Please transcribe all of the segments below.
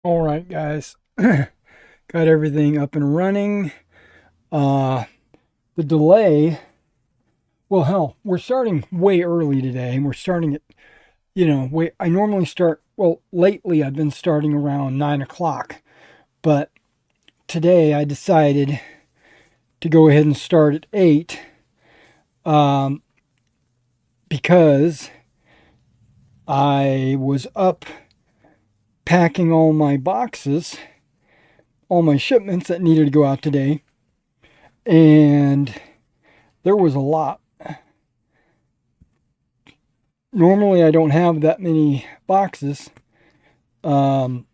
All right, guys. Got everything up and running. Uh, the delay, well, hell, we're starting way early today. We're starting at, I normally start, well, lately I've been starting around 9 o'clock, but today I decided to go ahead and start at 8, um, because I was up packing all my boxes, all my shipments that needed to go out today, and there was a lot. Normally I don't have that many boxes. Um,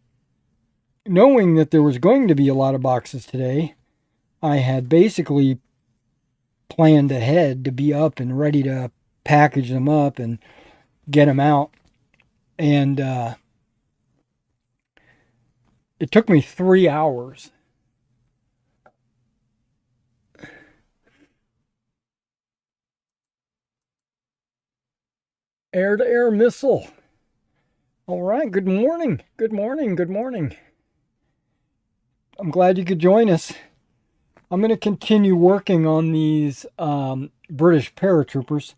Knowing that there was going to be a lot of boxes today, I had basically planned ahead to be up and ready to package them up and get them out. And it took me 3 hours. Air to air missile. All right. Good morning. Good morning. Good morning. I'm glad you could join us. I'm going to continue working on these British paratroopers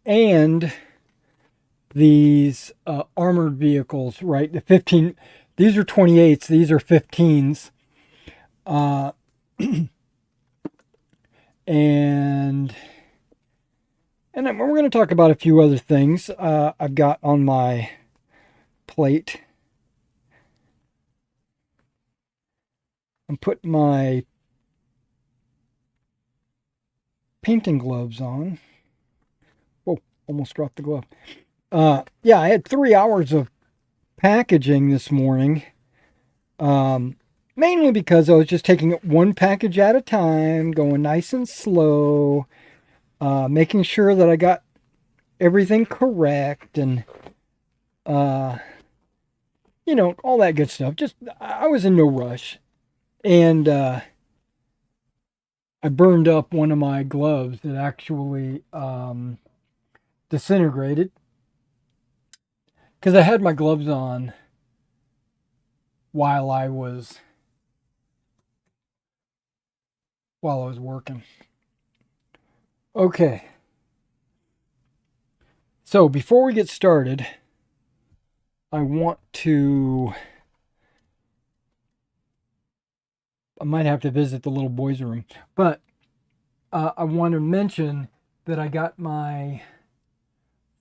and these armored vehicles, right? The 15, these are 28s, these are 15s. Uh, and we're going to talk about a few other things I've got on my plate. I'm putting my painting gloves on. Whoa, almost dropped the glove. Yeah, I had 3 hours of packaging this morning. Mainly because I was just taking it one package at a time, going nice and slow, making sure that I got everything correct and, uh, all that good stuff. Just, I was in no rush. And I burned up one of my gloves that actually disintegrated because I had my gloves on while I was working. Okay. So before we get started, I might have to visit the little boys' room, but I want to mention that I got my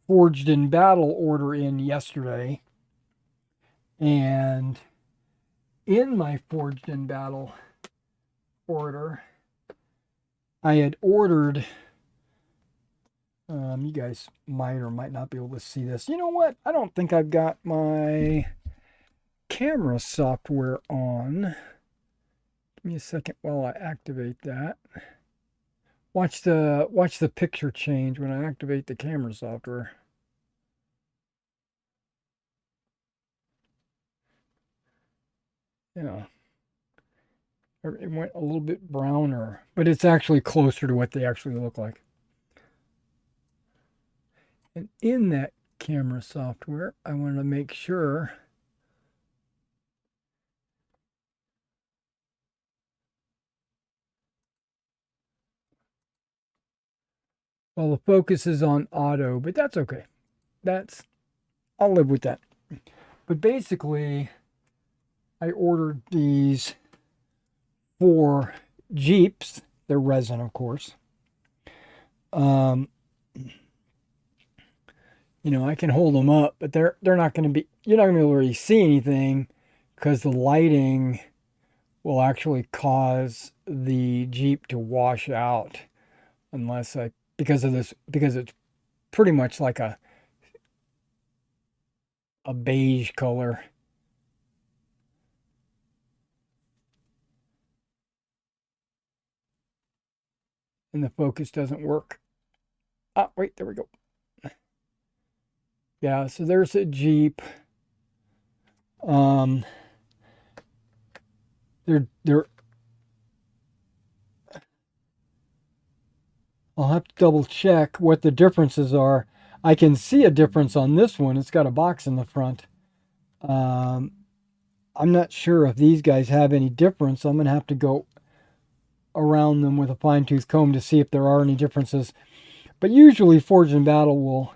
Forged in Battle order in yesterday, and in my Forged in Battle order, I had ordered. You guys might or might not be able to see this. You know what? I don't think I've got my camera software on. Give me a second while I activate that. Watch the picture change when I activate the camera software. Yeah, it went a little bit browner, but it's actually closer to what they actually look like. And in that camera software, I want to make sure well, the focus is on auto, but that's okay. I'll live with that. But basically, I ordered these 4 Jeeps. They're resin, of course. Um, I can hold them up, but they're not going to be. You're not going to be able to really see anything because the lighting will actually cause the Jeep to wash out unless I because it's pretty much like a beige color. And the focus doesn't work. Ah, wait, there we go. Yeah, so there's a Jeep. Um, they're. I'll have to double check what the differences are. I can see a difference on this one. It's got a box in the front. Um, I'm not sure if these guys have any difference. I'm going to have to go around them with a fine-tooth comb to see if there are any differences. But usually Forged in Battle will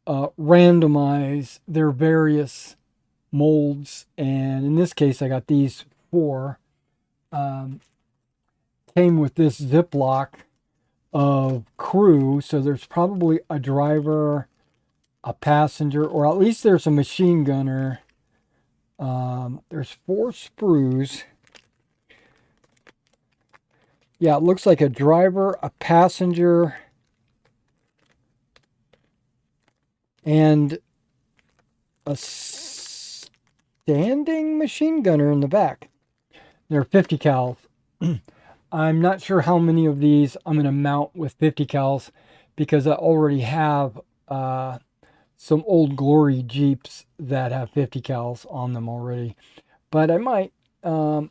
randomize their various molds, and in this case I got these 4. Came with this Ziploc of crew, so there's probably a driver, a passenger, or at least there's a machine gunner. There's 4 sprues. Yeah, it looks like a driver, a passenger, and a standing machine gunner in the back. They're 50 cals. I'm not sure how many of these I'm going to mount with 50 cals because I already have some Old Glory Jeeps that have 50 cals on them already. But I might. I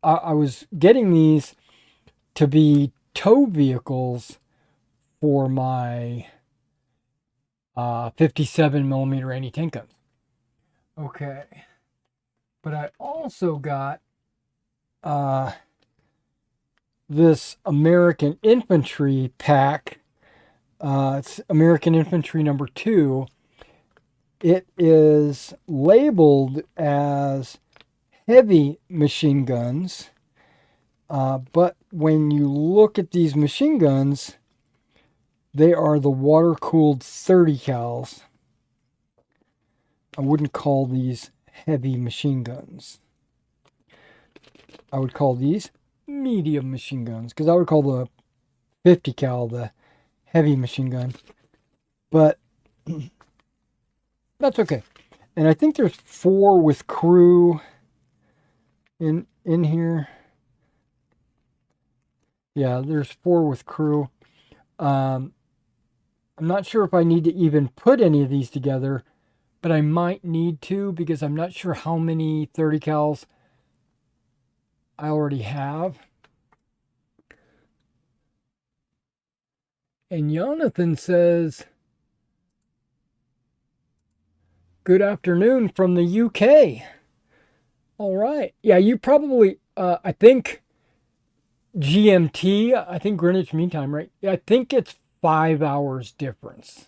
was getting these to be tow vehicles for my 57 millimeter anti-tank guns. Okay. But I also got this American Infantry pack. It's American Infantry number 2. It is labeled as heavy machine guns. But when you look at these machine guns, they are the water-cooled 30 cals. I wouldn't call these heavy machine guns. I would call these medium machine guns, because I would call the 50 cal the heavy machine gun. But that's okay. And I think there's 4 with crew in here. Yeah, there's 4 with crew. I'm not sure if I need to even put any of these together, but I might need to because I'm not sure how many 30 cals I already have. And Jonathan says, good afternoon from the UK. All right. Yeah, you probably, I think GMT, I think Greenwich Mean Time, right? I think it's 5 hours difference.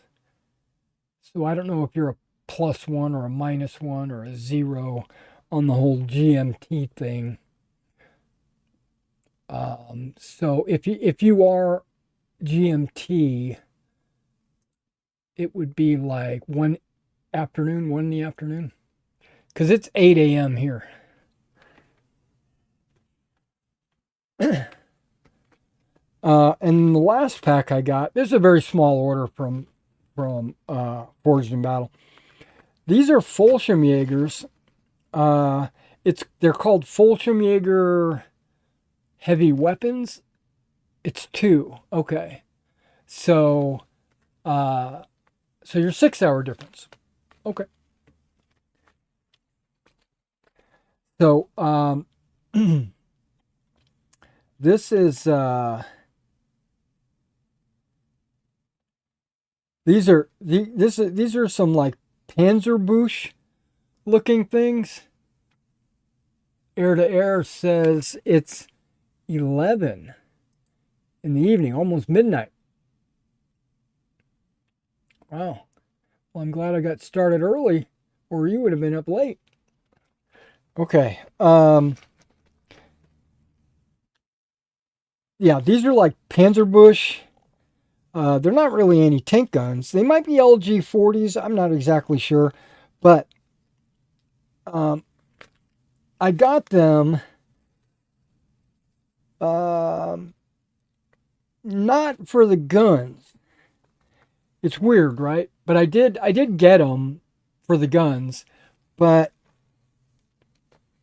So I don't know if you're a +1 or a -1 or a 0 on the whole GMT thing. So if you are GMT, it would be like 1 in the afternoon, because it's 8 a.m. here. And the last pack I got, this is a very small order from Forged in Battle. These are Fallschirmjägers. They're called Fallschirmjäger heavy weapons. It's 2. Okay. So you're 6 hour difference. Okay. So this is these are some like Panzerbusch looking things. Air to Air says it's 11 in the evening, almost midnight. Wow. Well, I'm glad I got started early, or you would have been up late. Okay. Yeah, these are like Panzerbusch. They're not really any tank guns. They might be LG40s. I'm not exactly sure. But I got them not for the guns. It's weird, right? But I did get them for the guns. But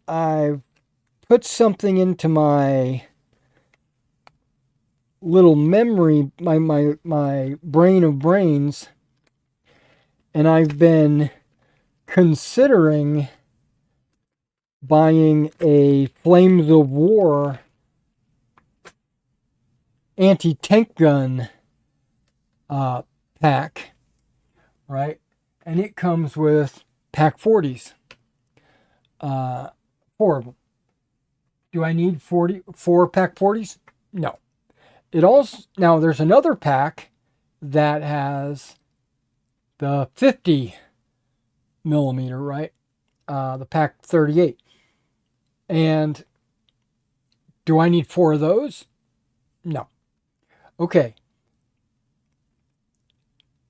I put something into my little memory, my brain of brains, and I've been considering buying a Flames of War anti-tank gun pack, right? And it comes with pack 40s. 4 of them. Do I need 4 pack 40s? No. It also, now there's another pack that has the 50 millimeter, right? The pack 38. And do I need 4 of those? No. Okay.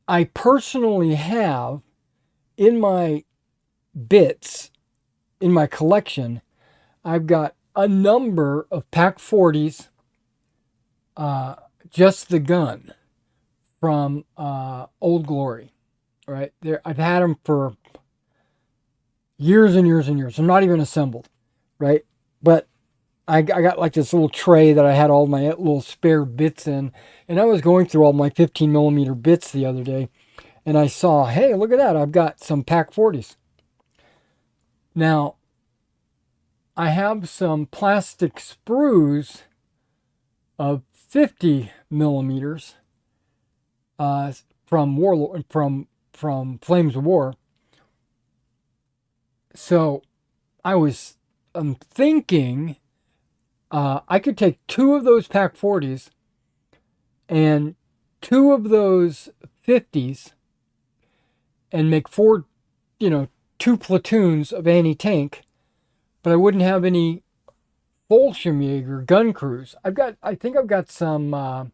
I personally have in my bits, in my collection, I've got a number of pack 40s, just the gun from Old Glory, right? There, I've had them for years and years and years. I'm not even assembled, right? But I got like this little tray that I had all my little spare bits in, and I was going through all my 15 millimeter bits the other day, and I saw, hey, look at that, I've got some pack 40s. Now, I have some plastic sprues of 50 millimeters from Flames of War. So I'm thinking I could take 2 of those pack 40s and 2 of those 50s and make 4, 2 platoons of anti-tank, but I wouldn't have any Fallschirmjäger gun crews. I think I've got some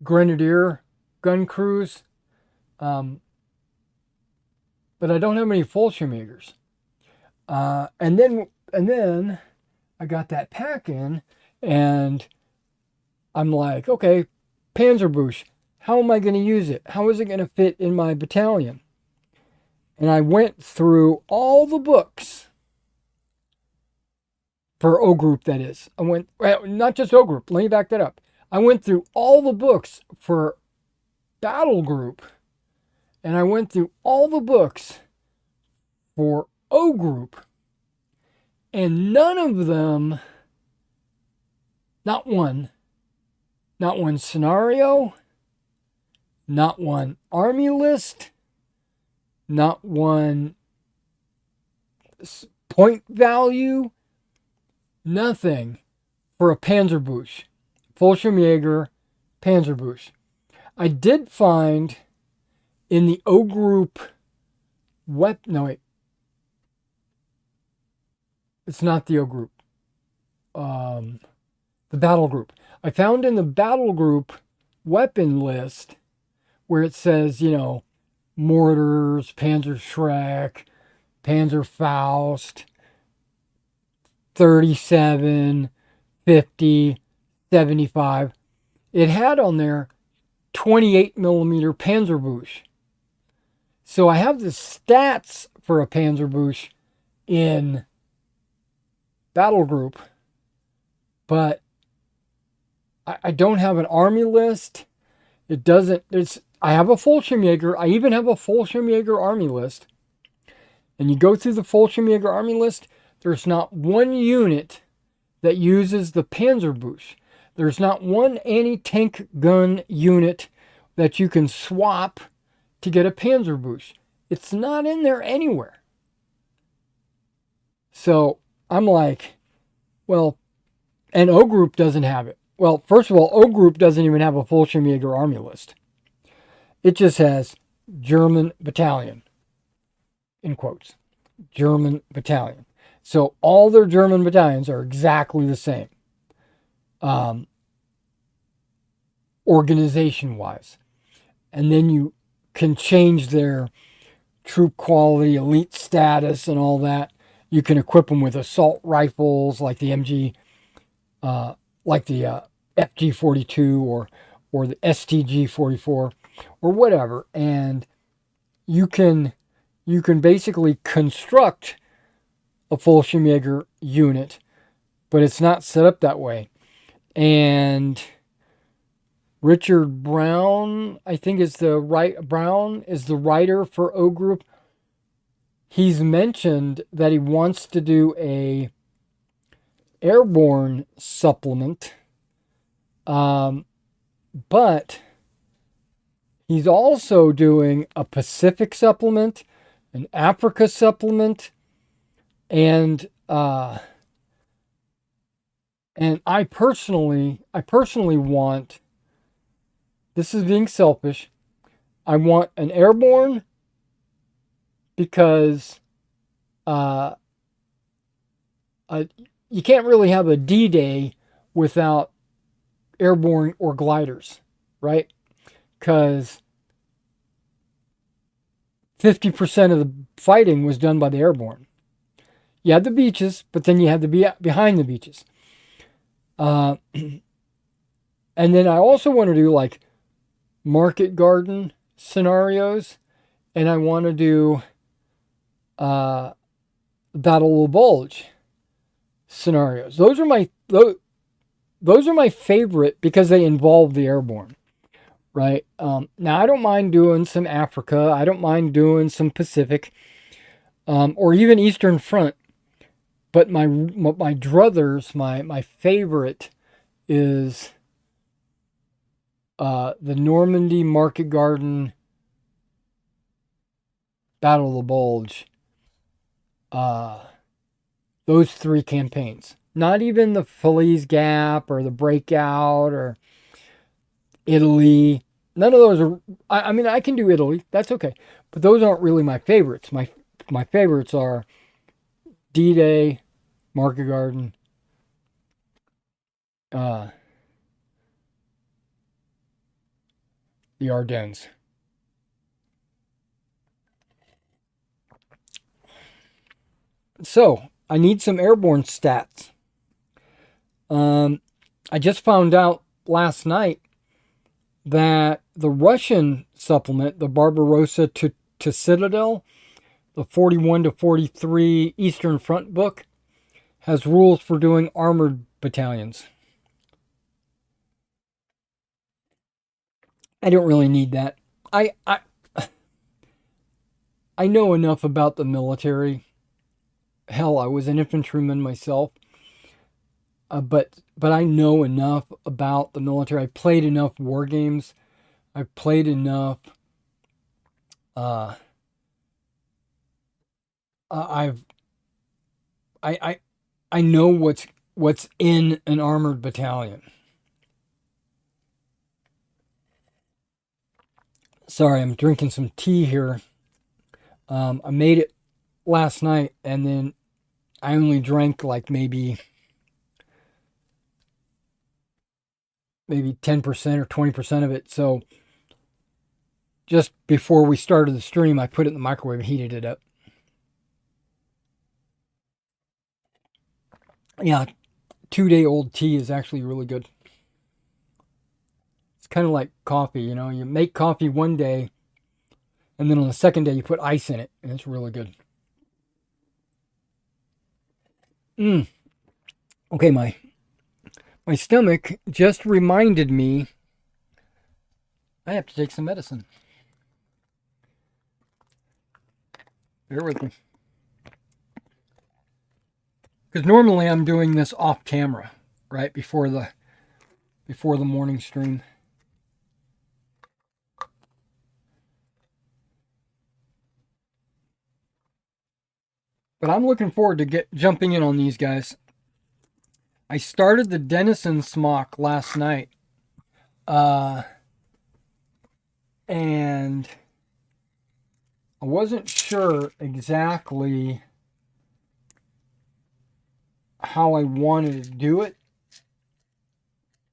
Grenadier gun crews, but I don't have any Fallschirmjägers. And then I got that pack in, and I'm like, okay, Panzerbusch, how am I going to use it? How is it going to fit in my battalion? And I went through all the books for O Group, that is. Not just O Group, let me back that up. I went through all the books for Battle Group, and I went through all the books for O Group, and none of them, not one scenario, not one army list, not one point value, nothing for a Panzerbusch, Fallschirmjäger Panzerbusch. I did find in the O Group it's not the O Group. The Battle Group. I found in the Battle Group weapon list where it says, mortars, Panzerschreck, Panzerfaust, 37, 50, 75. It had on there 28 millimeter Panzerbusch. So I have the stats for a Panzerbusch in Battle Group, but I don't have an army list. I have a Fallschirmjäger. I even have a Fallschirmjäger army list. And you go through the Fallschirmjäger army list, there's not one unit that uses the Panzerbusch. There's not one anti-tank gun unit that you can swap to get a Panzerbusch. It's not in there anywhere. So I'm like, well, and O Group doesn't have it. Well, first of all, O Group doesn't even have a Fallschirmjäger army list. It just has German battalion, in quotes, German battalion. So all their German battalions are exactly the same, organization-wise. And then you can change their troop quality, elite status, and all that. You can equip them with assault rifles like the FG-42 or the STG-44 or whatever, and you can basically construct a Fallschirmjäger unit, but it's not set up that way. And Richard Brown, I think is the writer for O Group. He's mentioned that he wants to do a airborne supplement, but he's also doing a Pacific supplement, an Africa supplement, And I personally want, this is being selfish, I want an airborne because uh, you can't really have a D-Day without airborne or gliders, right? Because 50% of the fighting was done by the airborne. You had the beaches, but then you had to be behind the beaches. And then I also want to do like market garden scenarios, and I want to do Battle of the Bulge scenarios. Those are my favorite because they involve the airborne, right? Now I don't mind doing some Africa. I don't mind doing some Pacific, or even Eastern Front. But my druthers, my favorite is the Normandy, Market Garden, Battle of the Bulge. Those three campaigns. Not even the Falaise Gap or the Breakout or Italy. None of those are. I mean, I can do Italy. That's okay. But those aren't really my favorites. My favorites are D-Day, Market Garden, uh, the Ardennes. So I need some airborne stats. I just found out last night that the Russian supplement, the Barbarossa to Citadel, the 41 to 43 Eastern Front book, has rules for doing armored battalions. I don't really need that. I know enough about the military. Hell, I was an infantryman myself. But I know enough about the military. I played enough war games. I played enough. Uh, I've I know what's in an armored battalion. Sorry, I'm drinking some tea here. I made it last night, and then I only drank like maybe 10% or 20% of it. So just before we started the stream, I put it in the microwave and heated it up. Yeah, 2-day old tea is actually really good. It's kind of like coffee, you know. You make coffee one day, and then on the second day you put ice in it, and it's really good. Okay, my stomach just reminded me I have to take some medicine. Bear with me. Because normally I'm doing this off camera, right before the morning stream. But I'm looking forward to jumping in on these guys. I started the Denizen Smock last night. And I wasn't sure exactly how I wanted to do it,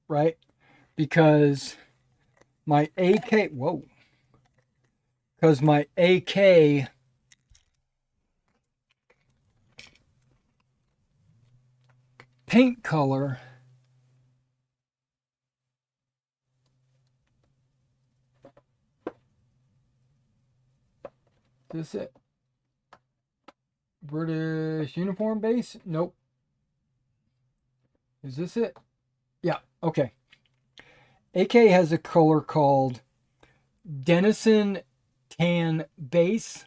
right? Because my AK, because my AK paint color is this it? British uniform base? Nope. Is this it? Yeah, okay. AK has a color called Denizen Tan Base,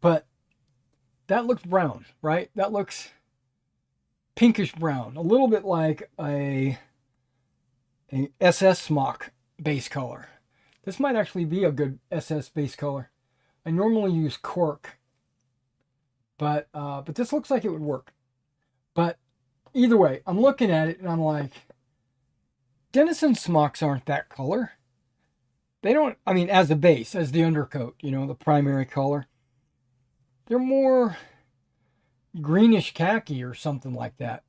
but that looks brown, right? That looks pinkish brown, a little bit like a SS Smock base color. This might actually be a good SS base color. I normally use cork, But this looks like it would work. But either way, I'm looking at it and I'm like, Denison smocks aren't that color. They don't, I mean, as a base, as the undercoat, the primary color. They're more greenish khaki or something like that.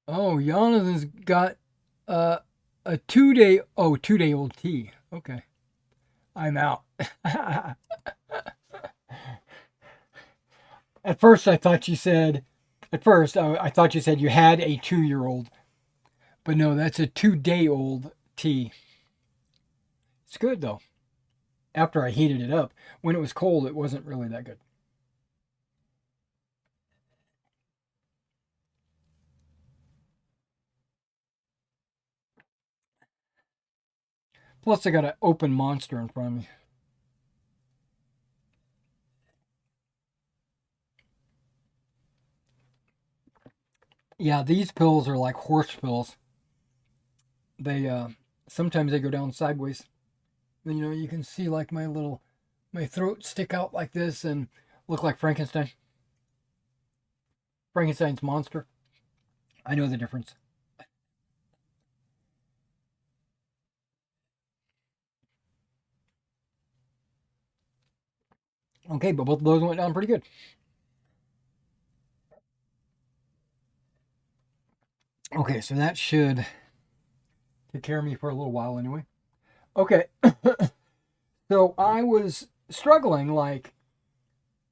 Oh, Jonathan's got a 2 day, 2 day old tea. Okay. I'm out. At first, I thought you said, I thought you said you had a 2-year-old. But no, that's a 2 day old tea. It's good though. After I heated it up. When it was cold, it wasn't really that good. Plus, I got an open monster in front of me. Yeah, these pills are like horse pills. They sometimes they go down sideways. And, you can see like my throat stick out like this and look like Frankenstein. Frankenstein's monster. I know the difference. Okay, but both of those went down pretty good. Okay, so that should take care of me for a little while anyway. Okay, so I was struggling like,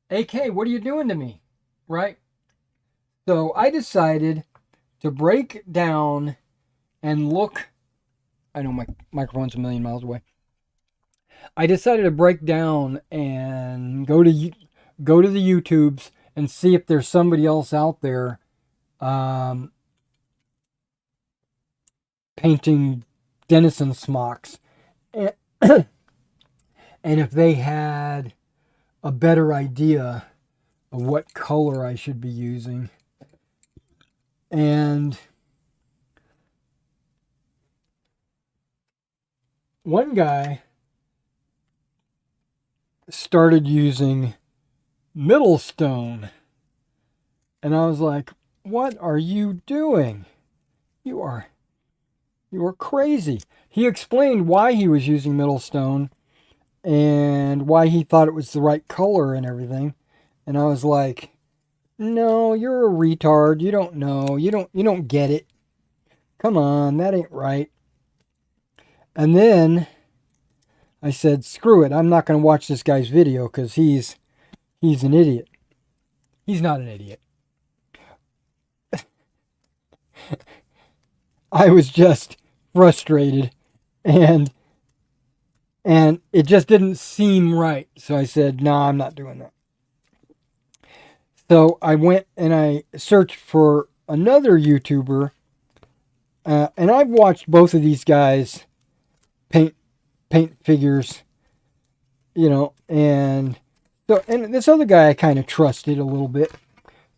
AK, what are you doing to me? Right? So I decided to break down and look. I know my microphone's a million miles away. I decided to break down and go to the YouTubes and see if there's somebody else out there um, painting Denison smocks, and, and if they had a better idea of what color I should be using. And one guy started using Middlestone, and I was like, what are you doing? You are crazy. He explained why he was using Middlestone and why he thought it was the right color and everything. And I was like, no, you're a retard. You don't know. You don't get it. Come on, that ain't right. And then I said, screw it. I'm not going to watch this guy's video because he's an idiot. He's not an idiot. I was just frustrated and it just didn't seem right. So I said, nah, I'm not doing that. So I went and I searched for another YouTuber, and I've watched both of these guys paint figures, and this other guy I kind of trusted a little bit.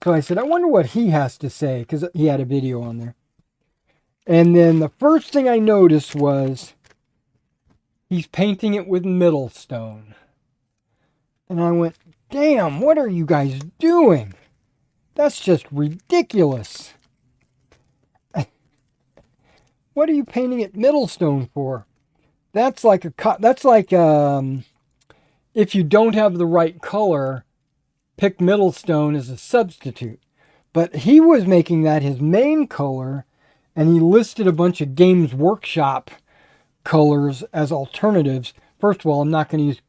So I said, I wonder what he has to say, because he had a video on there. And then the first thing I noticed was he's painting it with Middlestone. And I went, damn, what are you guys doing? That's just ridiculous. What are you painting it Middlestone for? That's like if you don't have the right color, pick Middlestone as a substitute. But he was making that his main color, and he listed a bunch of Games Workshop colors as alternatives. First of all, I'm not going to use.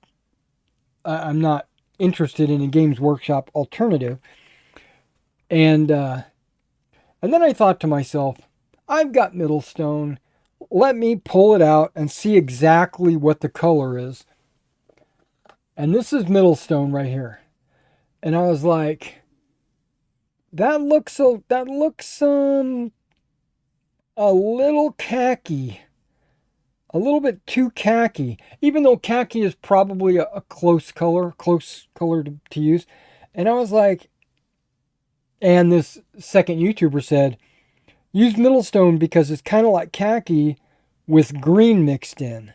I'm not interested in a Games Workshop alternative. And then I thought to myself, I've got Middlestone. Let me pull it out and see exactly what the color is. And this is Middlestone right here. And I was like, that looks a little khaki. A little bit too khaki. Even though khaki is probably a close color to use. And I was like, and this second YouTuber said, use Middlestone because it's kind of like khaki with green mixed in.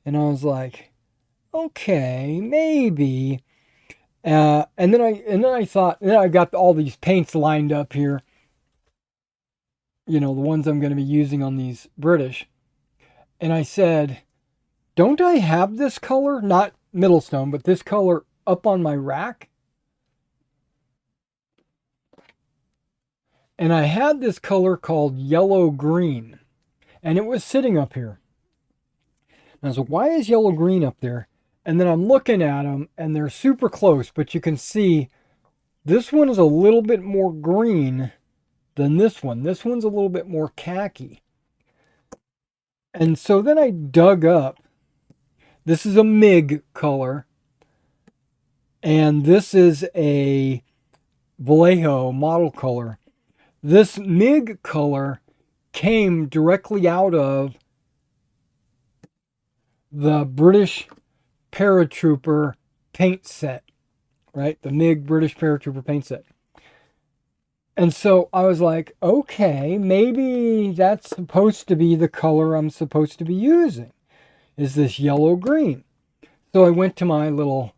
And I was like, okay, maybe. And then I thought, then I got all these paints lined up here. You know, the ones I'm going to be using on these British. And I said, don't I have this color? Not Middlestone, but this color up on my rack? And I had this color called yellow green. And it was sitting up here. And I was like, why is yellow green up there? And then I'm looking at them and they're super close, but you can see this one is a little bit more green than this one. This one's a little bit more khaki. And so then I dug up. This is a MIG color. And this is a Vallejo model color. This MIG color came directly out of the British Paratrooper paint set, right? The MIG British Paratrooper paint set. And so I was like, okay, maybe that's supposed to be the color I'm supposed to be using, is this yellow green. So I went to my little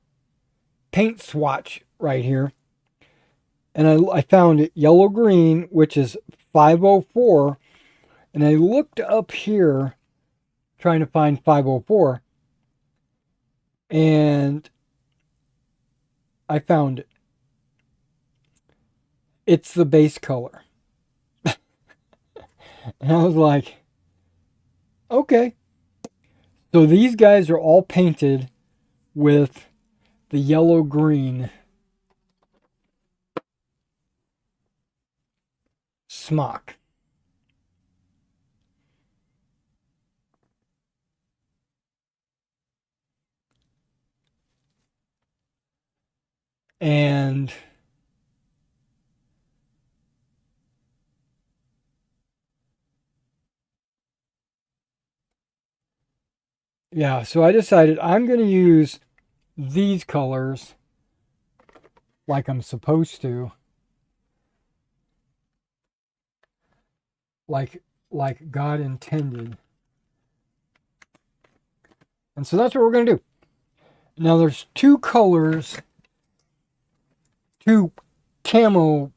paint swatch right here, and I found it yellow green, which is 504. And I looked up here trying to find 504, and I found it. It's the base color. And I was like, okay. So these guys are all painted with the yellow green smock. And yeah, so I decided I'm going to use these colors like I'm supposed to. Like God intended. And so that's what we're going to do. Now there's two colors, two camo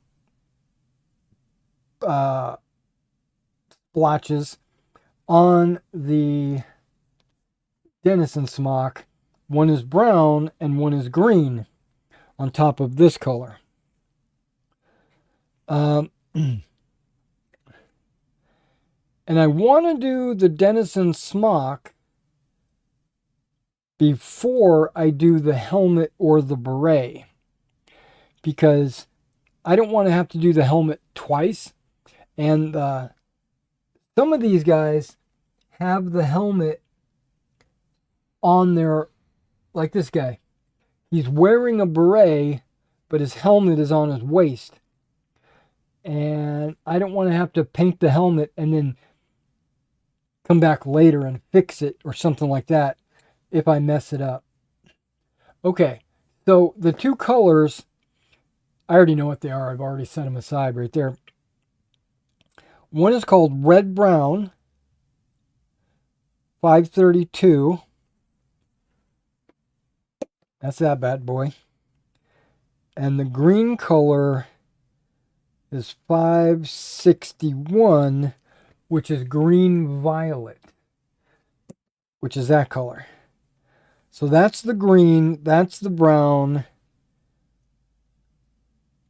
splotches on the Denison smock. One is brown and one is green on top of this color. And I want to do the Denison smock before I do the helmet or the beret, because I don't want to have to do the helmet twice. And some of these guys have the helmet on their, like this guy. He's wearing a beret, but his helmet is on his waist. And I don't want to have to paint the helmet and then come back later and fix it or something like that if I mess it up. Okay, so the two colors, I already know what they are. I've already set them aside right there. One is called Red Brown 532. That's that bad boy. And the green color is 561, which is green violet, which is that color. So that's the green, that's the brown.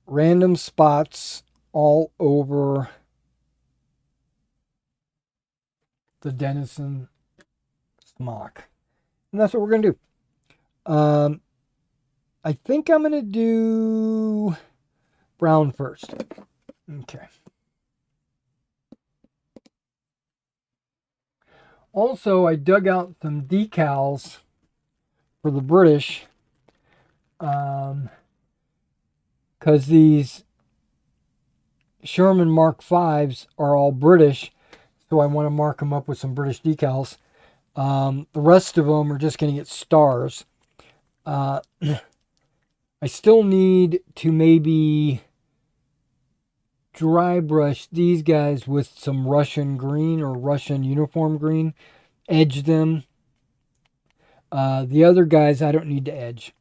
Random spots all over the Denison smock. And that's what we're going to do. I think I'm going to do brown first. Okay. Also, I dug out some decals for the British, because these Sherman Mark V's are all British, so I want to mark them up with some British decals. The rest of them are just going to get stars. I still need to maybe dry brush these guys with some Russian green or Russian uniform green, edge them, The other guys I don't need to edge.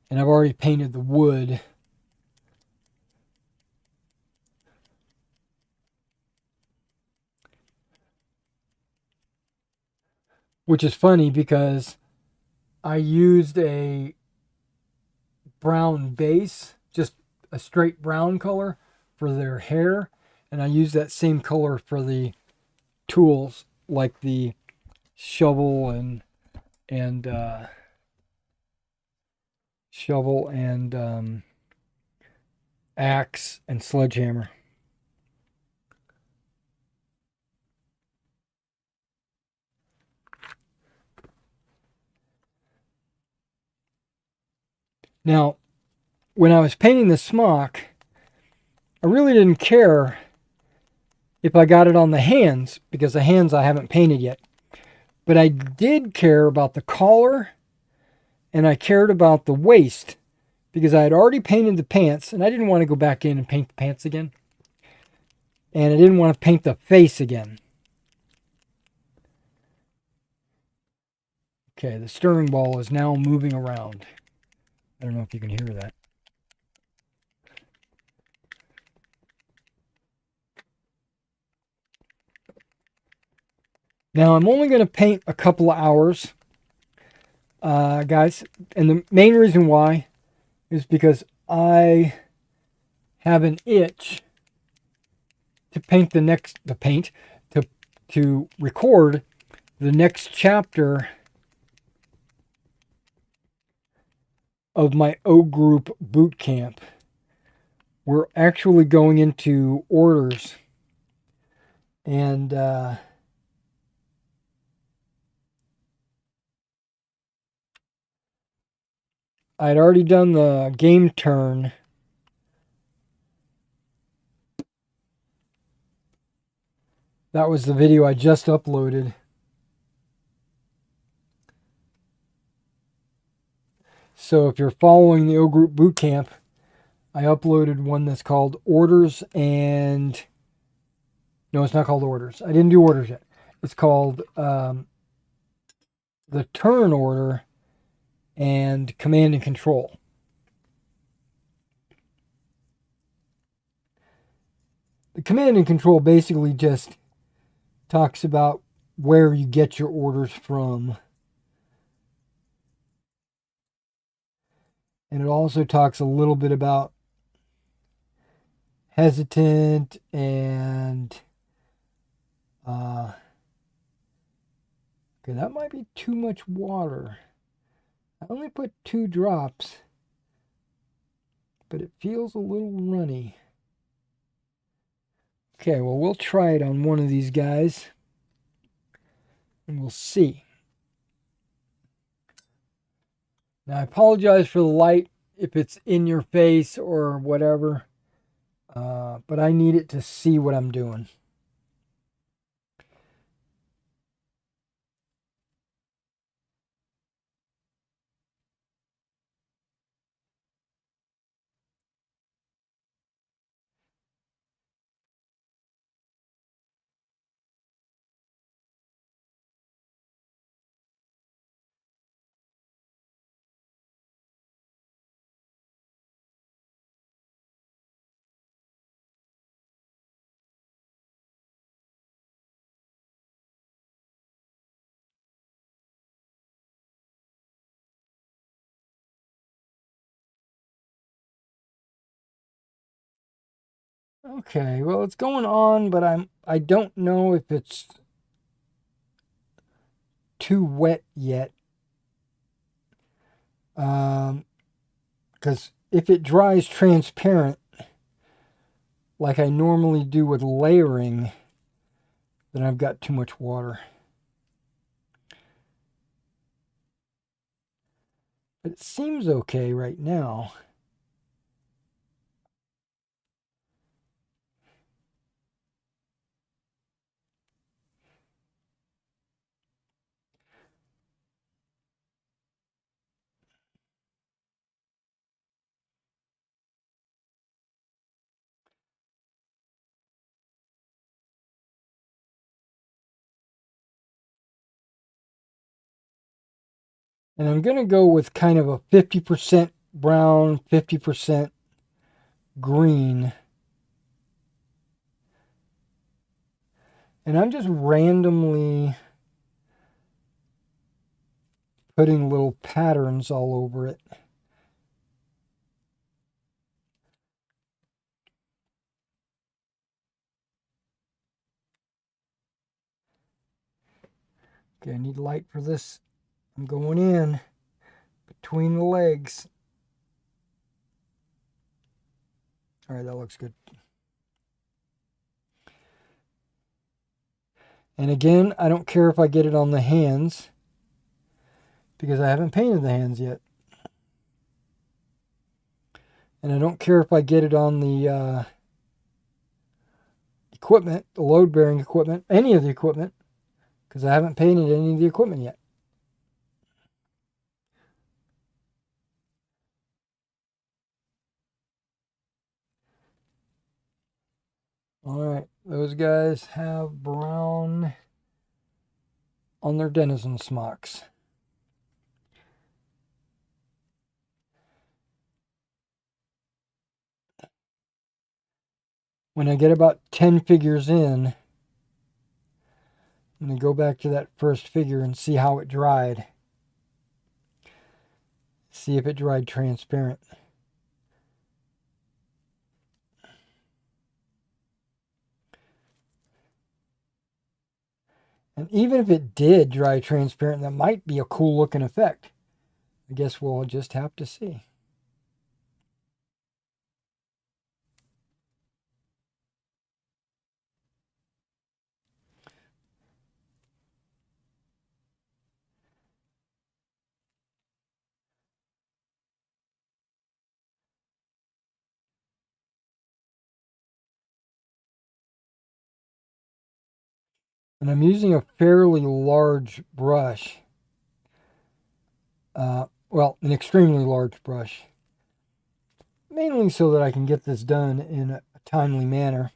And I've already painted the wood. Which is funny because I used a brown base, just a straight brown color for their hair. And I used that same color for the tools, like the shovel and axe and sledgehammer. Now, when I was painting the smock, I really didn't care if I got it on the hands, because the hands I haven't painted yet. But I did care about the collar, and I cared about the waist, because I had already painted the pants, and I didn't want to go back in and paint the pants again. And I didn't want to paint the face again. Okay, the steering ball is now moving around. I don't know if you can hear that. Now, I'm only going to paint a couple of hours, guys. And the main reason why is because I have an itch to paint to record the next chapter of my O group boot camp. We're actually going into orders, and I'd already done the game turn. That was the video I just uploaded. So if you're following the O Group Bootcamp, I uploaded one that's called Orders and... No, it's not called Orders. I didn't do Orders yet. It's called the Turn Order and Command and Control. The Command and Control basically just talks about where you get your orders from. And it also talks a little bit about hesitant and okay, that might be too much water. I only put 2 drops, but it feels a little runny. Okay, well, we'll try it on one of these guys and we'll see. Now, I apologize for the light if it's in your face or whatever, but I need it to see what I'm doing. Okay, well, it's going on, but I don't know if it's too wet yet. Because if it dries transparent, like I normally do with layering, then I've got too much water. But it seems okay right now. And I'm going to go with kind of a 50% brown, 50% green. And I'm just randomly putting little patterns all over it. Okay, I need light for this. I'm going in between the legs. All right, that looks good. And again, I don't care if I get it on the hands because I haven't painted the hands yet. And I don't care if I get it on the equipment, the load-bearing equipment, any of the equipment, because I haven't painted any of the equipment yet. All right, those guys have brown on their denizen smocks. When I get about 10 figures in, I'm going to go back to that first figure and see how it dried. See if it dried transparent. And even if it did dry transparent, that might be a cool looking effect. I guess we'll just have to see. And I'm using a fairly large brush. Well, an extremely large brush. Mainly so that I can get this done in a timely manner.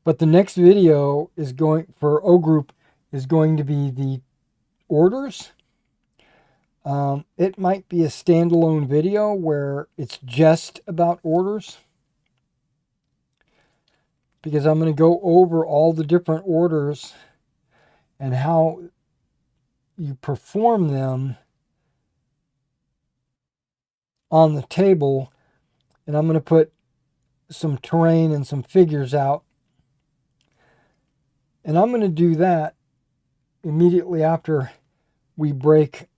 But the next video is going, for O Group, is going to be the orders. It might be a standalone video where it's just about orders. Because I'm going to go over all the different orders and how you perform them on the table. And I'm going to put some terrain and some figures out. And I'm going to do that immediately after we break,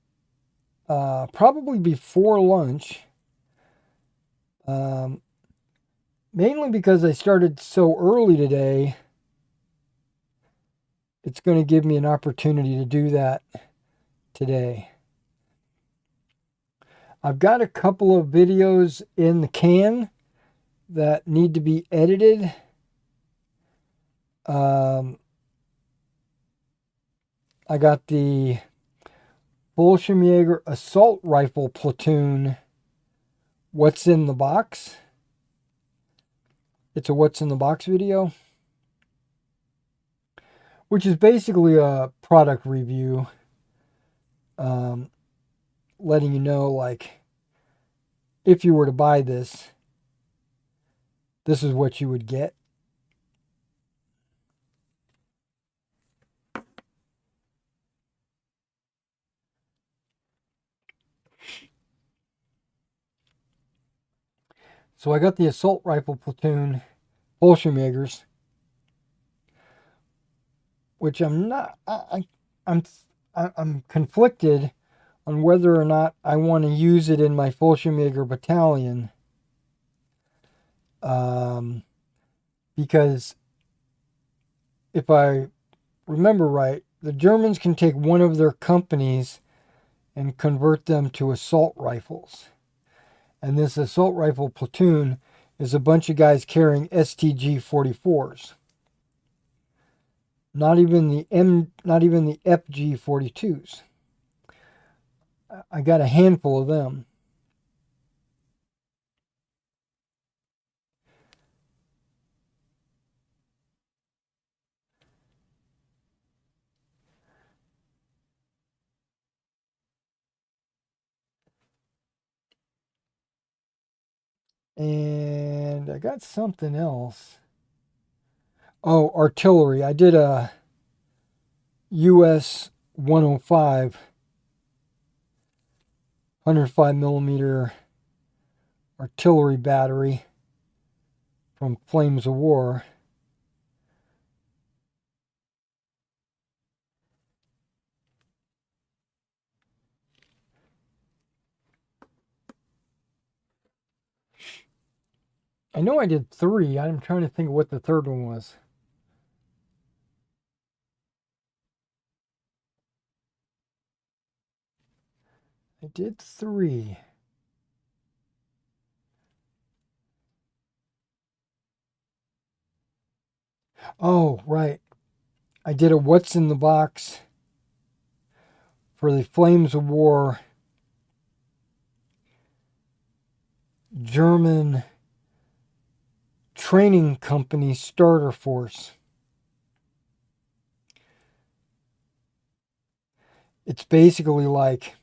probably before lunch. Mainly because I started so early today, it's going to give me an opportunity to do that today. I've got a couple of videos in the can that need to be edited. I got the Bolshevik Assault Rifle Platoon, What's in the Box. It's a What's in the Box video, which is basically a product review, letting you know, like, if you were to buy this, this is what you would get. So I got the Assault Rifle Platoon Bolshevik, which I'm not, I'm conflicted on whether or not I want to use it in my Bolshevik battalion. Because if I remember right, the Germans can take one of their companies and convert them to assault rifles. And this assault rifle platoon is a bunch of guys carrying STG-44s. Not even the FG-42s. I got a handful of them. And I got something else. Oh, artillery. I did a US 105, 105 millimeter artillery battery from Flames of War. I know I did 3. I'm trying to think of what the third one was. I did 3. Oh, right. I did a What's in the Box for the Flames of War German training company starter force. It's basically like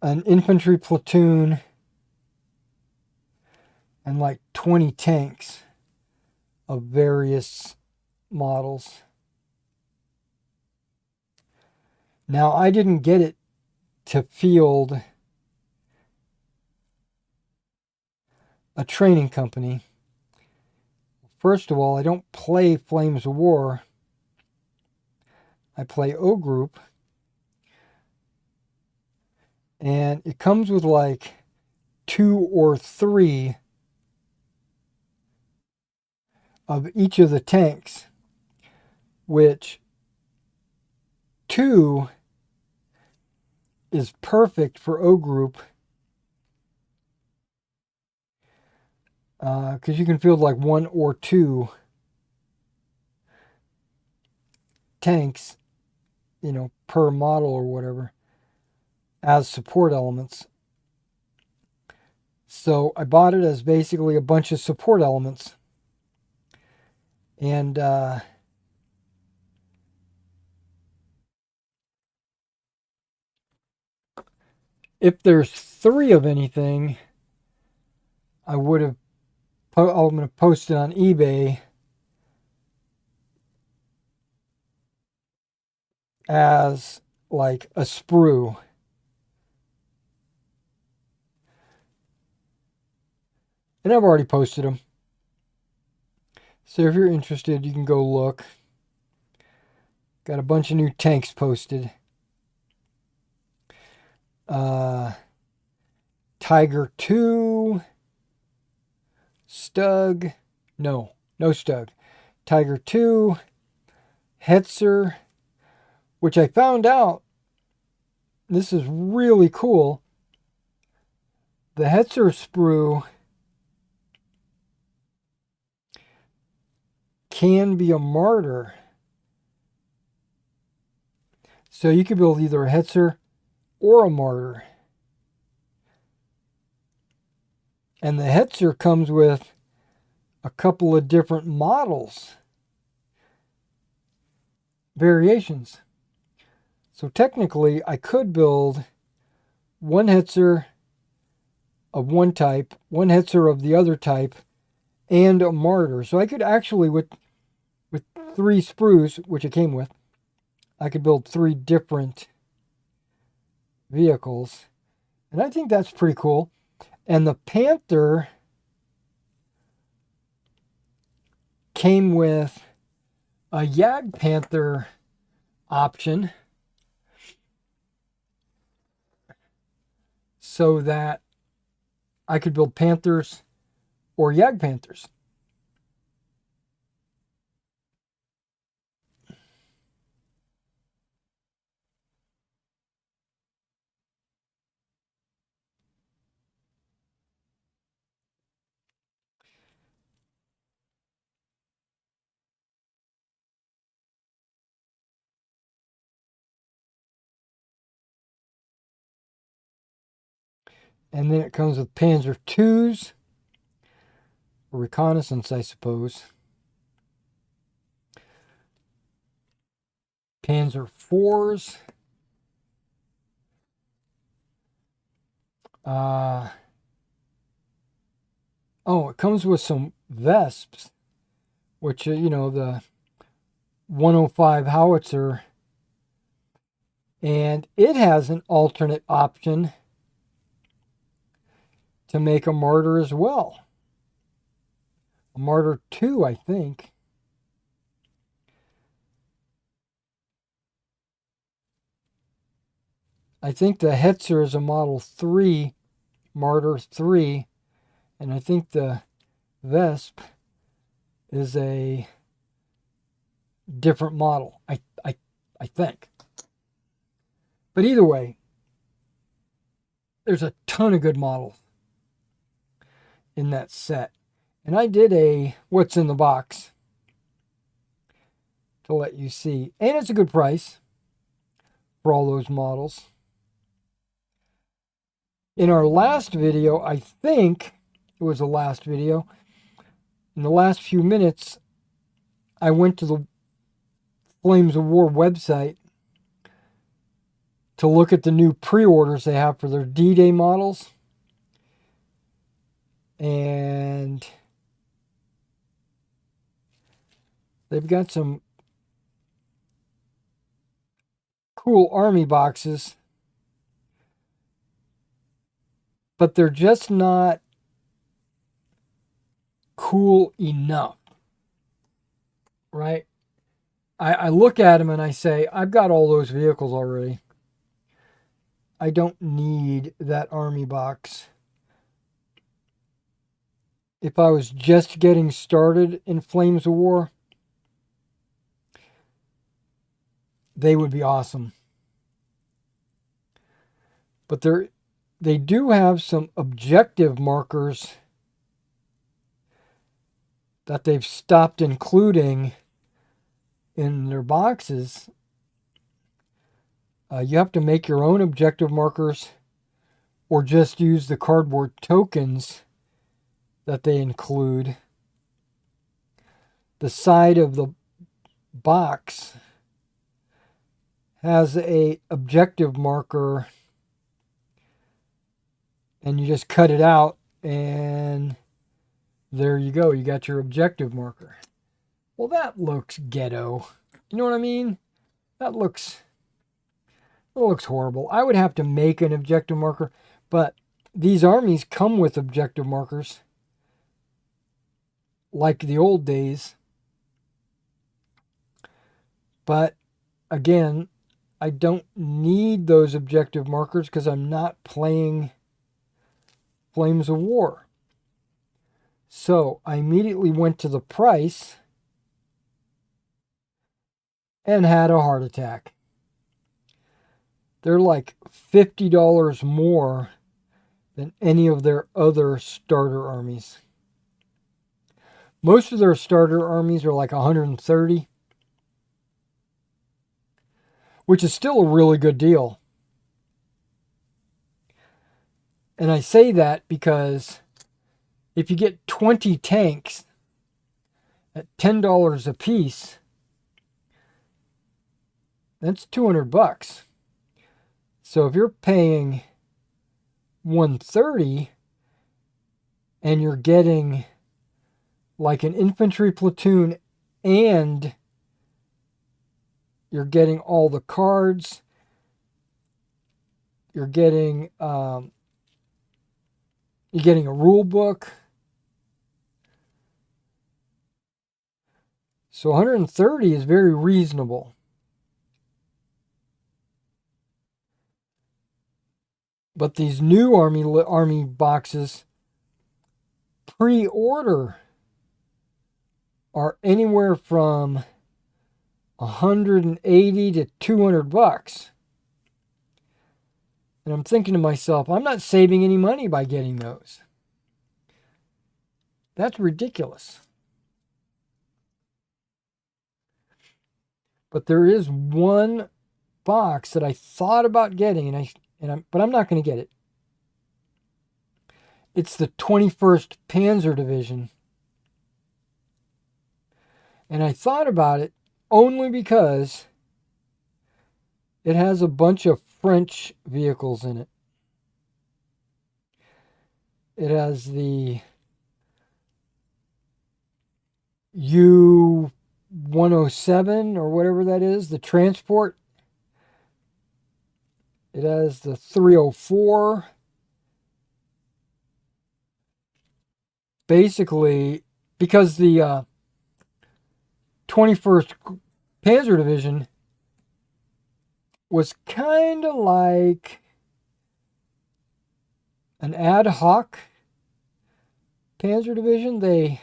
an infantry platoon and like 20 tanks of various models. Now, I didn't get it to field a training company. First of all, I don't play Flames of War. I play O Group. And it comes with like 2 or 3 of each of the tanks, which 2 is perfect for O Group because you can field like 1 or 2 tanks, per model or whatever, as support elements. So I bought it as basically a bunch of support elements. And if there's 3 of anything, I would have. I'm going to post it on eBay as like a sprue. And I've already posted them. So if you're interested, you can go look. Got a bunch of new tanks posted. Tiger 2, Stug. No Stug. Tiger 2, Hetzer, which I found out, this is really cool. The Hetzer sprue can be a martyr. So you could build either a Hetzer or a martyr. And the Hetzer comes with a couple of different models, variations. So technically, I could build one Hetzer of one type, one Hetzer of the other type, and a martyr. So I could actually, with 3 sprues, which it came with, I could build 3 different vehicles. And I think that's pretty cool. And the Panther came with a Jagdpanther option so that I could build Panthers or Jagdpanthers. And then it comes with Panzer IIs, or reconnaissance, I suppose. Panzer IVs. Oh, it comes with some Vesps, which, the 105 howitzer. And it has an alternate option to make a Martyr as well. A Martyr 2, I think. I think the Hetzer is a Model 3, Martyr 3, and I think the Vesp is a different model. I think. But either way, there's a ton of good models in that set. And I did a what's in the box to let you see. And it's a good price for all those models. In our last video, I think it was the last video, in the last few minutes, I went to the Flames of War website to look at the new pre-orders they have for their D-Day models. And they've got some cool army boxes, but they're just not cool enough, right? I look at them and I say, I've got all those vehicles already. I don't need that army box. If I was just getting started in Flames of War, they would be awesome. But they do have some objective markers that they've stopped including in their boxes. You have to make your own objective markers or just use the cardboard tokens that they include. The side of the box has a objective marker, and you just cut it out, and there you go. You got your objective marker. Well, that looks ghetto. You know what I mean? That looks horrible. I would have to make an objective marker, but these armies come with objective markers like the old days. But again, I don't need those objective markers because I'm not playing Flames of War. So I immediately went to the price and had a heart attack. They're like $50 more than any of their other starter armies. Most of their starter armies are like $130, which is still a really good deal. And I say that because if you get 20 tanks at $10 a piece, that's $200. So if you're paying $130 and you're getting like an infantry platoon and you're getting all the cards, you're getting a rule book. So $130 is very reasonable. But these new army boxes pre-order are anywhere from $180 to $200. And I'm thinking to myself, I'm not saving any money by getting those. That's ridiculous. But there is one box that I thought about getting, but I'm not going to get it. It's the 21st Panzer Division. And I thought about it only because it has a bunch of French vehicles in it. It has the U-107 or whatever that is, the transport. It has the 304. Basically, because the 21st Panzer Division was kind of like an ad hoc Panzer Division. They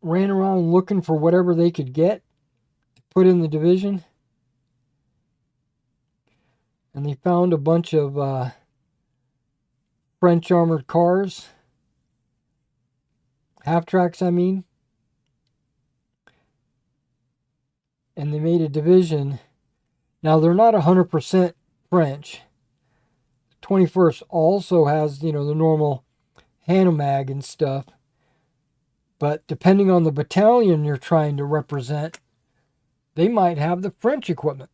ran around looking for whatever they could get to put in the division. And they found a bunch of French armored cars. Half-tracks, I mean. And they made a division. Now, they're not 100% French. 21st also has, the normal Hanomag and stuff. But depending on the battalion you're trying to represent, they might have the French equipment.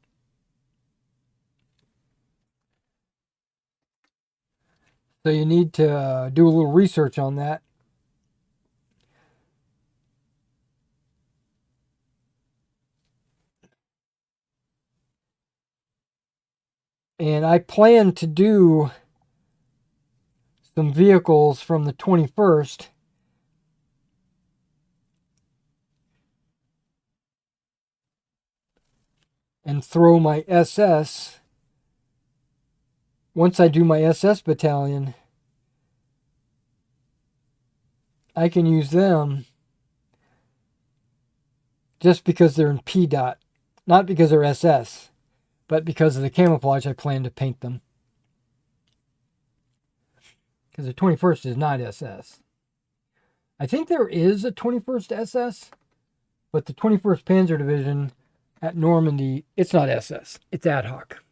So you need to do a little research on that. And I plan to do some vehicles from the 21st. And throw my SS. Once I do my SS battalion, I can use them just because they're in P-Dot. Not because they're SS, but because of the camouflage I plan to paint them. Because the 21st is not SS. I think there is a 21st SS, but the 21st Panzer Division at Normandy, it's not SS. It's ad hoc.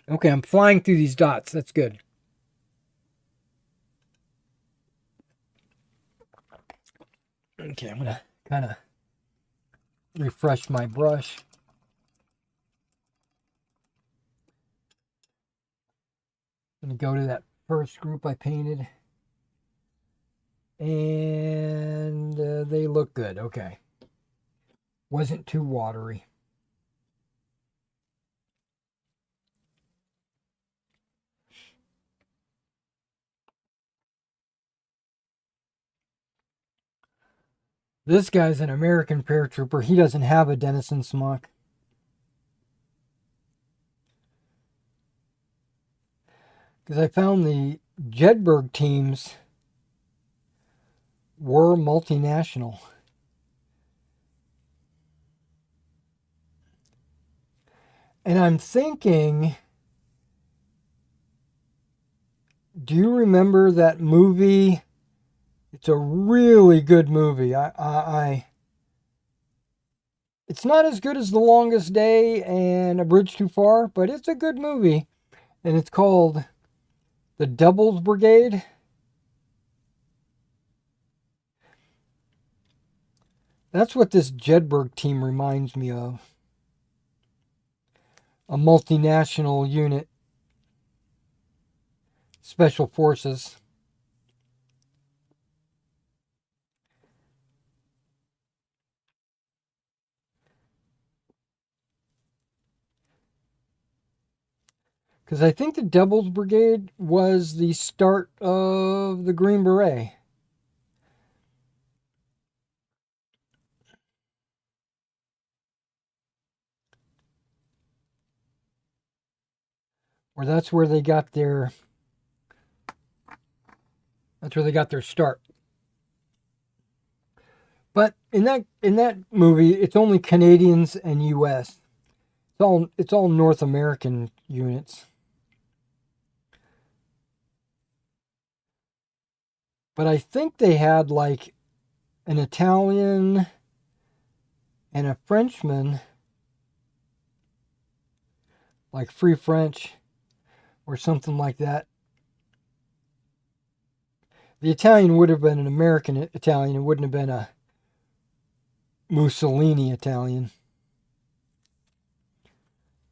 Okay, I'm flying through these dots. That's good. Okay, I'm going to kind of refresh my brush. I'm going to go to that first group I painted. And they look good. Okay. Wasn't too watery. This guy's an American paratrooper. He doesn't have a Denison smock. Because I found the Jedburgh teams were multinational. And I'm thinking, do you remember that movie? It's a really good movie. It's not as good as The Longest Day and A Bridge Too Far, but it's a good movie. And it's called The Devil's Brigade. That's what this Jedburgh team reminds me of. A multinational unit. Special Forces. Because I think the Devil's Brigade was the start of the Green Beret. Or that's where they got their start. But in that movie, it's only Canadians and US. It's all North American units. But I think they had like an Italian and a Frenchman, like Free French or something like that. The Italian would have been an American Italian. It wouldn't have been a Mussolini Italian.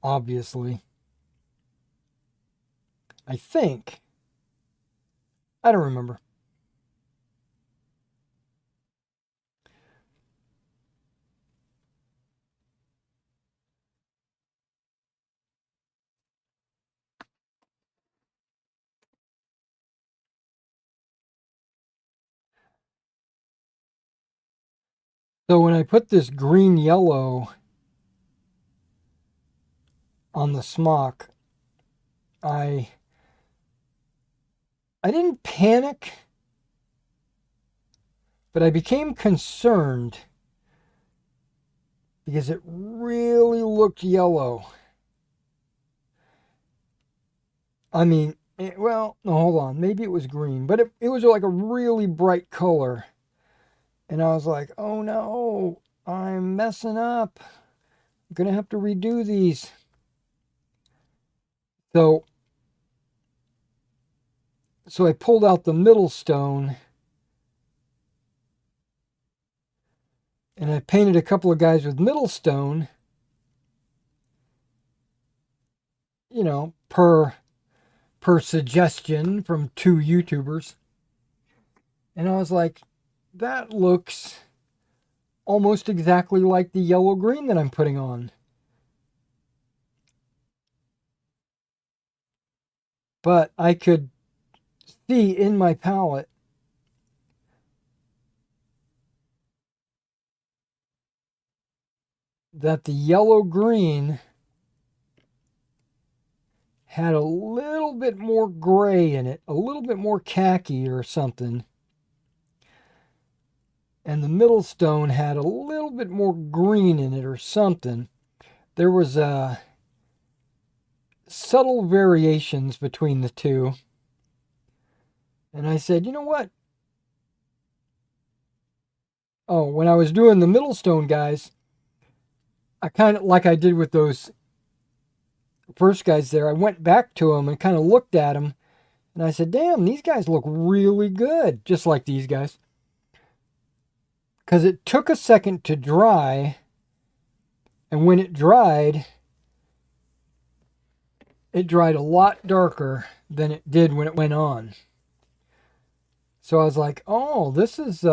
obviously. I think. I don't remember. So when I put this green yellow on the smock, I didn't panic, but I became concerned because it really looked yellow. I mean, well, no, hold on. Maybe it was green, but it was like a really bright color. And I was like, oh no, I'm messing up. I'm going to have to redo these. So, so I pulled out the middle stone and I painted a couple of guys with middle stone, you know, per suggestion from 2 YouTubers. And I was like, that looks almost exactly like the yellow green that I'm putting on. But I could see in my palette that the yellow green had a little bit more gray in it, a little bit more khaki or something. And the middle stone had a little bit more green in it or something. There was subtle variations between the two. And I said, you know what? Oh, when I was doing the middle stone guys, I kind of, like I did with those first guys there, I went back to them and kind of looked at them. And I said, damn, these guys look really good, just like these guys. Because it took a second to dry. And when it dried a lot darker than it did when it went on. So I was like, oh, this is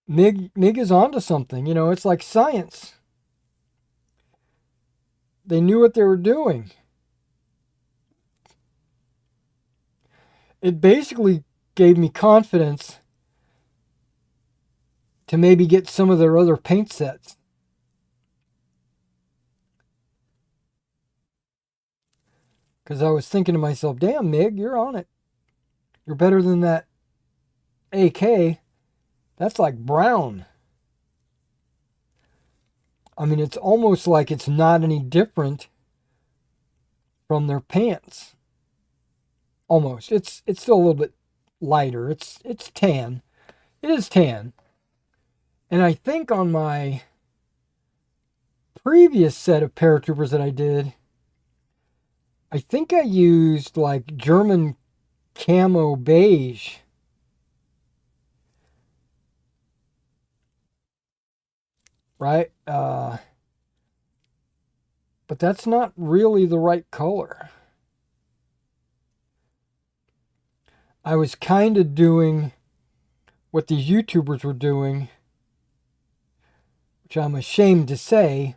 MIG is onto something. You know, it's like science. They knew what they were doing. It basically gave me confidence to maybe get some of their other paint sets. Because I was thinking to myself, damn, MIG, you're on it. You're better than that AK. That's like brown. I mean, it's almost like it's not any different from their pants. Almost. It's still a little bit lighter. It's tan. It is tan. And I think on my previous set of paratroopers that I did, I think I used like German camo beige. Right? But that's not really the right color. I was kind of doing what these YouTubers were doing, which I'm ashamed to say.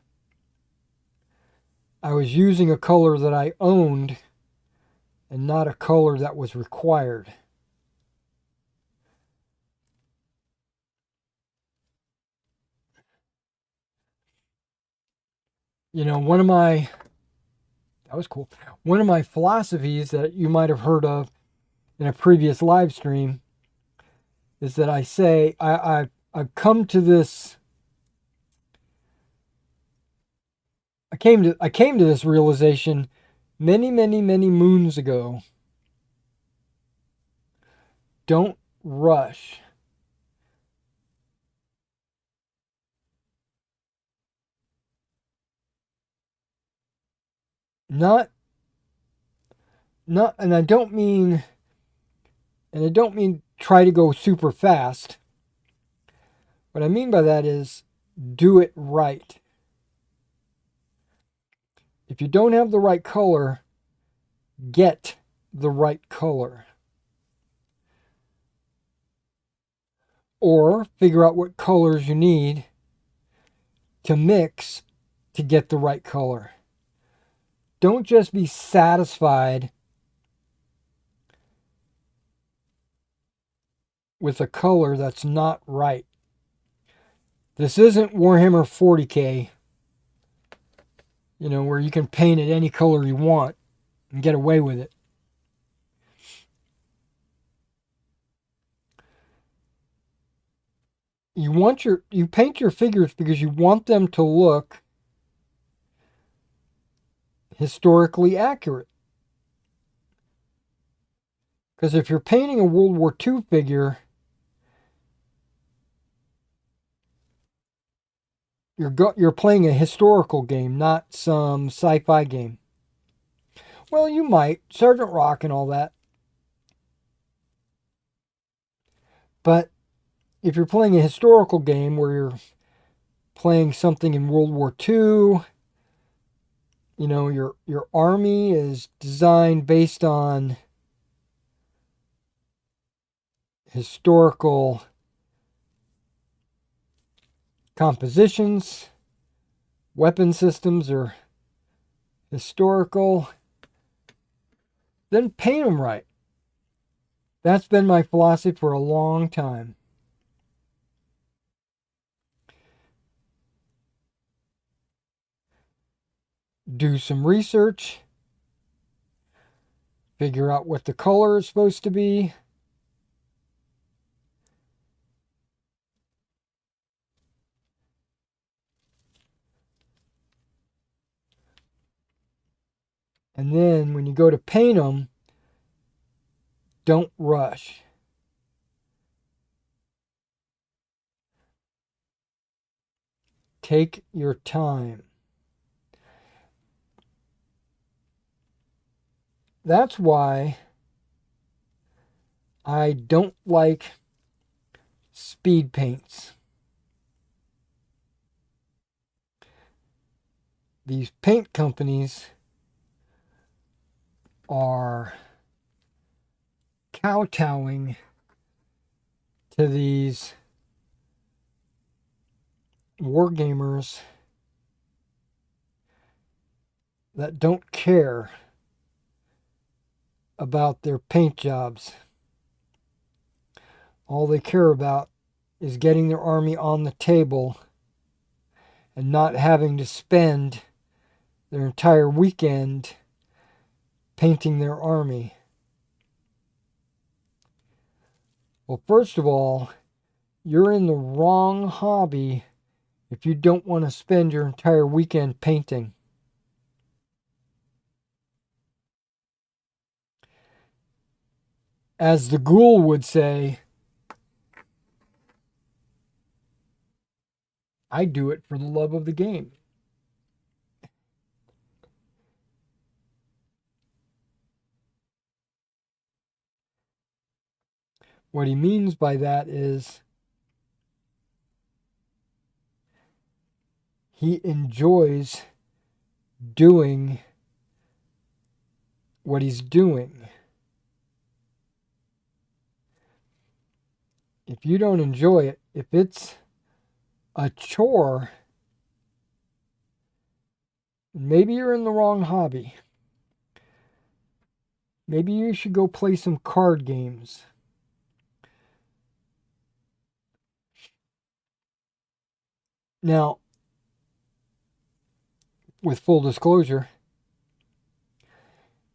I was using a color that I owned and not a color that was required. You know, that was cool. One of my philosophies that you might have heard of in a previous live stream is that I say I've come to this. I came to this realization many moons ago. Don't rush. Not and I don't mean try to go super fast. What I mean by that is do it right. If you don't have the right color, get the right color. Or figure out what colors you need to mix to get the right color. Don't just be satisfied with a color that's not right. This isn't Warhammer 40K, where you can paint it any color you want and get away with it. You paint your figures because you want them to look historically accurate. Because if you're painting a World War II figure, you're playing a historical game, not some sci-fi game. Well, you might, Sergeant Rock and all that. But if you're playing a historical game where you're playing something in World War II, your army is designed based on historical compositions, weapon systems are historical, then paint them right. That's been my philosophy for a long time. Do some research, figure out what the color is supposed to be. And then when you go to paint them, don't rush. Take your time. That's why I don't like speed paints. These paint companies are kowtowing to these wargamers that don't care about their paint jobs. All they care about is getting their army on the table and not having to spend their entire weekend painting their army. Well, first of all, you're in the wrong hobby if you don't want to spend your entire weekend painting. As the ghoul would say, I do it for the love of the game. What he means by that is he enjoys doing what he's doing. If you don't enjoy it, if it's a chore, maybe you're in the wrong hobby. Maybe you should go play some card games. Now, with full disclosure,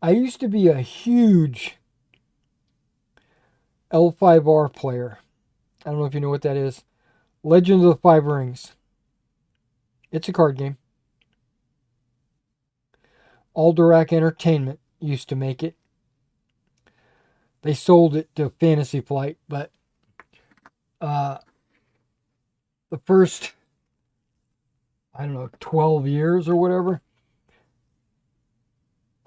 I used to be a huge L5R player. I don't know if you know what that is. Legend of the Five Rings. It's a card game. Alderac Entertainment used to make it. They sold it to Fantasy Flight, but the first, 12 years or whatever,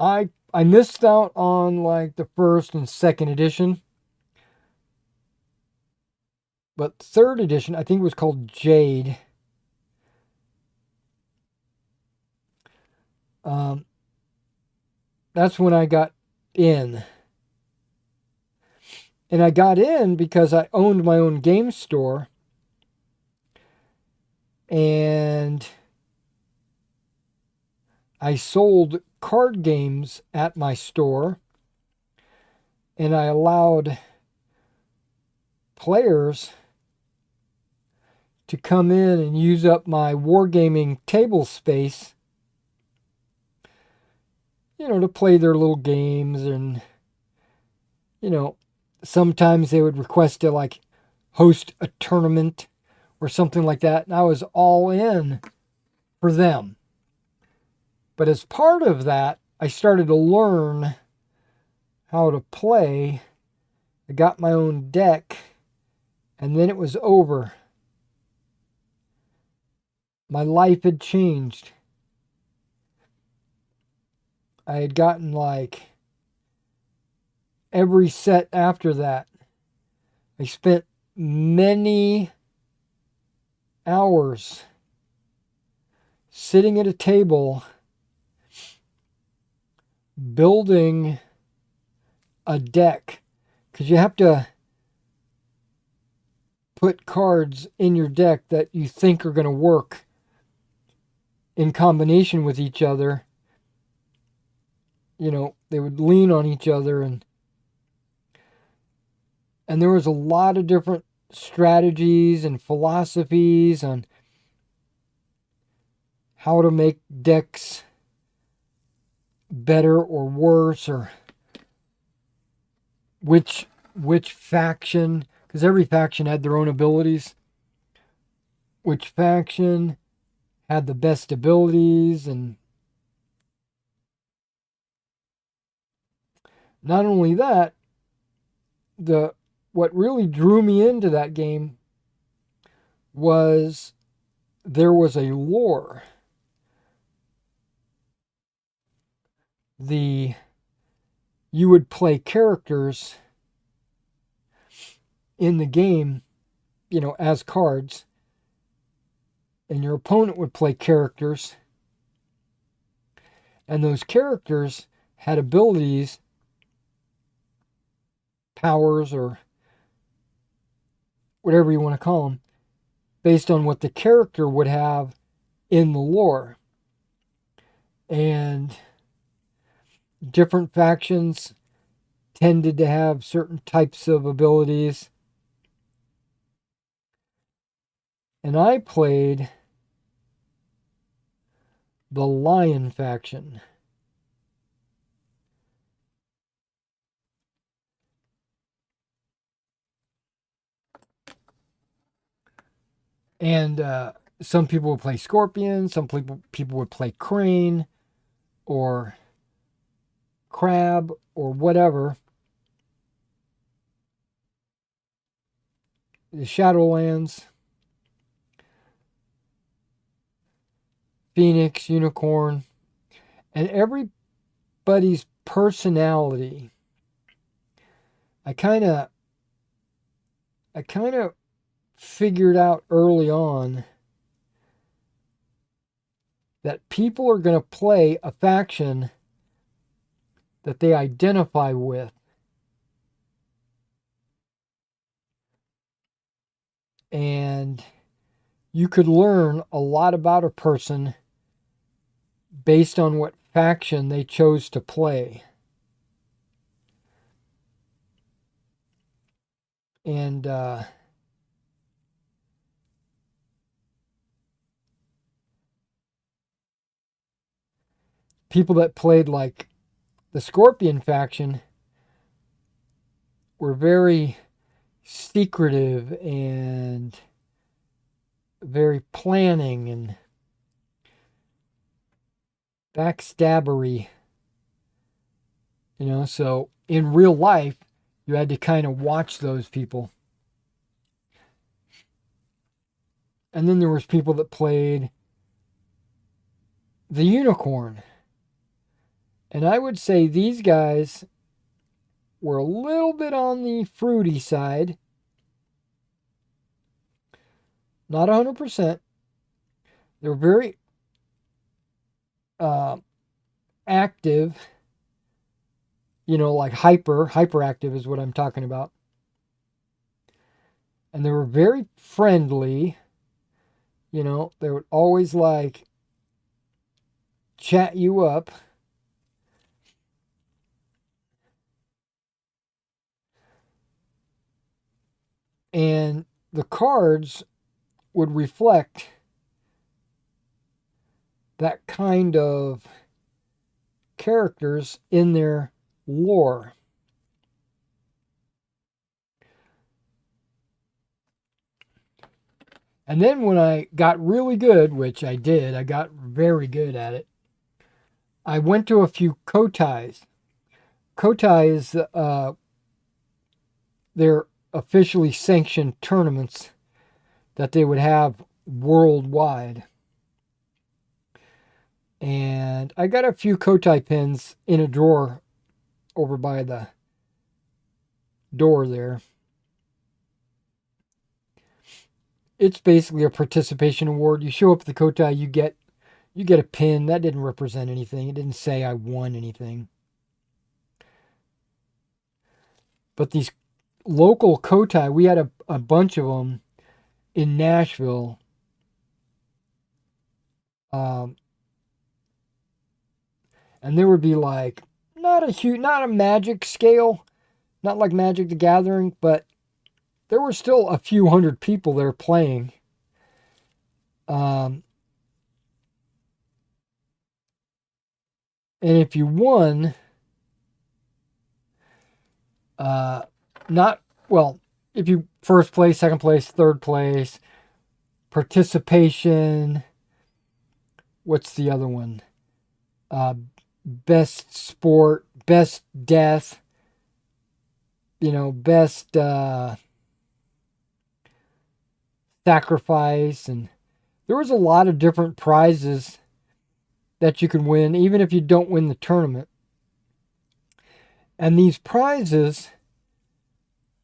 I missed out on like the first and second edition. But third edition, I think it was called Jade. That's when I got in. And I got in because I owned my own game store. And I sold card games at my store. And I allowed players to come in and use up my Wargaming table space, to play their little games. And, sometimes they would request to like host a tournament or something like that. And I was all in for them. But as part of that, I started to learn how to play. I got my own deck, and then it was over. My life had changed. I had gotten like every set after that. I spent many hours sitting at a table building a deck, because you have to put cards in your deck that you think are going to work in combination with each other. They would lean on each other, and there was a lot of different strategies and philosophies on how to make decks better or worse, or which faction, because every faction had their own abilities, which faction had the best abilities. And not only that, what really drew me into that game was there was a lore. You would play characters in the game, as cards, and your opponent would play characters, and those characters had abilities, powers, or whatever you want to call them, based on what the character would have in the lore. And different factions tended to have certain types of abilities. And I played the Lion faction. And some people would play Scorpion, some people would play Crane or Crab or whatever. The Shadowlands, Phoenix, Unicorn, and everybody's personality. I kind of figured out early on that people are going to play a faction that they identify with. And you could learn a lot about a person based on what faction they chose to play. And people that played like the Scorpion faction were very secretive and very planning and backstabbery. So in real life, you had to kind of watch those people. And then there was people that played the Unicorn. And I would say these guys were a little bit on the fruity side. Not 100%. They were very active, like hyperactive is what I'm talking about. And they were very friendly. They would always like chat you up. And the cards would reflect that kind of characters in their lore. And then when I got really good, which I did, I got very good at it, I went to a few kotais. Kotais, they're officially sanctioned tournaments that they would have worldwide. And I got a few kotai pins in a drawer over by the door there. It's basically a participation award. You show up at the kotai, you get a pin. That didn't represent anything. It didn't say I won anything. But these local kotai, we had a bunch of them in Nashville. And there would be like not a Magic scale, not like Magic the Gathering, but there were still a few hundred people there playing. And if you won, if you first place, second place, third place, participation, what's the other one? Best sport, best death, best sacrifice, and there was a lot of different prizes that you could win, even if you don't win the tournament. And these prizes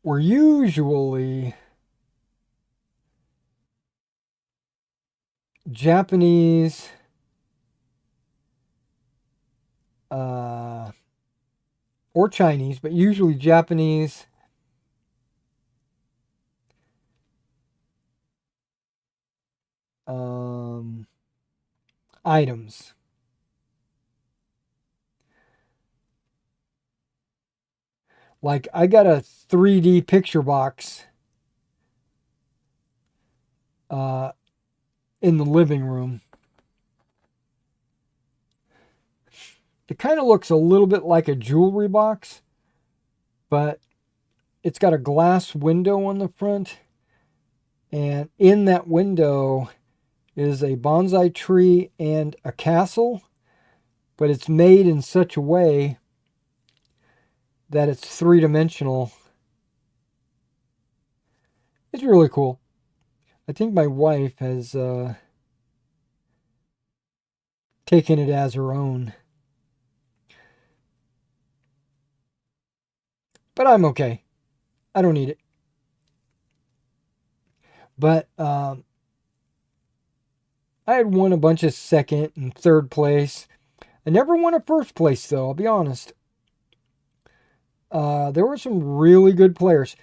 were usually Japanese, or Chinese, but usually Japanese items. Like I got a 3D picture box in the living room. It kind of looks a little bit like a jewelry box, but it's got a glass window on the front. And in that window is a bonsai tree and a castle, but it's made in such a way that it's three-dimensional. It's really cool. I think my wife has taken it as her own. But I'm okay. I don't need it. But I had won a bunch of second and third place. I never won a first place, though, I'll be honest. There were some really good players.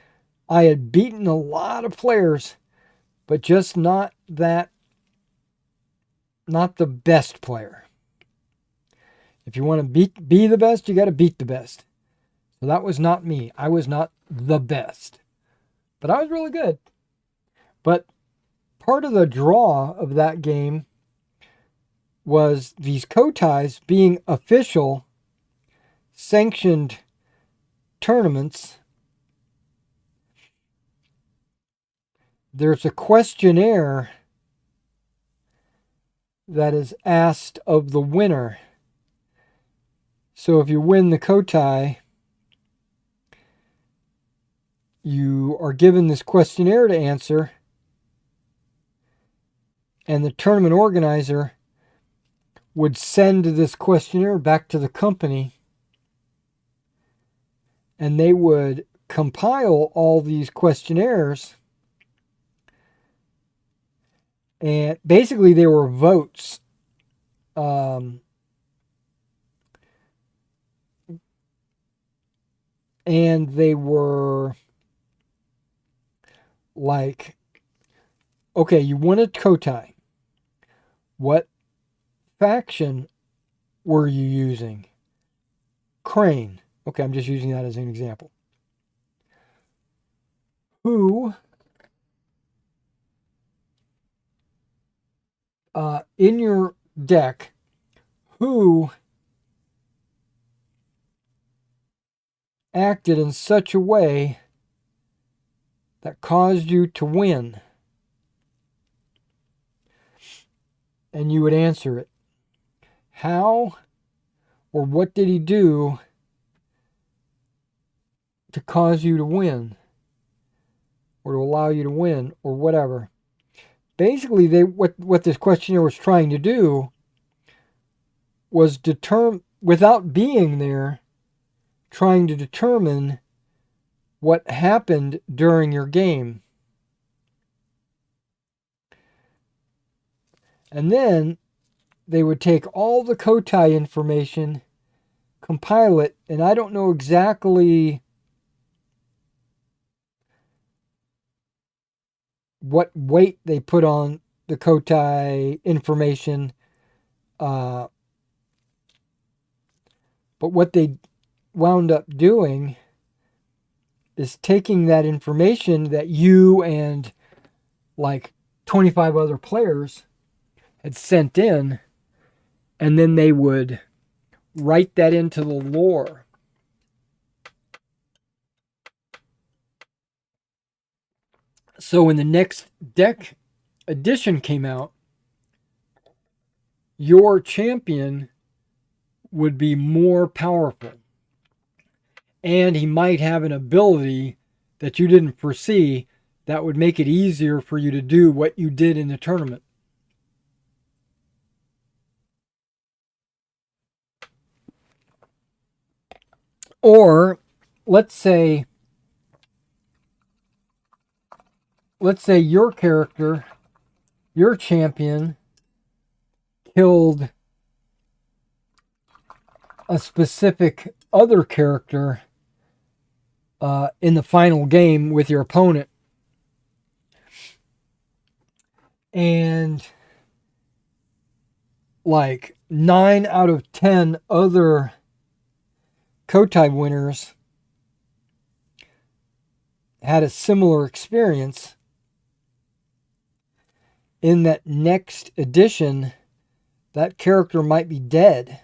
I had beaten a lot of players, but just not the best player. If you want to be the best, you got to beat the best. So that was not me. I was not the best. But I was really good. But part of the draw of that game was these kotais being official, sanctioned tournaments. There's a questionnaire that is asked of the winner. So if you win the kotai, you are given this questionnaire to answer, and the tournament organizer would send this questionnaire back to the company, and they would compile all these questionnaires, and basically they were votes. and they were like, okay, you won a Kotai. What faction were you using? Crane. Okay, I'm just using that as an example. Who in your deck, who acted in such a way that caused you to win? And you would answer it. How or what did he do to cause you to win? Or to allow you to win, or whatever. Basically, what this questionnaire was trying to do was determine, without being there, trying to determine what happened during your game. And then they would take all the Kotai information, compile it, and I don't know exactly what weight they put on the Kotai information, but what they wound up doing is taking that information that you and like 25 other players had sent in, and then they would write that into the lore. So when the next deck edition came out, your champion would be more powerful. And he might have an ability that you didn't foresee that would make it easier for you to do what you did in the tournament. Or let's say your character, your champion, killed a specific other character in the final game with your opponent. And like 9 out of 10 other Kotai winners had a similar experience. In that next edition, that character might be dead.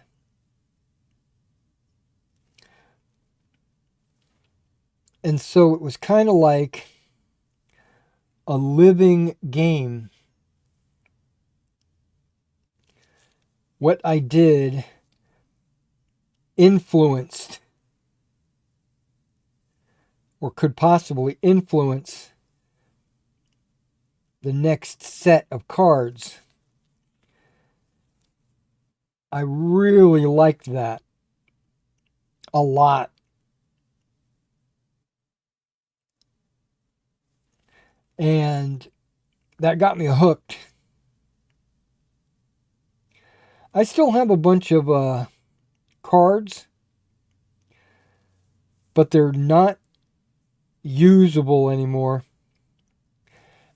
And so it was kind of like a living game. What I did influenced or could possibly influence the next set of cards. I really liked that a lot. And that got me hooked. I still have a bunch of cards, but they're not usable anymore.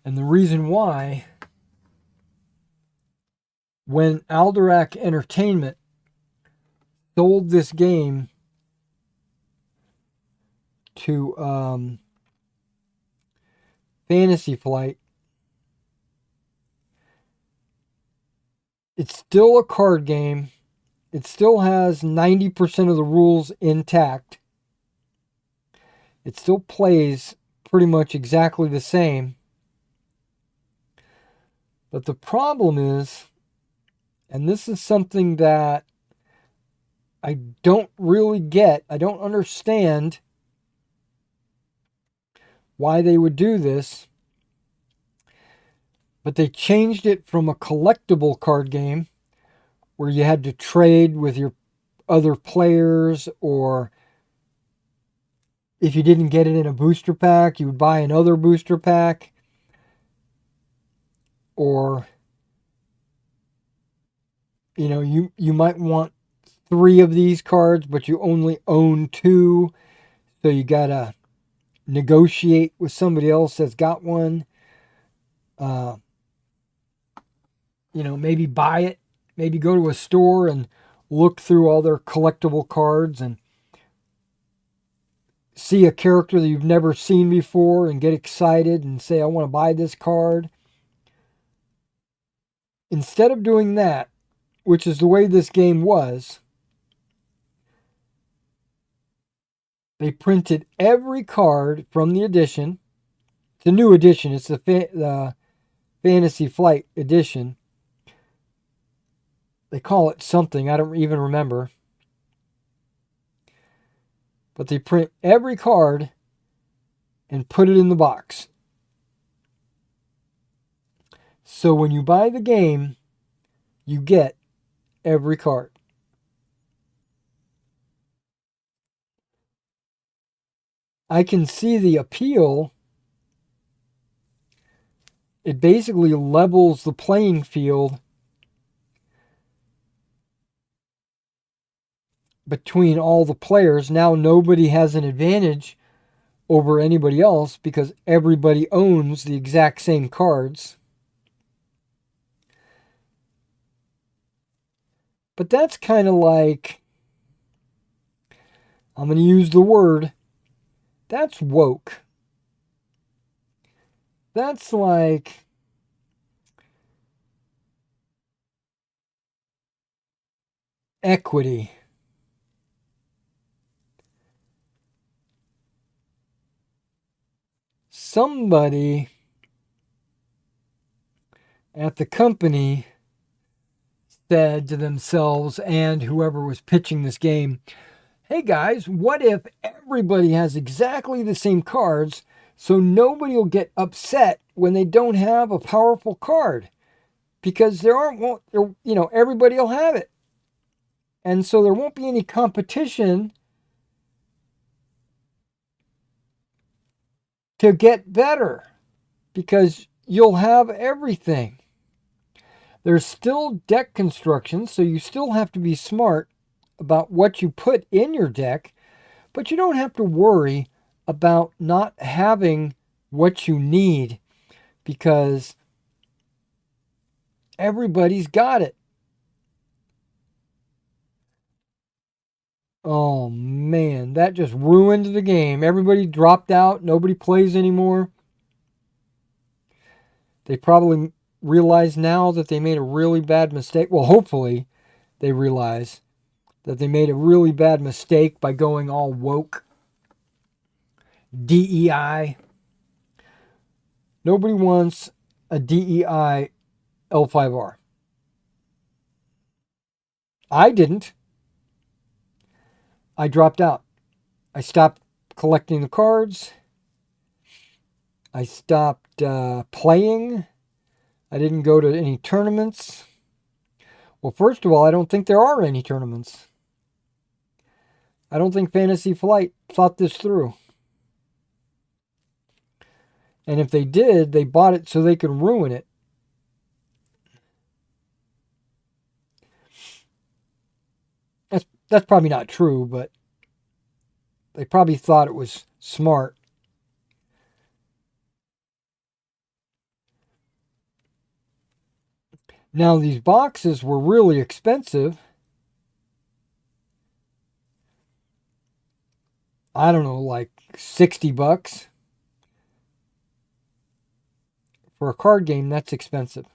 And the reason why, when Alderac Entertainment sold this game to Fantasy Flight, it's still a card game. It still has 90% of the rules intact. It still plays pretty much exactly the same. But the problem is, and this is something that I don't really get, I don't understand why they would do this, but they changed it from a collectible card game where you had to trade with your other players, or if you didn't get it in a booster pack, you would buy another booster pack, or you might want 3 of these cards, but you only own 2, So you gotta negotiate with somebody else that's got one. Uh, maybe buy it. Maybe go to a store and look through all their collectible cards and see a character that you've never seen before and get excited and say, I want to buy this card. Instead of doing that, which is the way this game was, they printed every card from the edition. It's a new edition. It's the Fantasy Flight edition. They call it something. I don't even remember. But they print every card and put it in the box. So when you buy the game, you get every card. I can see the appeal. It basically levels the playing field between all the players. Now nobody has an advantage over anybody else because everybody owns the exact same cards. But that's kind of like, I'm going to use the word, that's woke. That's like equity. Somebody at the company said to themselves and whoever was pitching this game, hey guys, what if everybody has exactly the same cards so nobody will get upset when they don't have a powerful card? Because everybody will have it. And so there won't be any competition to get better because you'll have everything. There's still deck construction, so you still have to be smart about what you put in your deck, but you don't have to worry about not having what you need because everybody's got it. Oh man, that just ruined the game. Everybody dropped out. Nobody plays anymore. They probably realize now that they made a really bad mistake. Well, hopefully they realize that they made a really bad mistake by going all woke. DEI. Nobody wants a DEI L5R. I didn't. I dropped out. I stopped collecting the cards. I stopped playing. I didn't go to any tournaments. Well, first of all, I don't think there are any tournaments. I don't think Fantasy Flight thought this through. And if they did, they bought it so they could ruin it. That's probably not true, but they probably thought it was smart. Now, these boxes were really expensive. I don't know, like $60 for a card game. That's expensive.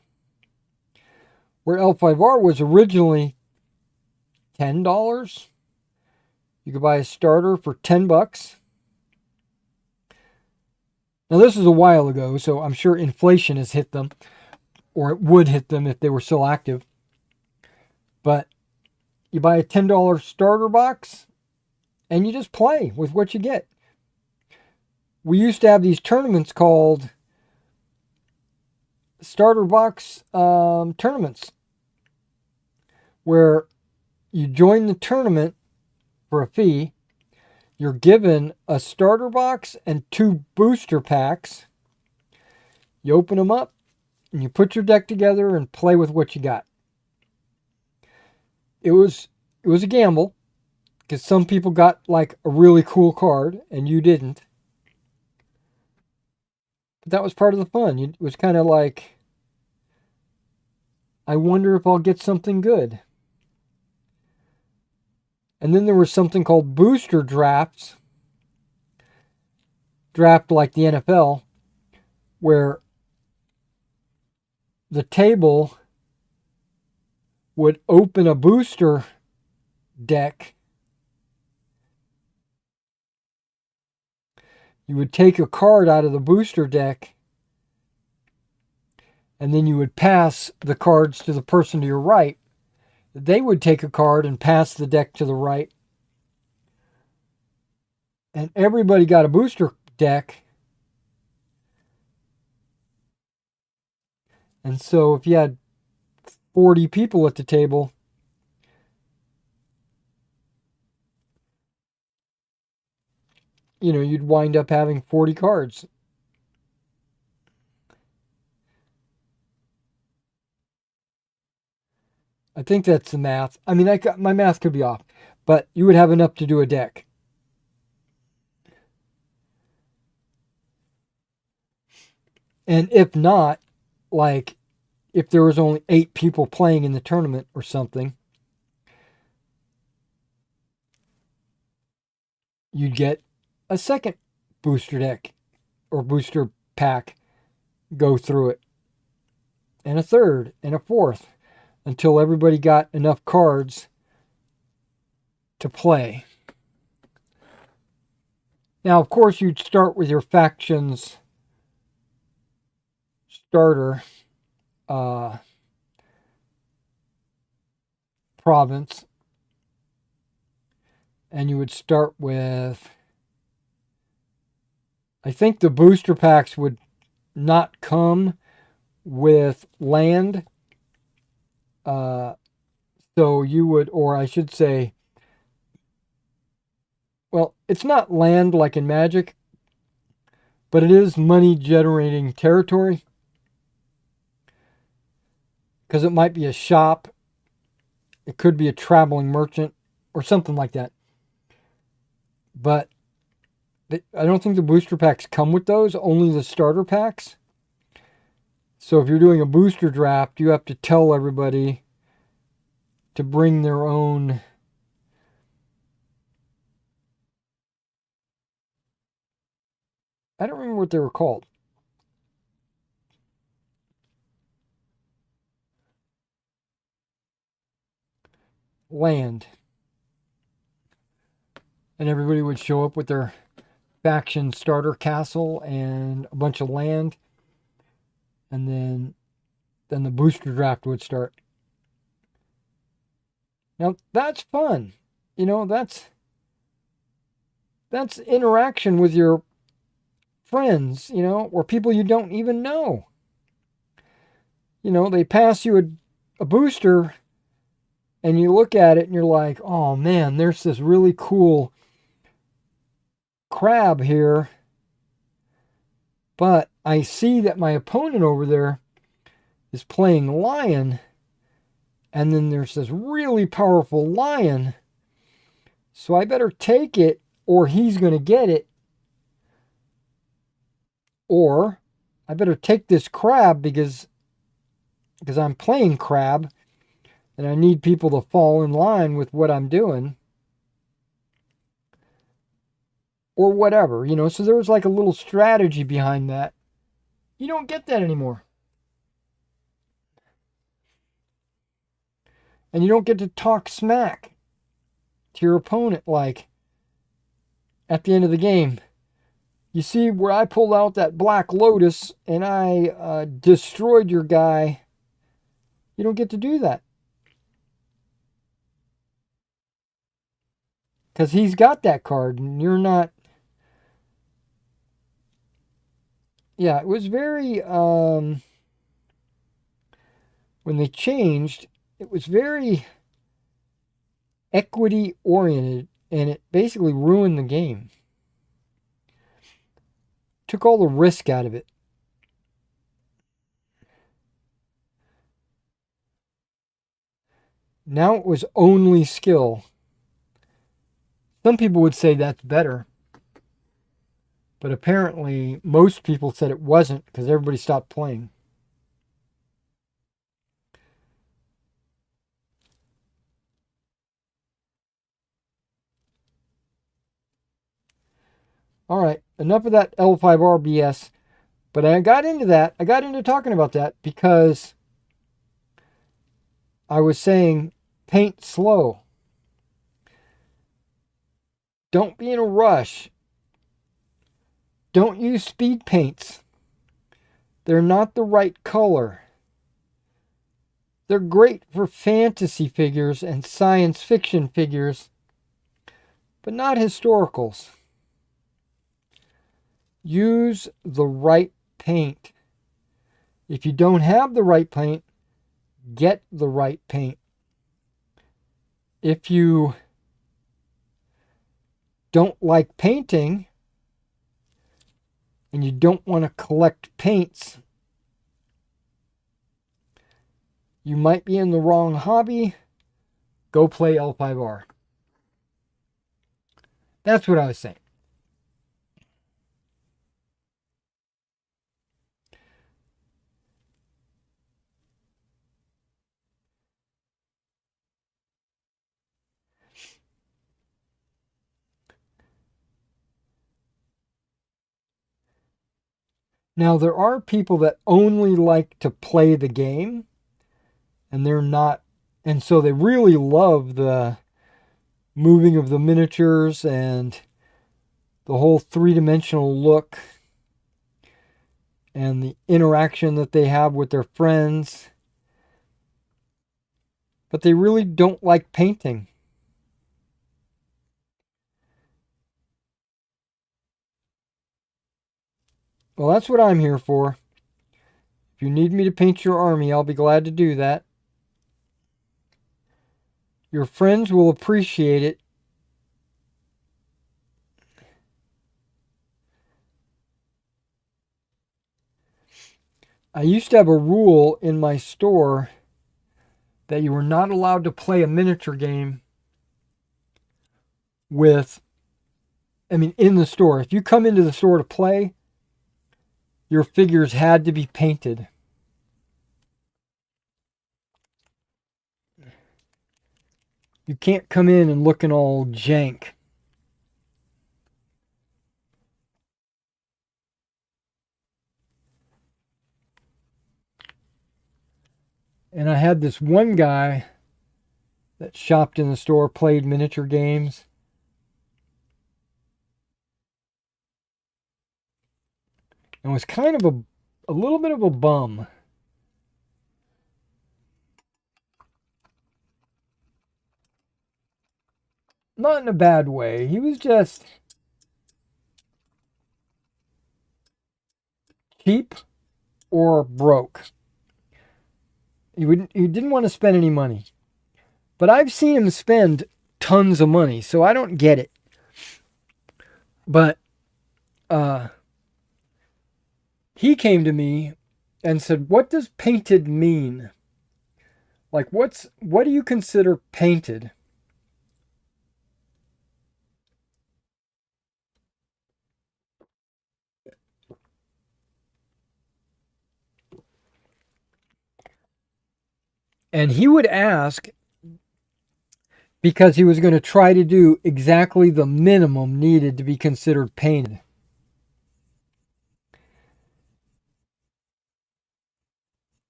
Where L5R was originally $10. You could buy a starter for $10. Now, this is a while ago, so I'm sure inflation has hit them, or it would hit them if they were still active. But you buy a $10 starter box, and you just play with what you get. We used to have these tournaments called starter box tournaments, where you join the tournament for a fee. You're given a starter box and 2 booster packs. You open them up and you put your deck together and play with what you got. It was a gamble Because some people got like a really cool card and you didn't. But that was part of the fun. It was kind of like, I wonder if I'll get something good. And then there was something called booster drafts, draft like the NFL, where the table would open a booster deck. You would take a card out of the booster deck, and then you would pass the cards to the person to your right. They would take a card and pass the deck to the right. And everybody got a booster deck. And so if you had 40 people at the table, you'd wind up having 40 cards. I think that's the math. I mean, my math could be off, but you would have enough to do a deck. And if not, like if there was only 8 people playing in the tournament or something, you'd get a second booster deck or booster pack, go through it, and a third and a fourth until everybody got enough cards to play. Now, of course, you'd start with your faction's starter province, and you would start with, I think the booster packs would not come with land. So you would, or I should say, well, it's not land like in Magic, but it is money generating territory. Because it might be a shop, it could be a traveling merchant, or something like that. But I don't think the booster packs come with those, only the starter packs. So if you're doing a booster draft, you have to tell everybody to bring their own I don't remember what they were called. Land. And everybody would show up with their faction starter castle and a bunch of land. And then the booster draft would start. Now that's fun. That's interaction with your friends, or people you don't even know. They pass you a booster and you look at it and you're like, oh man, there's this really cool crab here. But I see that my opponent over there is playing lion. And then there's this really powerful lion. So I better take it or he's going to get it. Or I better take this crab because I'm playing crab and I need people to fall in line with what I'm doing. Or whatever, So there was like a little strategy behind that. You don't get that anymore. And you don't get to talk smack to your opponent like at the end of the game. You see where I pulled out that Black Lotus and I destroyed your guy. You don't get to do that. Because he's got that card and you're not. Yeah, it was very. When they changed, it was very equity oriented and it basically ruined the game. Took all the risk out of it. Now it was only skill. Some people would say that's better. But apparently, most people said it wasn't because everybody stopped playing. All right, enough of that L5R BS. But I got into that. I got into talking about that because I was saying paint slow. Don't be in a rush. Don't use speed paints. They're not the right color. They're great for fantasy figures and science fiction figures, but not historicals. Use the right paint. If you don't have the right paint, get the right paint. If you don't like painting and you don't want to collect paints, you might be in the wrong hobby. Go play L5R. That's what I was saying. Now, there are people that only like to play the game, and they're not, and so they really love the moving of the miniatures and the whole three-dimensional look and the interaction that they have with their friends. But they really don't like painting. Well, that's what I'm here for. If you need me to paint your army, I'll be glad to do that. Your friends will appreciate it. I used to have a rule in my store that you were not allowed to play a miniature game in the store. If you come into the store to play, your figures had to be painted. You can't come in and looking all jank. And I had this one guy that shopped in the store, played miniature games. And was kind of a little bit of a bum. Not in a bad way. He was just cheap or broke. He didn't want to spend any money. But I've seen him spend tons of money, so I don't get it. But he came to me and said, "What does painted mean? Like what do you consider painted?" And he would ask because he was going to try to do exactly the minimum needed to be considered painted.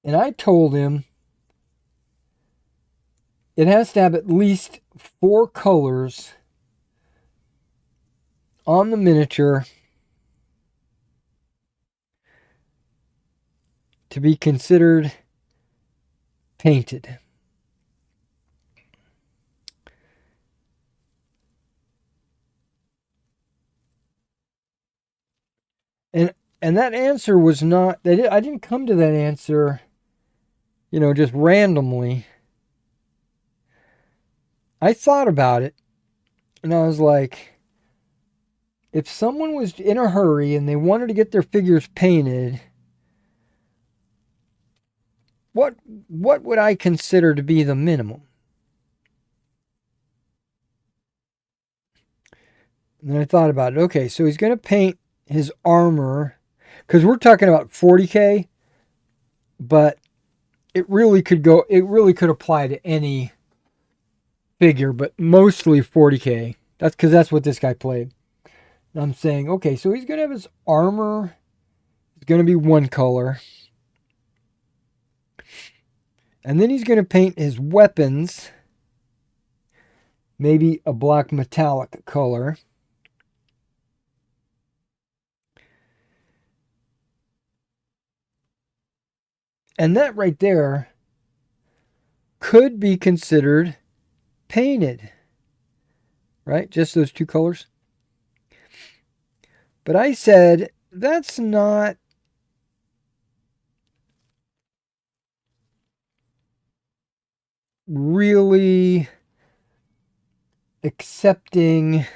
And I told him it has to have at least 4 colors on the miniature to be considered painted. And that answer was not, I didn't come to that answer, just randomly. I thought about it, and I was like, if someone was in a hurry and they wanted to get their figures painted, what would I consider to be the minimum? And then I thought about it. Okay, so he's going to paint his armor because we're talking about 40K, but it really could apply to any figure, but mostly 40K. That's because that's what this guy played. And I'm saying, okay, so he's going to have his armor. It's going to be one color. And then he's going to paint his weapons, maybe a black metallic color. And that right there could be considered painted, right? Just those two colors. But I said, that's not really accepting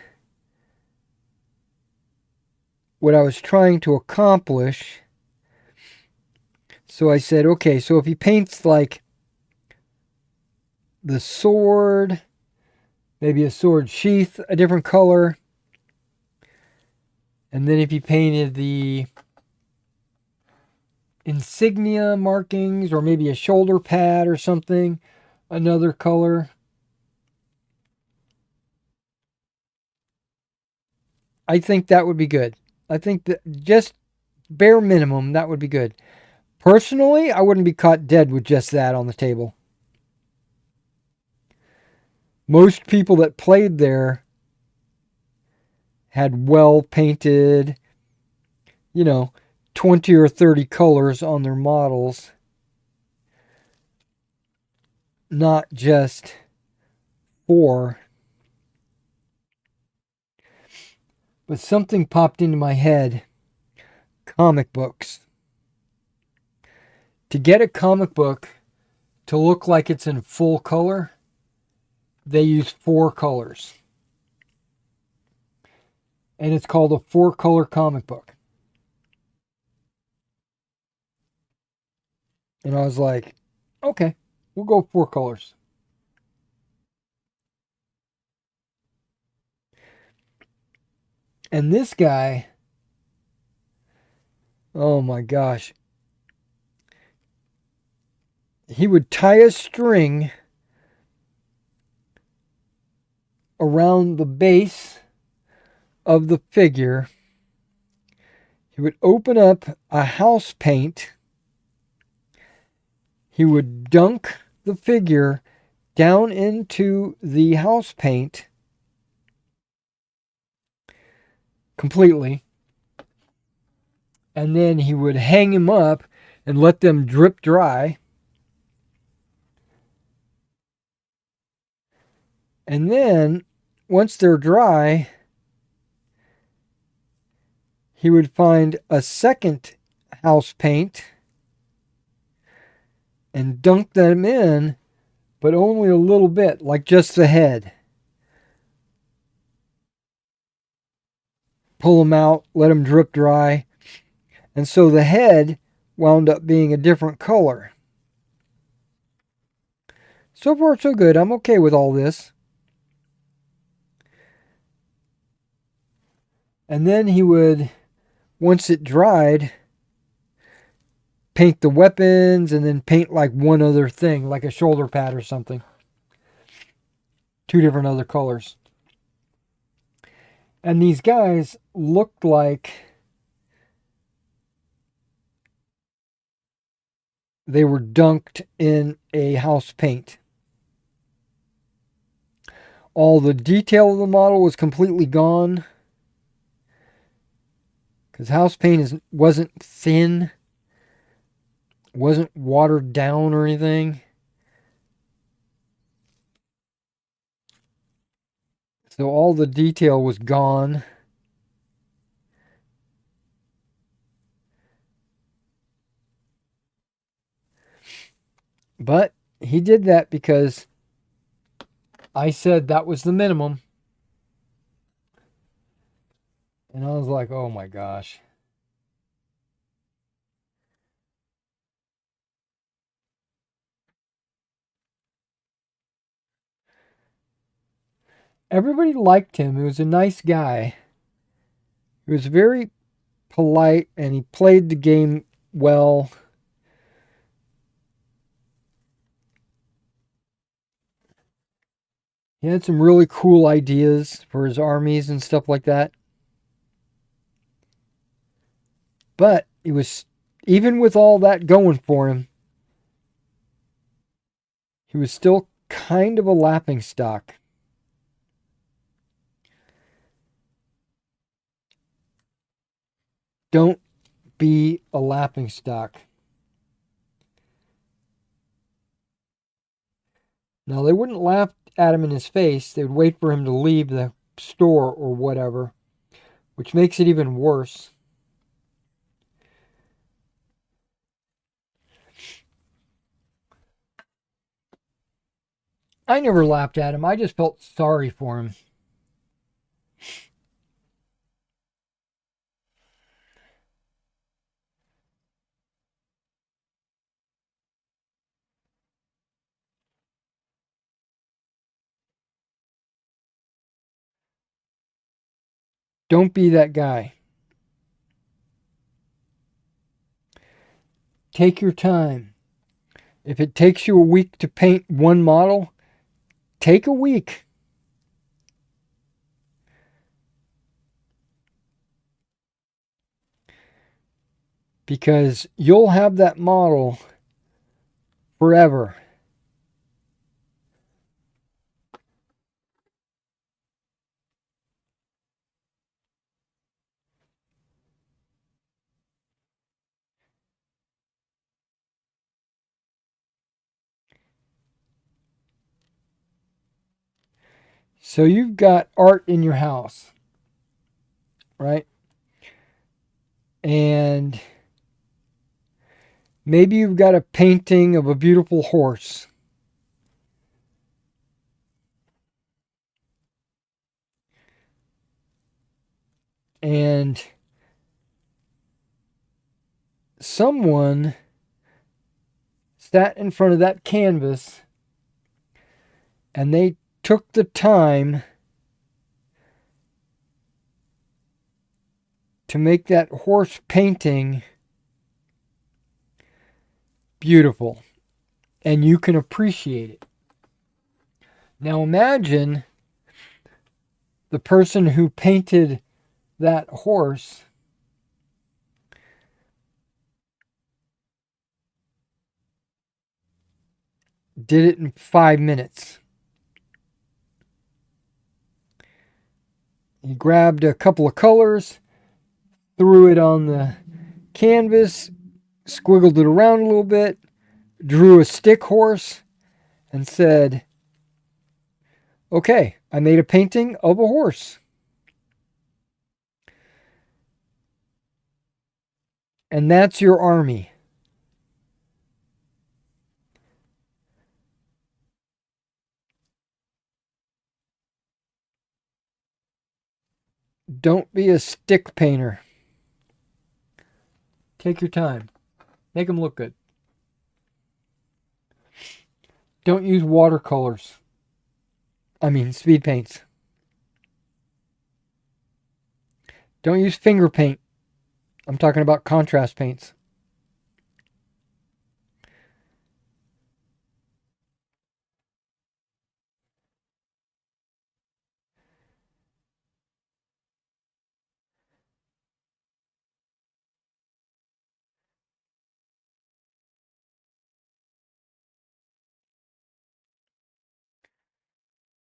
what I was trying to accomplish. So I said, okay, so if he paints like the sword, maybe a sword sheath, a different color, and then if he painted the insignia markings or maybe a shoulder pad or something, another color, I think that would be good. I think that just bare minimum, that would be good. Personally, I wouldn't be caught dead with just that on the table. Most people that played there had well painted, 20 or 30 colors on their models, not just 4. But something popped into my head. Comic books. To get a comic book to look like it's in full color, they use 4 colors. And it's called a 4-color comic book. And I was like, okay, we'll go 4 colors. And this guy, oh my gosh, he would tie a string around the base of the figure. He would open up a house paint. He would dunk the figure down into the house paint completely. And then he would hang him up and let them drip dry. And then, once they're dry, he would find a second house paint and dunk them in, but only a little bit, like just the head. Pull them out, let them drip dry. And so the head wound up being a different color. So far, so good. I'm okay with all this. And then he would, once it dried, paint the weapons and then paint like one other thing, like a shoulder pad or something. 2 different other colors. And these guys looked like they were dunked in a house paint. All the detail of the model was completely gone. Because house paint wasn't thin. Wasn't watered down or anything. So all the detail was gone. But he did that because I said that was the minimum. And I was like, oh my gosh. Everybody liked him. He was a nice guy. He was very polite and he played the game well. He had some really cool ideas for his armies and stuff like that. But he was, even with all that going for him, he was still kind of a laughing stock. Don't be a laughing stock. Now, they wouldn't laugh at him in his face. They would wait for him to leave the store or whatever, which makes it even worse. I never laughed at him. I just felt sorry for him. Don't be that guy. Take your time. If it takes you a week to paint one model, take a week. Because you'll have that model forever. So you've got art in your house, right? And maybe you've got a painting of a beautiful horse. And someone sat in front of that canvas and they took the time to make that horse painting beautiful. And you can appreciate it. Now imagine the person who painted that horse did it in 5 minutes. He grabbed a couple of colors, threw it on the canvas, squiggled it around a little bit, drew a stick horse, and said, "Okay, I made a painting of a horse." And that's your army. Don't be a stick painter. Take your time. Make them look good. Don't use watercolors. I mean, speed paints. Don't use finger paint. I'm talking about contrast paints.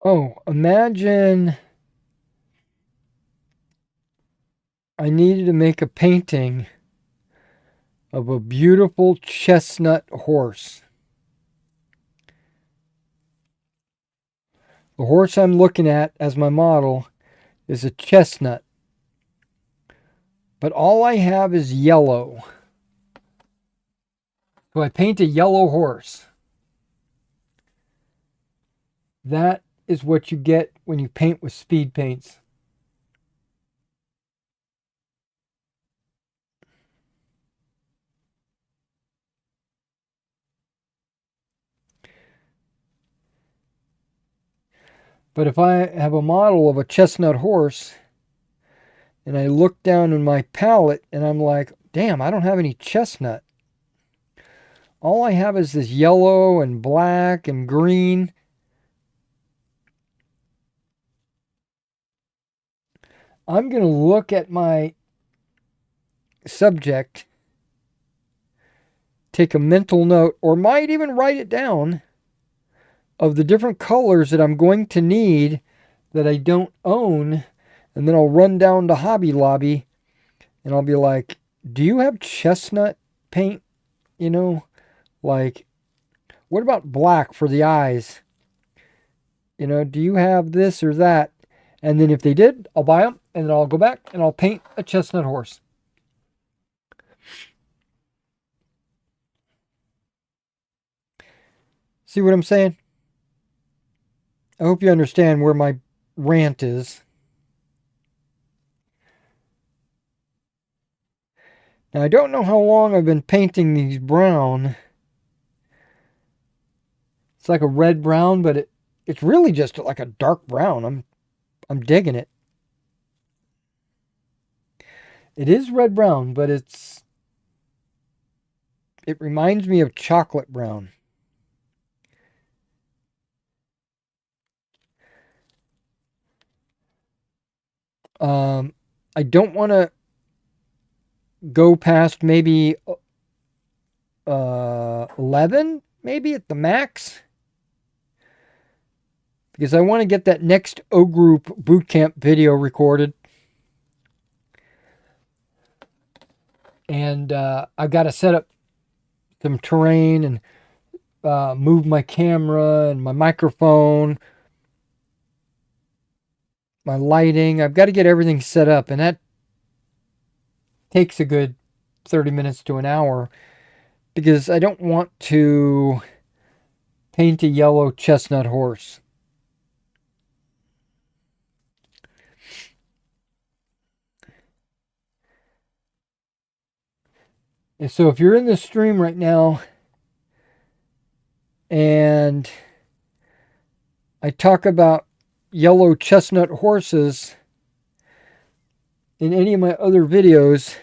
Oh, imagine I needed to make a painting of a beautiful chestnut horse. The horse I'm looking at as my model is a chestnut. But all I have is yellow. So I paint a yellow horse. That is what you get when you paint with speed paints. But if I have a model of a chestnut horse and I look down in my palette and I'm like, damn, I don't have any chestnut. All I have is this yellow and black and green. I'm going to look at my subject, take a mental note, or might even write it down of the different colors that I'm going to need that I don't own. And then I'll run down to Hobby Lobby and I'll be like, do you have chestnut paint? You know, like, what about black for the eyes? You know, do you have this or that? And then if they did, I'll buy them and then I'll go back and I'll paint a chestnut horse. See what I'm saying? I hope you understand where my rant is. Now, I don't know how long I've been painting these brown. It's like a red brown, but it's really just like a dark brown. I'm digging it. It is red brown, but it reminds me of chocolate brown. I don't want to go past maybe 11, maybe at the max, because I want to get that next O Group bootcamp video recorded. And I've got to set up some terrain and move my camera and my microphone, my lighting. I've got to get everything set up, and that takes a good 30 minutes to an hour because I don't want to paint a yellow chestnut horse. And so if you're in the stream right now and I talk about yellow chestnut horses in any of my other videos,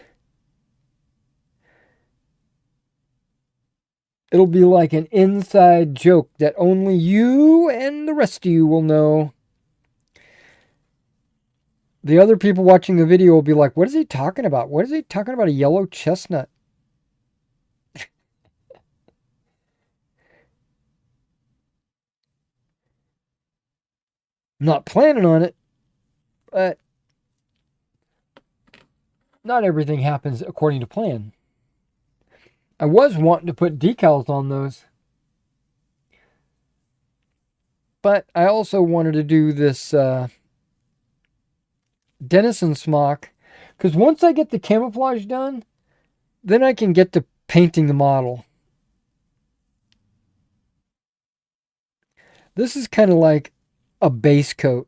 it'll be like an inside joke that only you and the rest of you will know. The other people watching the video will be like, what is he talking about? What is he talking about, a yellow chestnut? I'm not planning on it, but not everything happens according to plan. I was wanting to put decals on those, but I also wanted to do this Denison smock, because once I get the camouflage done, then I can get to painting the model. This is kind of like a base coat.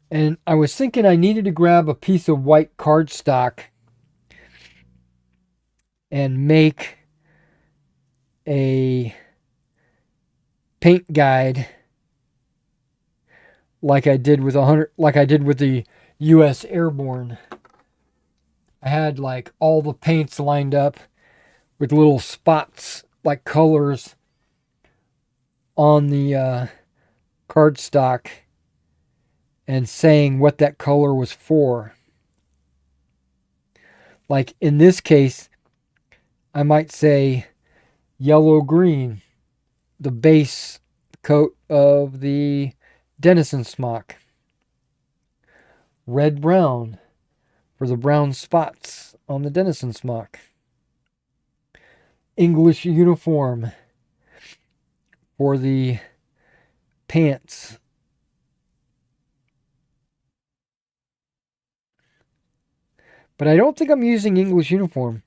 And I was thinking I needed to grab a piece of white cardstock and make a paint guide like I did with the US Airborne. I had like all the paints lined up with little spots like colors on the cardstock and saying what that color was for. Like in this case, I might say yellow green, the base coat of the Denison smock. Red brown for the brown spots on the Denison smock. English uniform for the pants. But I don't think I'm using English uniform.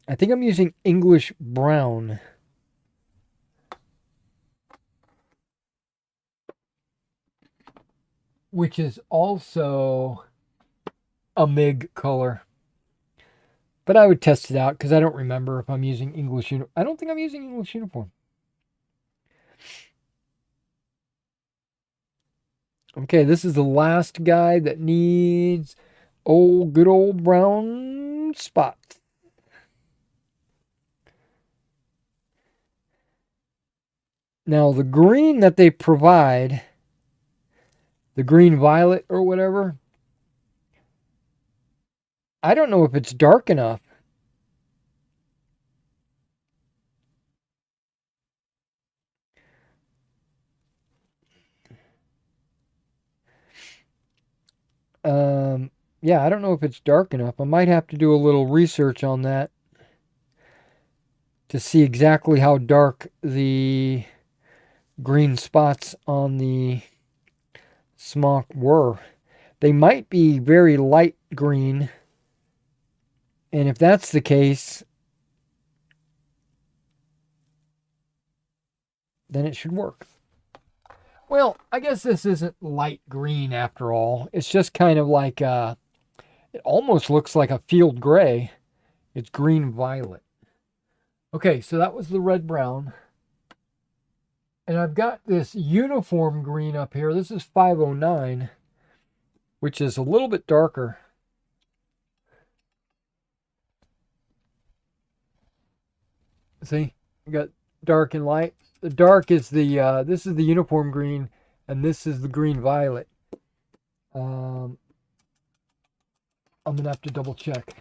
I think I'm using English brown. Which is also a MIG color. But I would test it out because I don't remember if I'm using English uniform. I don't think I'm using English uniform. Okay, this is the last guy that needs good old brown spots. Now, the green that they provide, the green violet or whatever, I don't know if it's dark enough. Yeah, I don't know if it's dark enough. I might have to do a little research on that to see exactly how dark the green spots on the smock were. They might be very light green, and if that's the case, then it should work. Well, I guess this isn't light green after all. It's just kind of like it almost looks like a field gray. It's green violet. Okay, so that was the red brown. And I've got this uniform green up here. This is 509, which is a little bit darker. See, we got dark and light. The dark is this is the uniform green, and this is the green violet. I'm gonna have to double check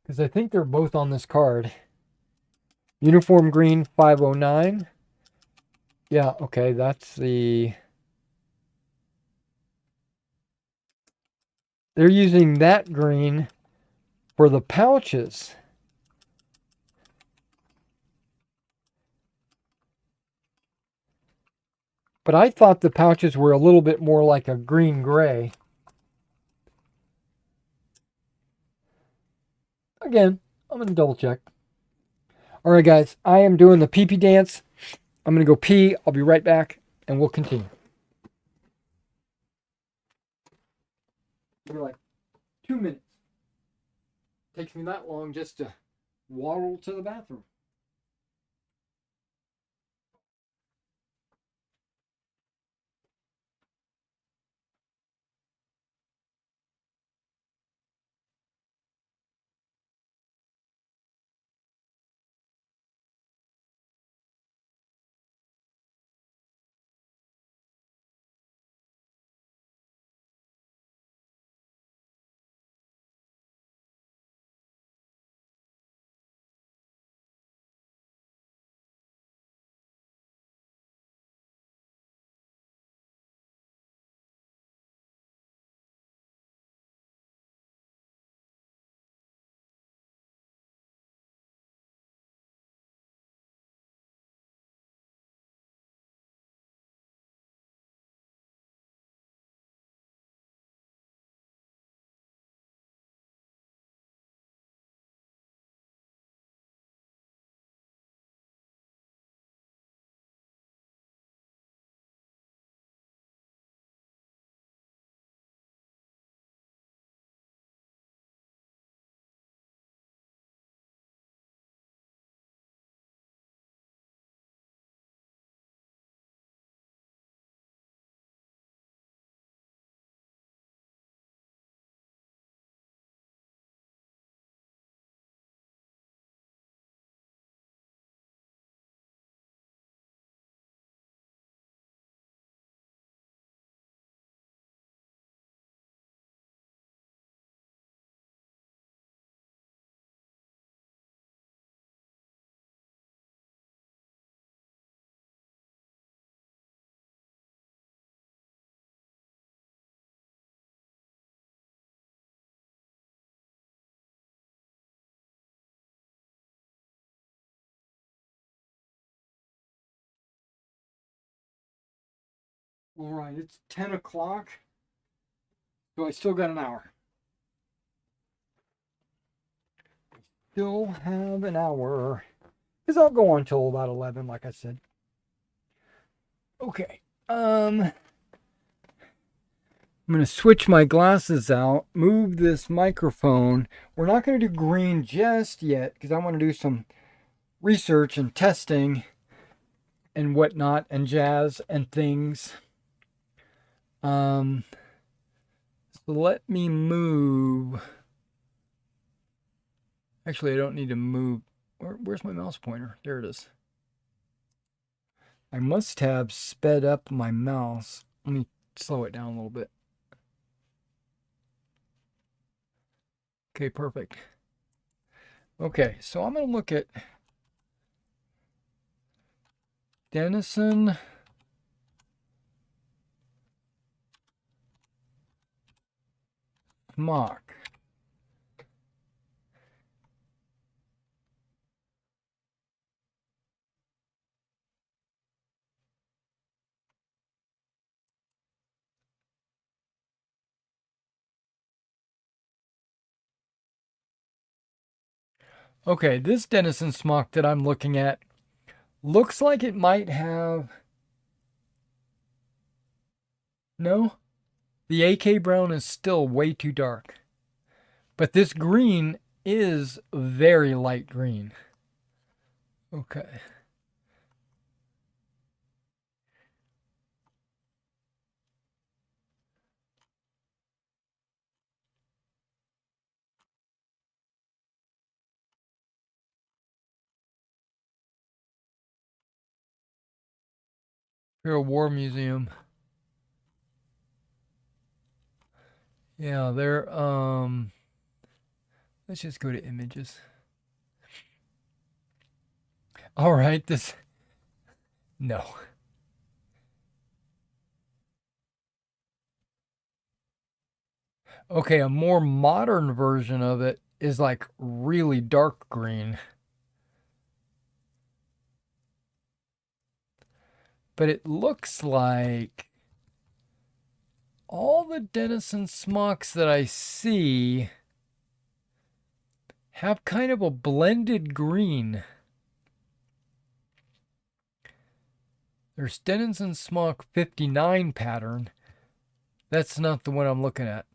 because I think they're both on this card. Uniform green 509. Yeah, okay, that's the. They're using that green for the pouches. But I thought the pouches were a little bit more like a green gray. Again, I'm going to double check. All right, guys, I am doing the pee-pee dance. I'm going to go pee. I'll be right back, and we'll continue. Maybe like 2 minutes. Takes me that long just to waddle to the bathroom. All right, it's 10 o'clock, so I still got an hour. Still have an hour, because I'll go on till about 11, like I said. Okay, I'm going to switch my glasses out, move this microphone. We're not going to do green just yet because I want to do some research and testing and whatnot and jazz and things. So let me move. Actually, I don't need to move. Where's my mouse pointer? There it is. I must have sped up my mouse. Let me slow it down a little bit. Okay, perfect. Okay, so I'm going to look at Denison Smock. Okay, this Denison Smock that I'm looking at looks like it might have... No, the AK brown is still way too dark. But this green is very light green. Okay. Imperial War Museum. Yeah, they're let's just go to images. All right, this no. Okay, a more modern version of it is like really dark green. But it looks like all the Denison smocks that I see have kind of a blended green. There's Denison Smock 59 pattern. That's not the one I'm looking at.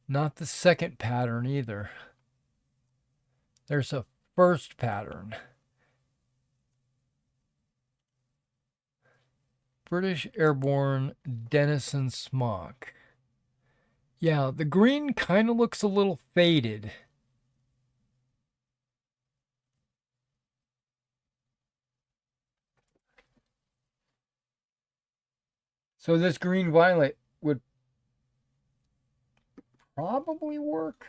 Not the second pattern either. There's a first pattern. British Airborne Denison Smock. Yeah, the green kind of looks a little faded. So this green violet would probably work.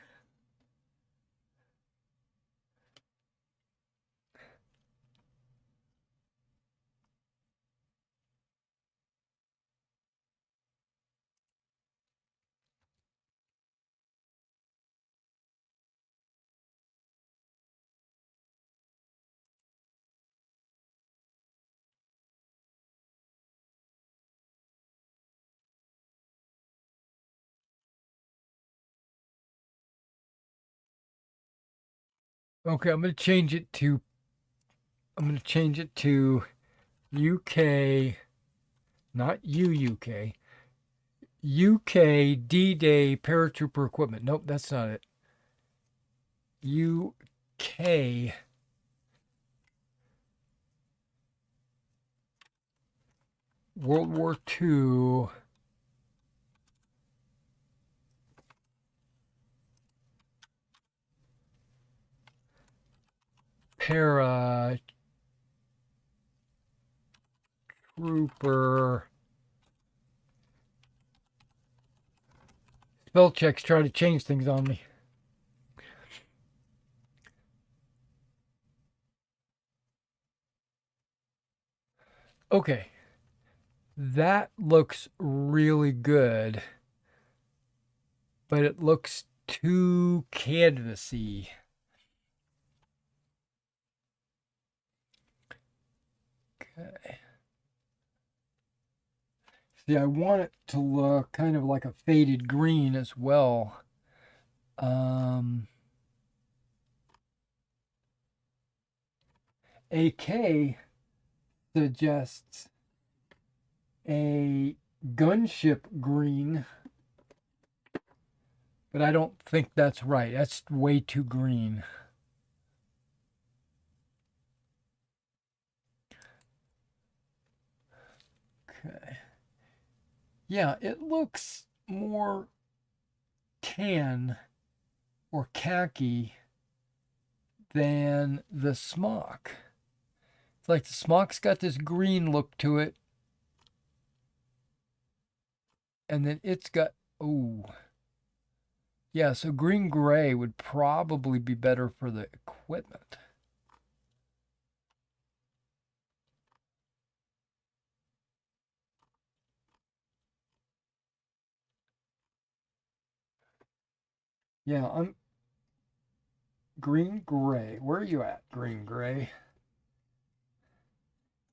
Okay, I'm going to change it to UK, not UUK. UK D-Day paratrooper equipment. Nope, that's not it. UK World War II paratrooper spell checks try to change things on me. Okay. That looks really good. But it looks too canvasy. Okay. See, I want it to look kind of like a faded green as well. AK suggests a gunship green, but I don't think that's right. That's way too green. Okay. Yeah, it looks more tan or khaki than the smock. It's like the smock's got this green look to it, and then it's got, oh, yeah, so green gray would probably be better for the equipment. Yeah, I'm green gray. Where are you at, green gray?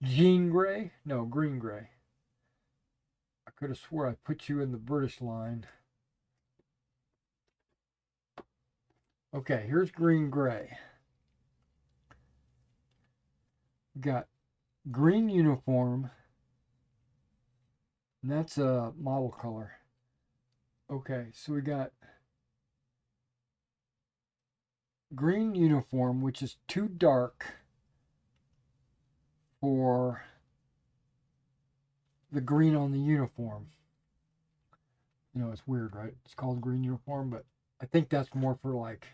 Jean gray? No, green gray. I could have swore I put you in the British line. Okay, here's green gray. We got green uniform, and that's a model color. Okay, so we got green uniform, which is too dark for the green on the uniform. You know, it's weird, right? It's called green uniform, but I think that's more for like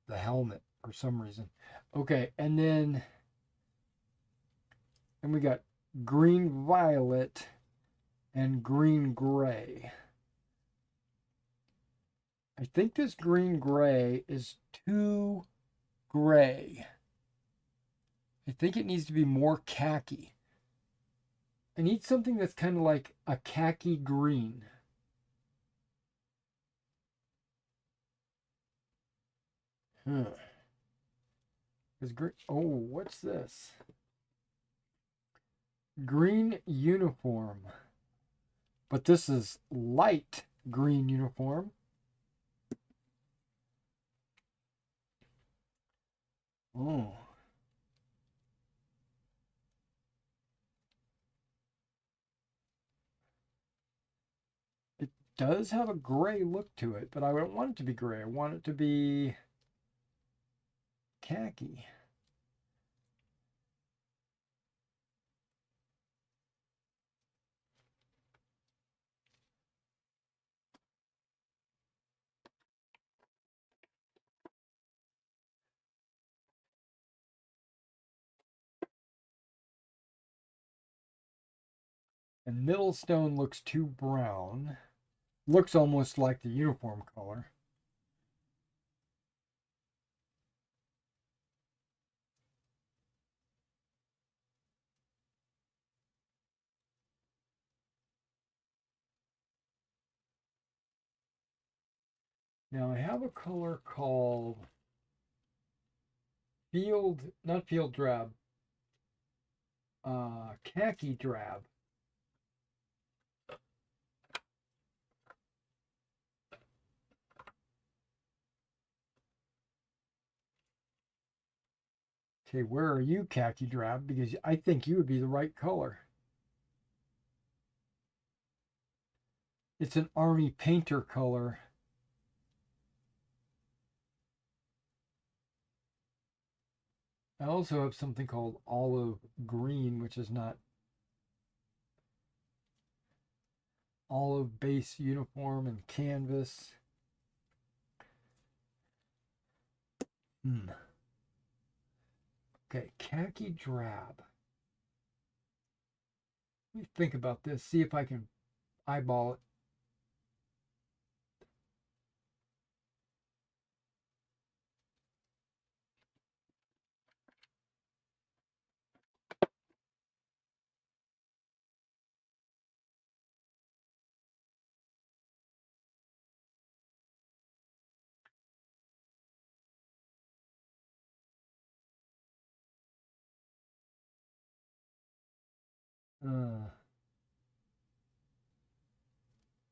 the helmet for some reason. Okay, and then we got green violet and green gray. I think this green gray is too gray. I think it needs to be more khaki. I need something that's kind of like a khaki green. Huh. Oh, what's this? Green uniform. But this is light green uniform. Oh. It does have a gray look to it, but I don't want it to be gray. I want it to be khaki. And Middlestone looks too brown. Looks almost like the uniform color. Now I have a color called not field drab, khaki drab. Okay, where are you, khaki drab? Because I think you would be the right color. It's an army painter color. I also have something called olive green, which is not olive base uniform and canvas. Okay, khaki drab. Let me think about this, see if I can eyeball it.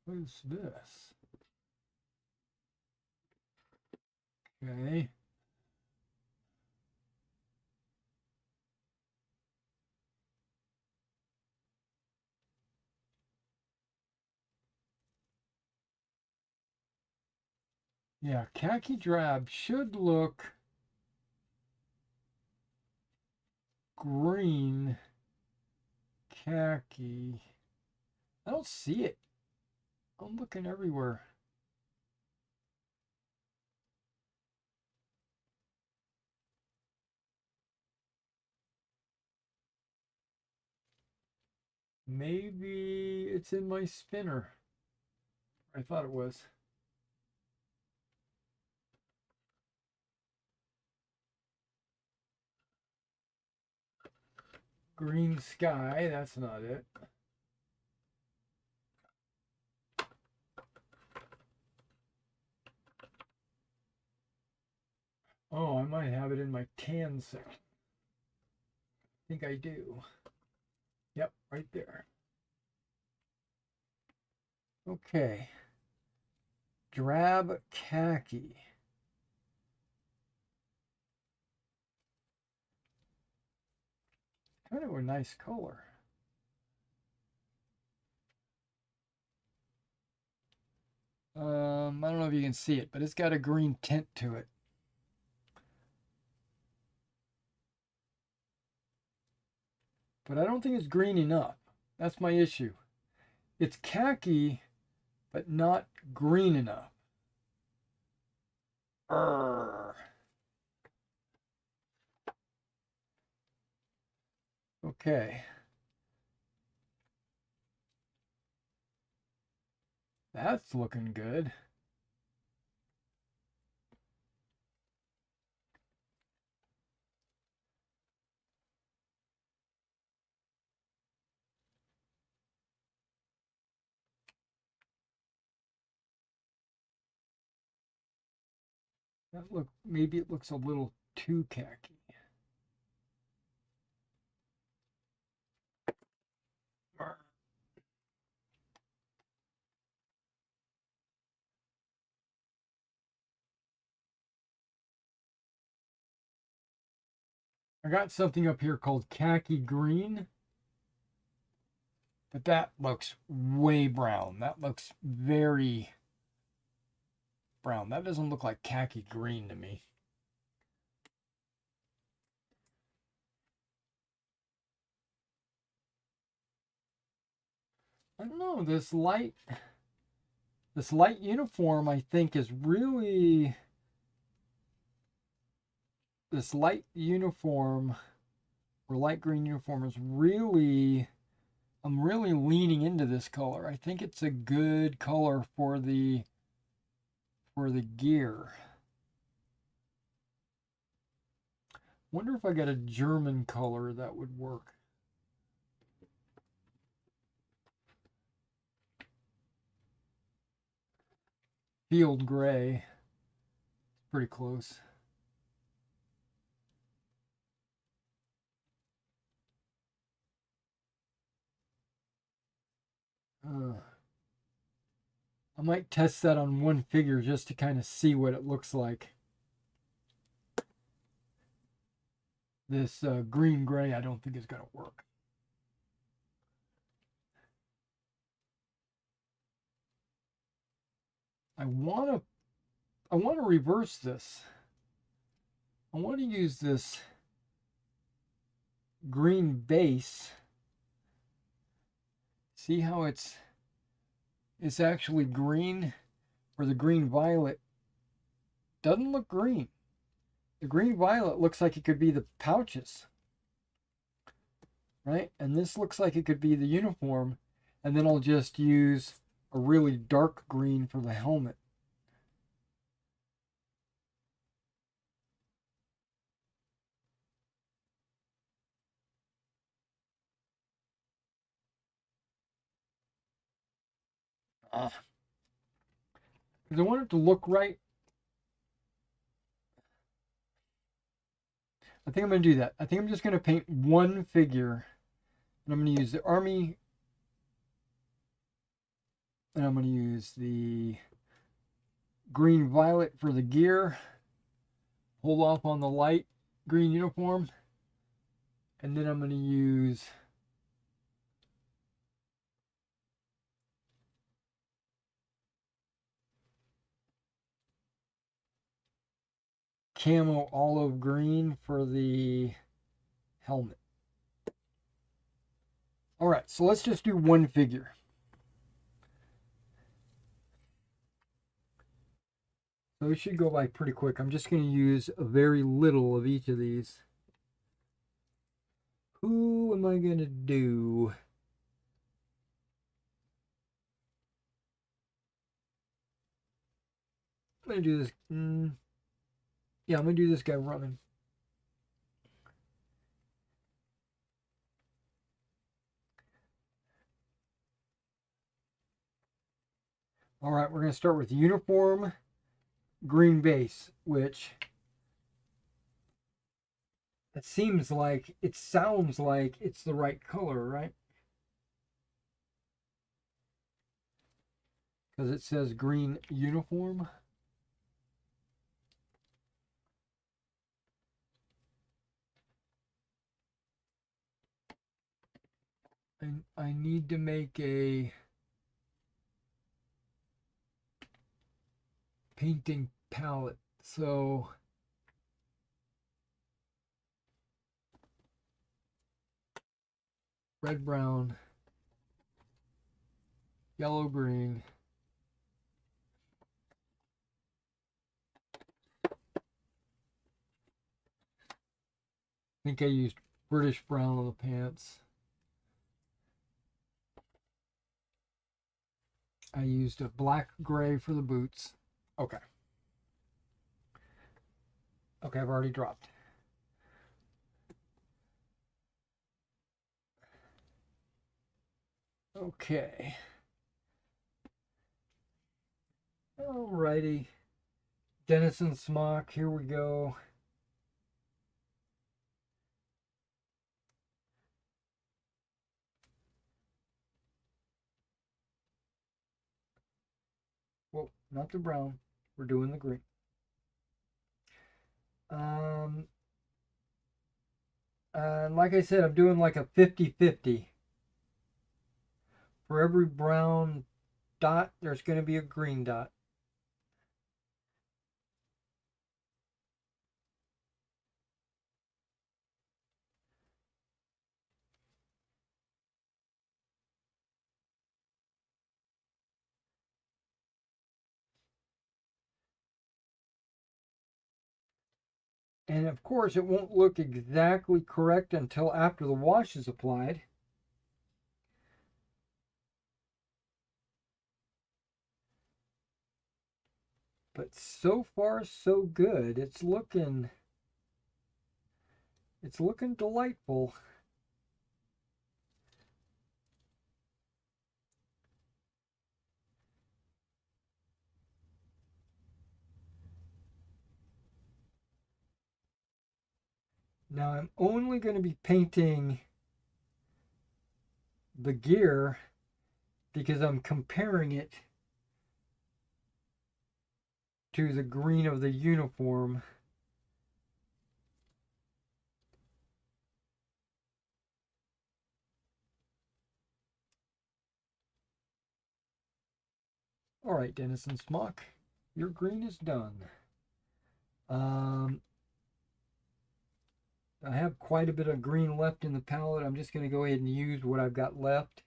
What is this? Okay. Yeah, khaki drab should look green khaki. I don't see it. I'm looking everywhere. Maybe it's in my spinner. I thought it was. Green sky, that's not it. Oh, I might have it in my tan section. I think I do. Yep, right there. Okay. Drab khaki. Kind of a nice color. I don't know if you can see it, but it's got a green tint to it. But I don't think it's green enough. That's my issue. It's khaki, but not green enough. Urgh. Okay. That's looking good. Maybe it looks a little too khaki. I got something up here called khaki green, but that looks way brown. That looks very brown. That doesn't look like khaki green to me. I don't know, this light uniform I think is really this light uniform or light green uniform is really I'm really leaning into this color. I think it's a good color for the gear. Wonder if I got a German color that would work. Field gray. Pretty close. I might test that on one figure just to kind of see what it looks like. This green gray I don't think is going to work. I want to reverse this. I want to use this green base. See how it's actually green, where the green violet doesn't look green. The green violet looks like it could be the pouches, right? And this looks like it could be the uniform, and then I'll just use a really dark green for the helmet. Because I want it to look right. I think I'm going to do that. I think I'm just going to paint one figure, and I'm going to use the army, and I'm going to use the green violet for the gear, hold off on the light green uniform, and then I'm going to use camo olive green for the helmet. All right, so let's just do one figure. So it should go by pretty quick. I'm just going to use a very little of each of these. Who am I going to do? I'm going to do this. Yeah, I'm going to do this guy running. All right, we're going to start with uniform green base, which it seems like, it sounds like it's the right color, right? Because it says green uniform. And I need to make a painting palette. So red, brown, yellow, green. I think I used British brown on the pants. I used a black gray for the boots. Okay. Okay, I've already dropped. Okay. Alrighty. Denizen smock, here we go. Well, not the brown. We're doing the green. Like I said, I'm doing like a 50-50. For every brown dot, there's going to be a green dot. And of course, it won't look exactly correct until after the wash is applied. But so far, so good. It's looking delightful. Now I'm only going to be painting the gear because I'm comparing it to the green of the uniform. All right, Denizen Smock, your green is done. I have quite a bit of green left in the palette. I'm just going to go ahead and use what I've got left.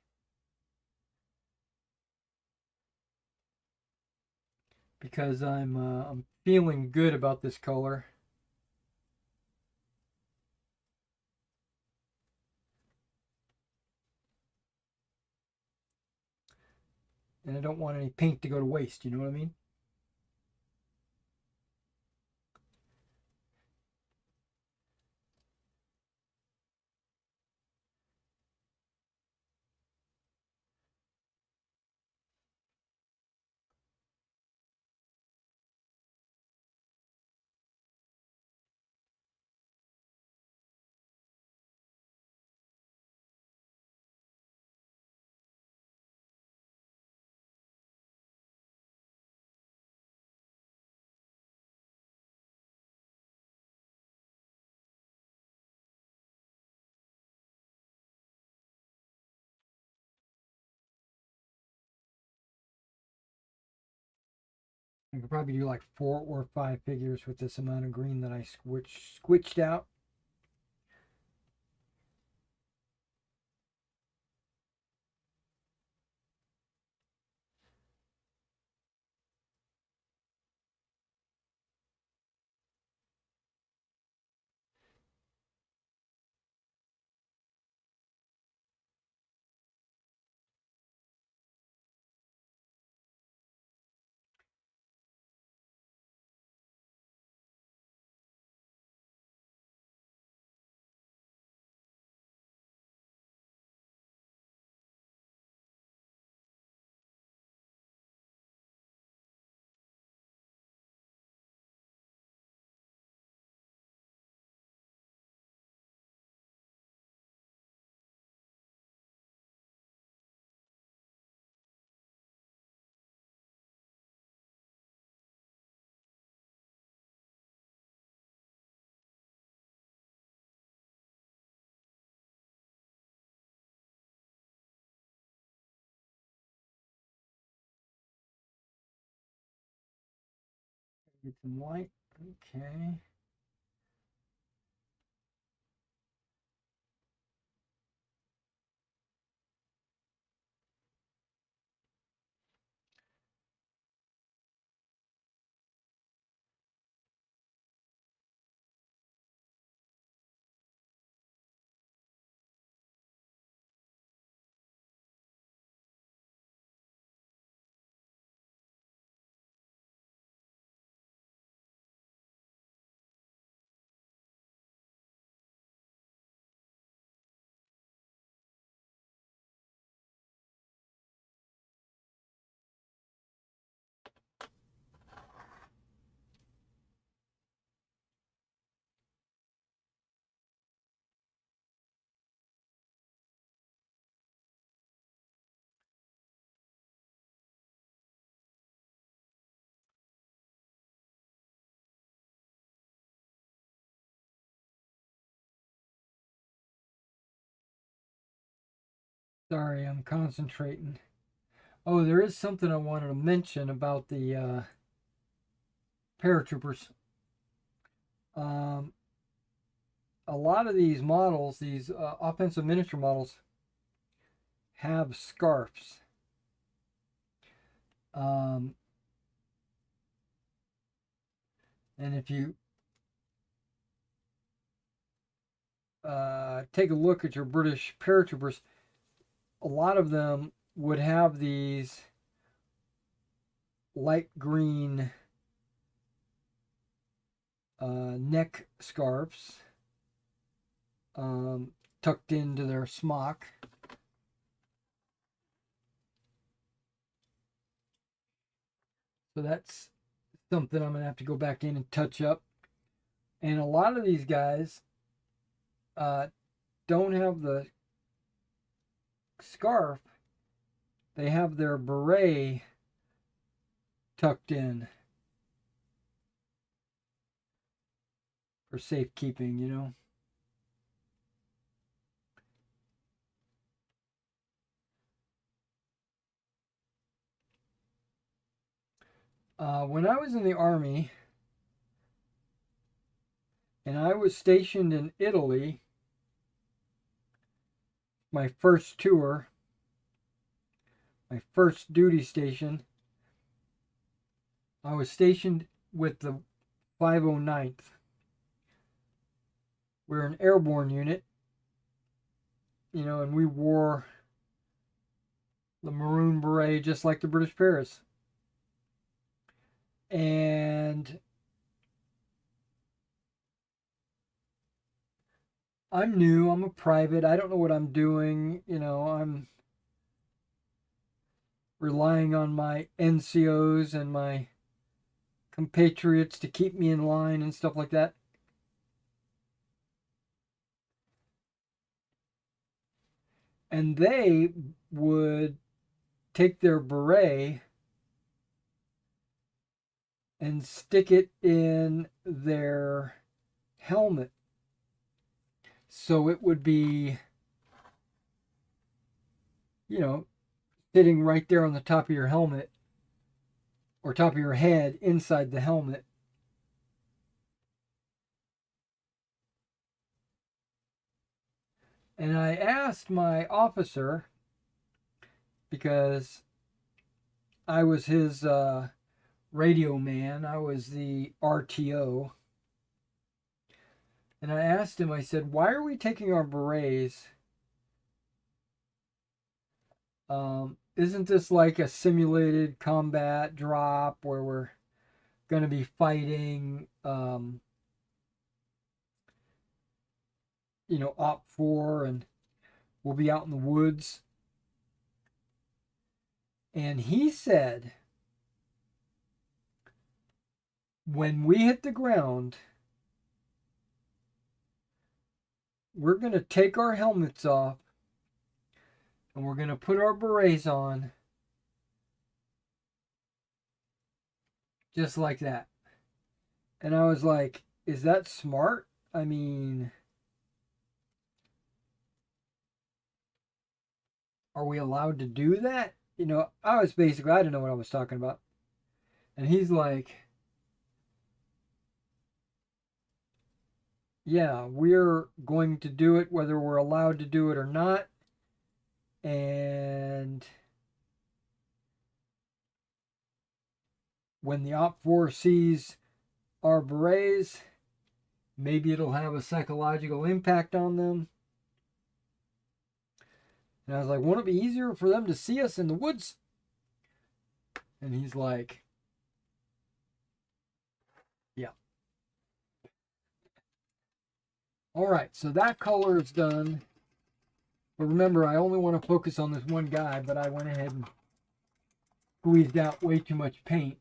Because I'm feeling good about this color. And I don't want any paint to go to waste, you know what I mean? I could probably do like 4 or 5 figures with this amount of green that I squished out. Get some white. Okay. Sorry, I'm concentrating. Oh, there is something I wanted to mention about the paratroopers. Um, a lot of these models, these offensive miniature models, have scarves. Um, and if you take a look at your British paratroopers, a lot of them would have these light green neck scarves tucked into their smock. So that's something I'm going to have to go back in and touch up. And a lot of these guys don't have the scarf, they have their beret tucked in for safekeeping, you know. When I was in the army and I was stationed in Italy, my first tour, my first duty station, I was stationed with the 509th. We're an airborne unit, you know, and we wore the maroon beret just like the British Paras. And I'm new, I'm a private, I don't know what I'm doing, you know, I'm relying on my NCOs and my compatriots to keep me in line and stuff like that. And they would take their beret and stick it in their helmet. So it would be, you know, sitting right there on the top of your helmet. or top of your head inside the helmet. And I asked my officer, because I was his radio man, I was the RTO. And I asked him, I said, why are we taking our berets? Isn't this like a simulated combat drop where we're going to be fighting, Op 4, and we'll be out in the woods? And he said, when we hit the ground, we're going to take our helmets off and we're going to put our berets on just like that. And I was like, is that smart? I mean, are we allowed to do that? I didn't know what I was talking about. And he's like, yeah, we're going to do it whether we're allowed to do it or not. And when the Op 4 sees our berets, maybe it'll have a psychological impact on them. And I was like, won't it be easier for them to see us in the woods? And he's like, yeah. All right, so that color is done. But remember, I only want to focus on this one guy, but I went ahead and squeezed out way too much paint.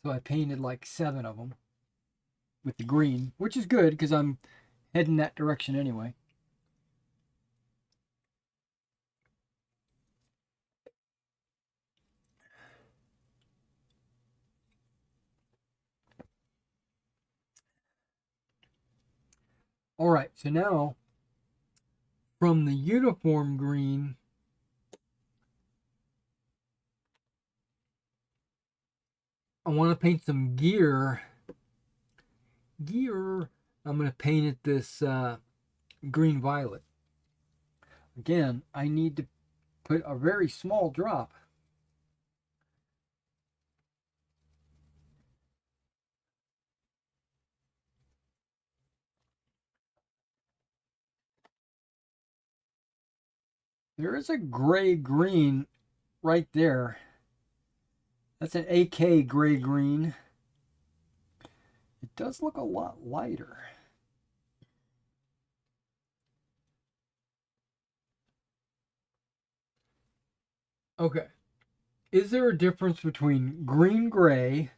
So I painted like 7 of them with the green, which is good because I'm heading that direction anyway. All right, so now from the uniform green, I want to paint some gear. I'm going to paint it this green violet. Again, I need to put a very small drop. There is a gray green right there. That's an AK gray green. It does look a lot lighter. Okay. Is there a difference between green gray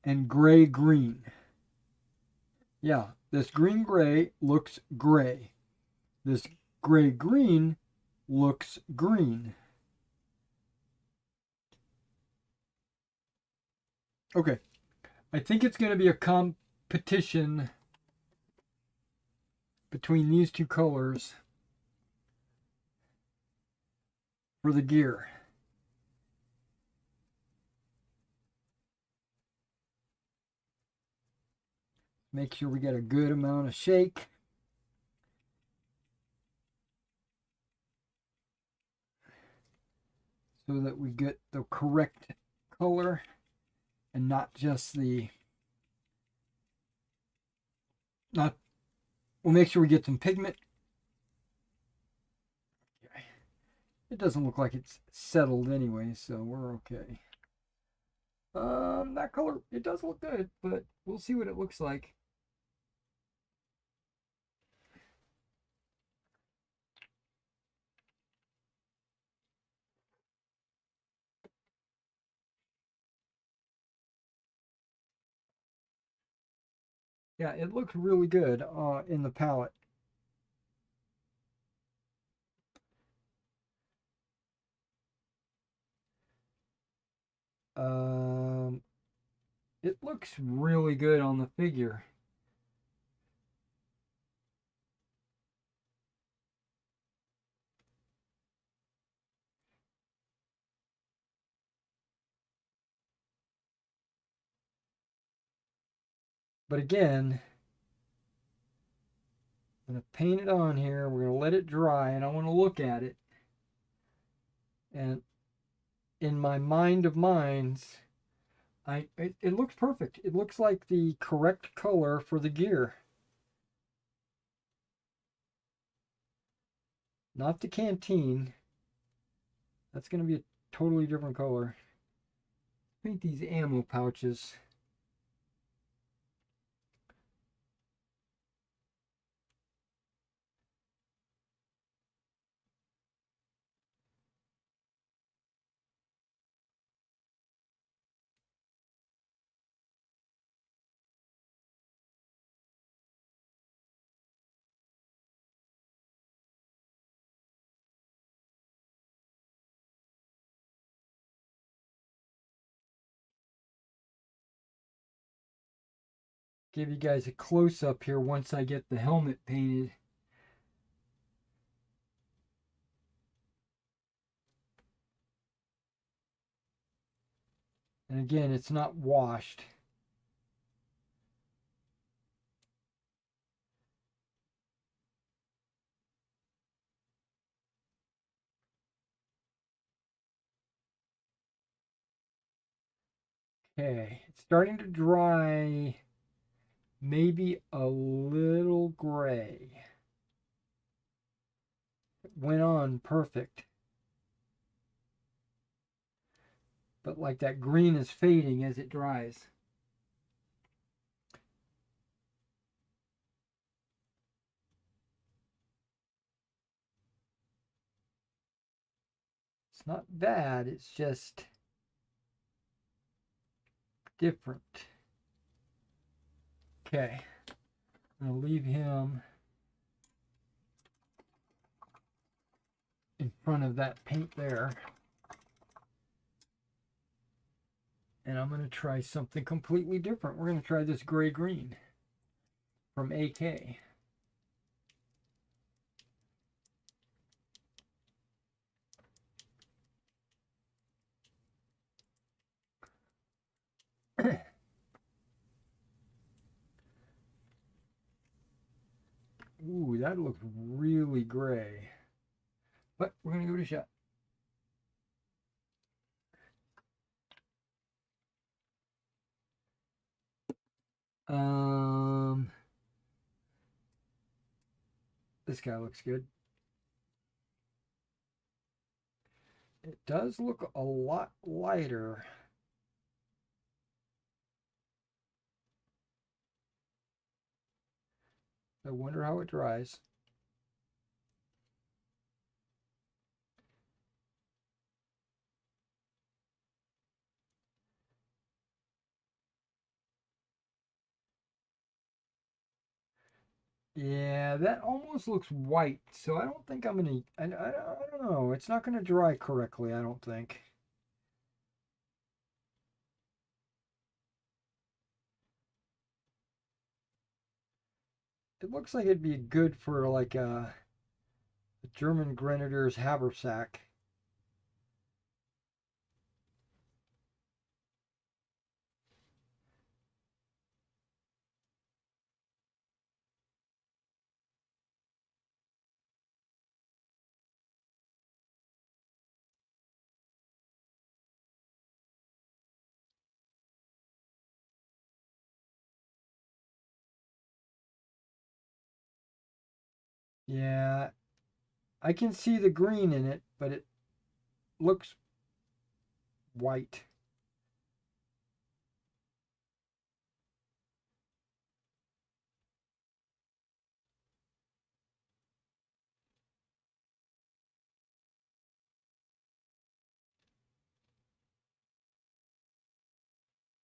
and gray green? Yeah, this green gray looks gray. This gray green looks green. Okay. I think it's going to be a competition between these two colors for the gear. Make sure we get a good amount of shake. So that we get the correct color and not just we'll make sure we get some pigment. Okay. It doesn't look like it's settled anyway, so we're okay. That color, it does look good, but we'll see what it looks like. Yeah, it looks really good in the palette. Um, it looks really good on the figure. But again, I'm going to paint it on here. We're going to let it dry, and I want to look at it. And in my mind of minds, it looks perfect. It looks like the correct color for the gear. Not the canteen. That's going to be a totally different color. Paint these ammo pouches. Give you guys a close-up here once I get the helmet painted. And again, it's not washed. Okay, it's starting to dry, maybe a little gray. It went on perfect. But like that green is fading as it dries. It's not bad, it's just different. Okay, I'm going to leave him in front of that paint there. And I'm going to try something completely different. We're going to try this gray-green from AK. Ooh, that looks really gray. But we're going to give it a shot. This guy looks good. It does look a lot lighter. I wonder how it dries. Yeah, that almost looks white, so I don't think I'm gonna. I don't know. It's not gonna dry correctly, I don't think. It looks like it'd be good for like a German Grenadier's haversack. Yeah, I can see the green in it, but it looks white.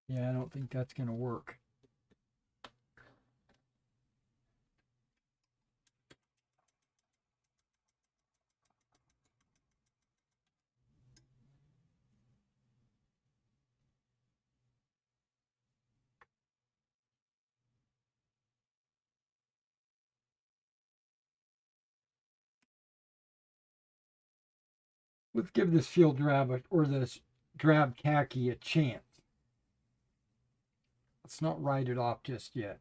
Yeah, I don't think that's gonna work. Let's give this field drab or this drab khaki a chance. Let's not write it off just yet.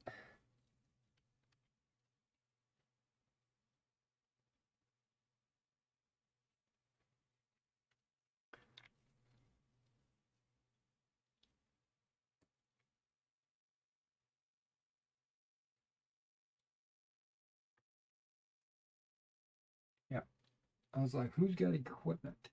Yeah. I was like, who's got equipment?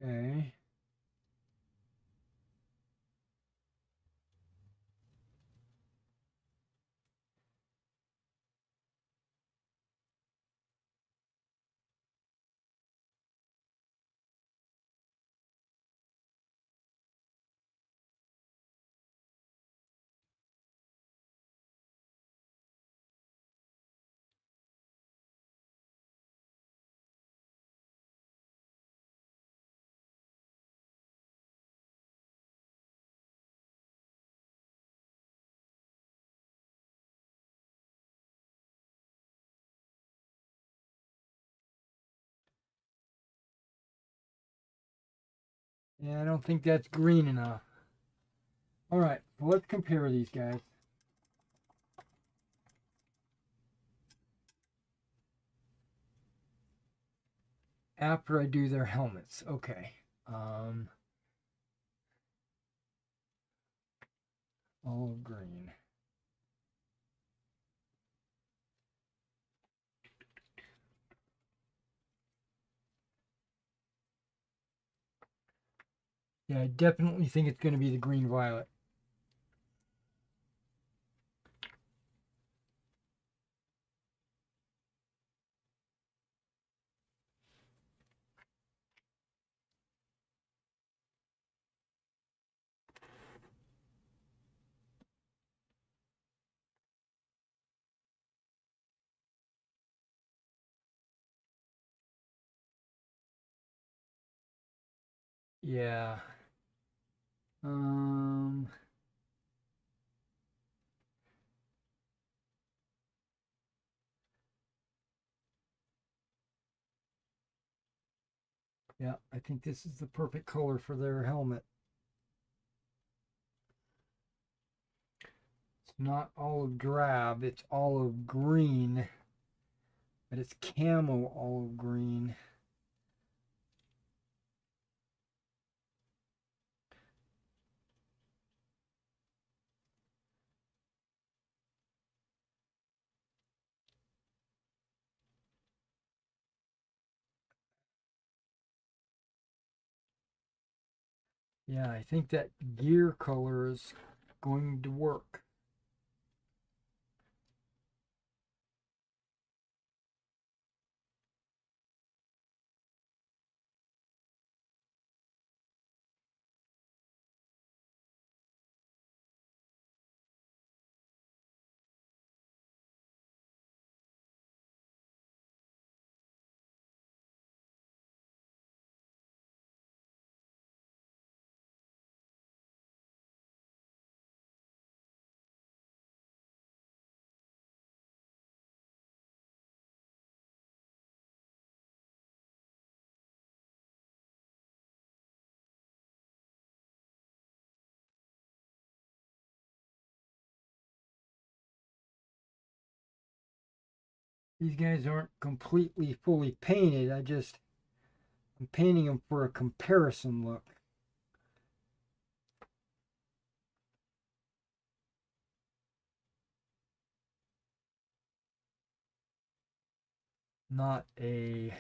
Okay. Yeah, I don't think that's green enough. All right, well, let's compare these guys. After I do their helmets. Okay. Olive green. Yeah, I definitely think it's going to be the green violet. Yeah. Um, yeah, I think this is the perfect color for their helmet. It's not olive drab, it's olive green, but it's camo olive green. Yeah, I think that gear color is going to work. These guys aren't completely fully painted. I'm painting them for a comparison look. Not a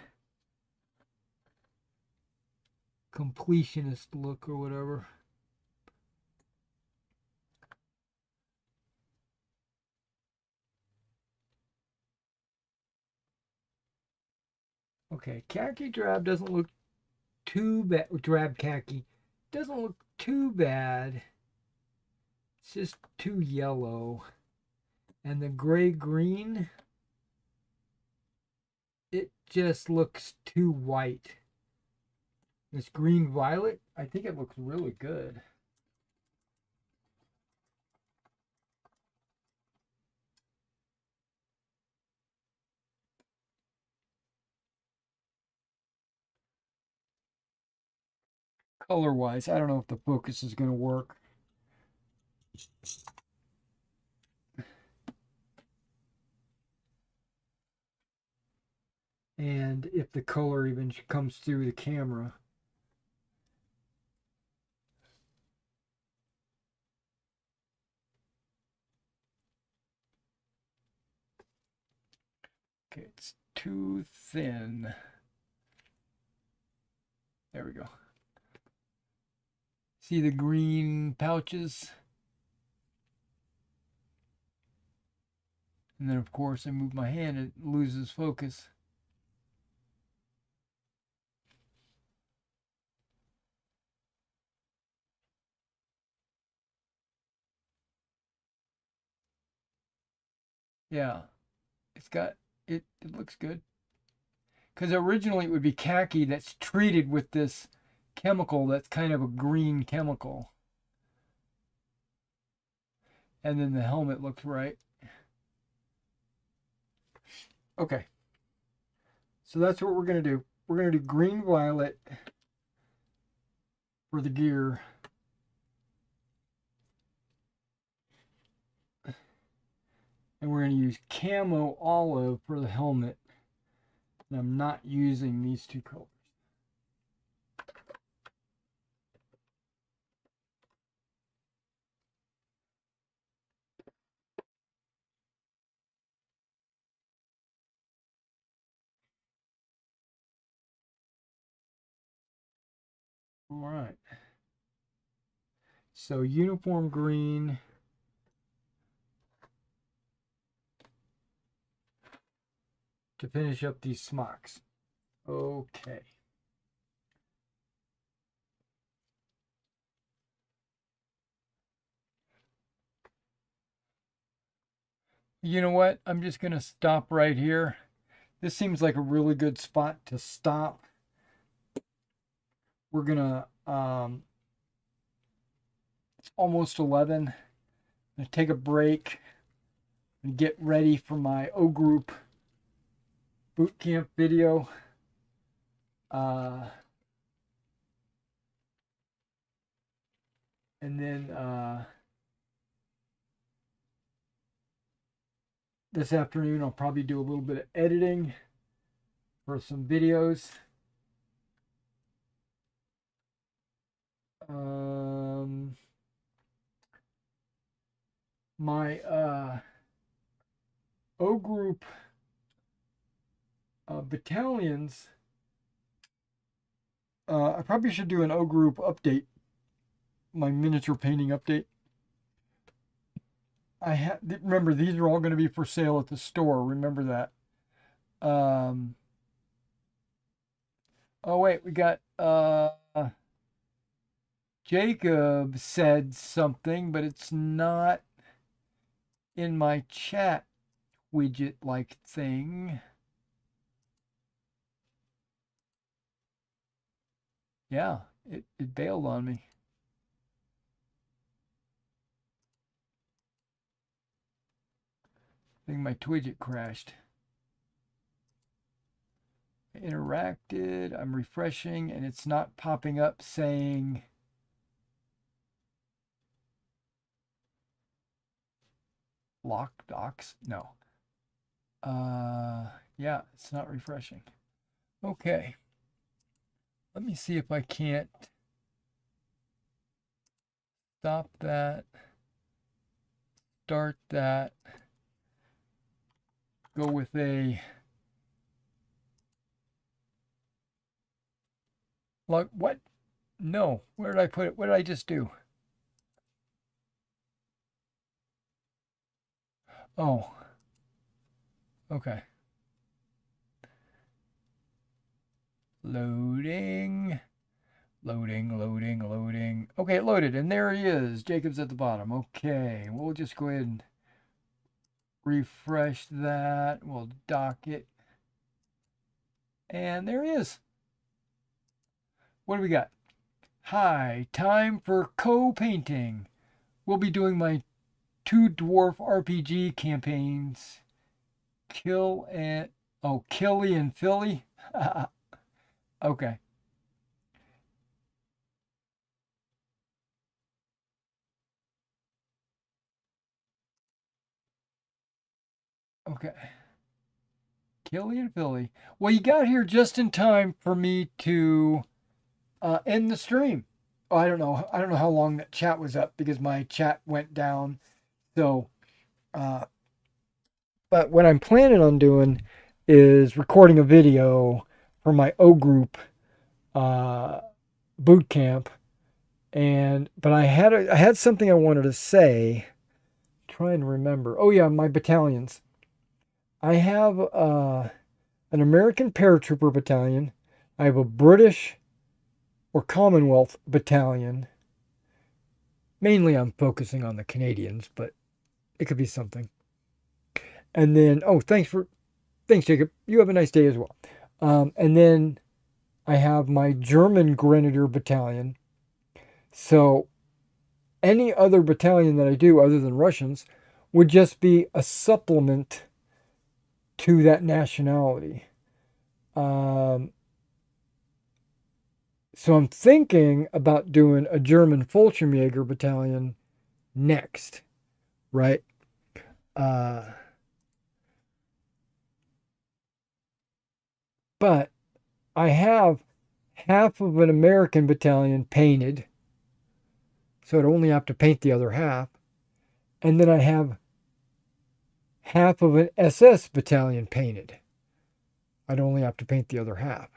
completionist look or whatever. Okay, khaki drab doesn't look too bad. Drab khaki doesn't look too bad. It's just too yellow. And the gray green it just looks too white. This green violet, I think it looks really good. Color-wise, I don't know if the focus is going to work. And if the color even comes through the camera. Okay, it's too thin. There we go. See the green pouches? And then, of course, I move my hand, it loses focus. Yeah, it looks good. Because originally it would be khaki that's treated with this chemical that's kind of a green chemical. And then the helmet looks right. Okay. So that's what we're going to do. We're going to do green violet for the gear. And we're going to use camo olive for the helmet. And I'm not using these two colors. All right. So uniform green. To finish up these smocks. Okay. You know what? I'm just going to stop right here. This seems like a really good spot to stop. We're going to, it's almost 11. I'm going to take a break and get ready for my O Group boot camp video. And then this afternoon I'll probably do a little bit of editing for some videos. My O Group battalions, I probably should do an O Group update, my miniature painting update. Remember, these are all going to be for sale at the store. Remember that. Oh wait, we got Jacob said something, but it's not in my chat widget like thing. Yeah, it bailed on me. I think my widget crashed. I interacted, I'm refreshing, and it's not popping up saying lock docs. No. Yeah, it's not refreshing. Okay. Let me see if I can't stop that, start that, go with a like what? No, where did I put it? What did I just do? Oh, okay. Loading, loading. Okay, it loaded, and there he is. Jacob's at the bottom. Okay, we'll just go ahead and refresh that. We'll dock it. And there he is. What do we got? Hi, time for co-painting. We'll be doing my two dwarf RPG campaigns. Killy and Philly. Okay. Okay. Killy and Philly. Well, you got here just in time for me to end the stream. Oh, I don't know. I don't know how long that chat was up because my chat went down. So, uh, but what I'm planning on doing is recording a video for my O group uh, boot camp. But I had something I wanted to say. Trying to remember. Oh yeah, my battalions. I have an American paratrooper battalion. I have a British or Commonwealth battalion. Mainly I'm focusing on the Canadians, but it could be something. And then, oh, thanks, Jacob. You have a nice day as well. And then I have my German Grenadier battalion. So any other battalion that I do other than Russians would just be a supplement to that nationality. So I'm thinking about doing a German Fallschirmjäger battalion next, right? But I have half of an American battalion painted, so I'd only have to paint the other half. And then I have half of an SS battalion painted. I'd only have to paint the other half.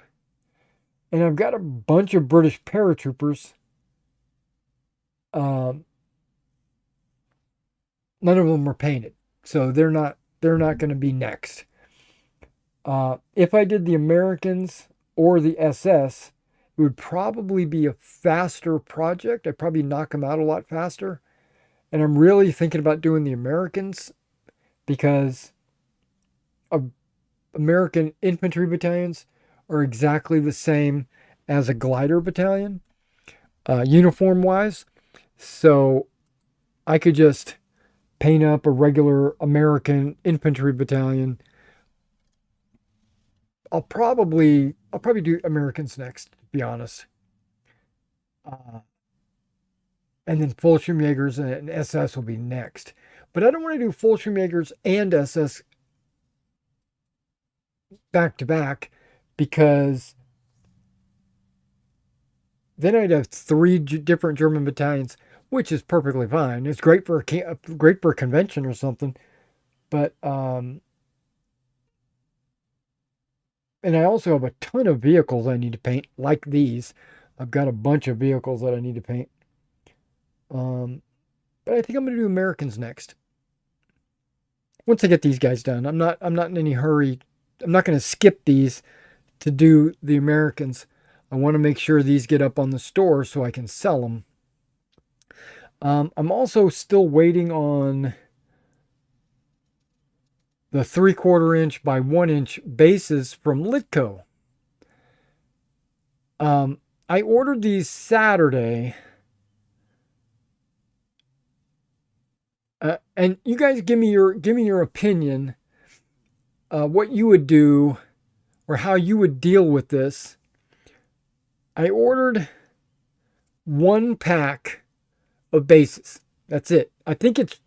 And I've got a bunch of British paratroopers. None of them are painted, so they're not going to be next. If I did the Americans or the SS, it would probably be a faster project. I'd probably knock them out a lot faster. And I'm really thinking about doing the Americans because American infantry battalions are exactly the same as a glider battalion, uniform wise. So I could just paint up a regular American infantry battalion. I'll probably do Americans next, to be honest. And then Fallschirmjägers and SS will be next. But I don't want to do Fallschirmjägers and SS back to back because then I'd have three different German battalions, which is perfectly fine. It's great for a convention or something. But and I also have a ton of vehicles I need to paint, like these. I've got a bunch of vehicles that I need to paint. But I think I'm going to do Americans next. Once I get these guys done, I'm not in any hurry. I'm not going to skip these to do the Americans. I want to make sure these get up on the store so I can sell them. I'm also still waiting on the 3/4 inch by 1 inch bases from Litco. I ordered these Saturday. And you guys give me your opinion, what you would do or how you would deal with this. I ordered one pack of bases. That's it. I think it's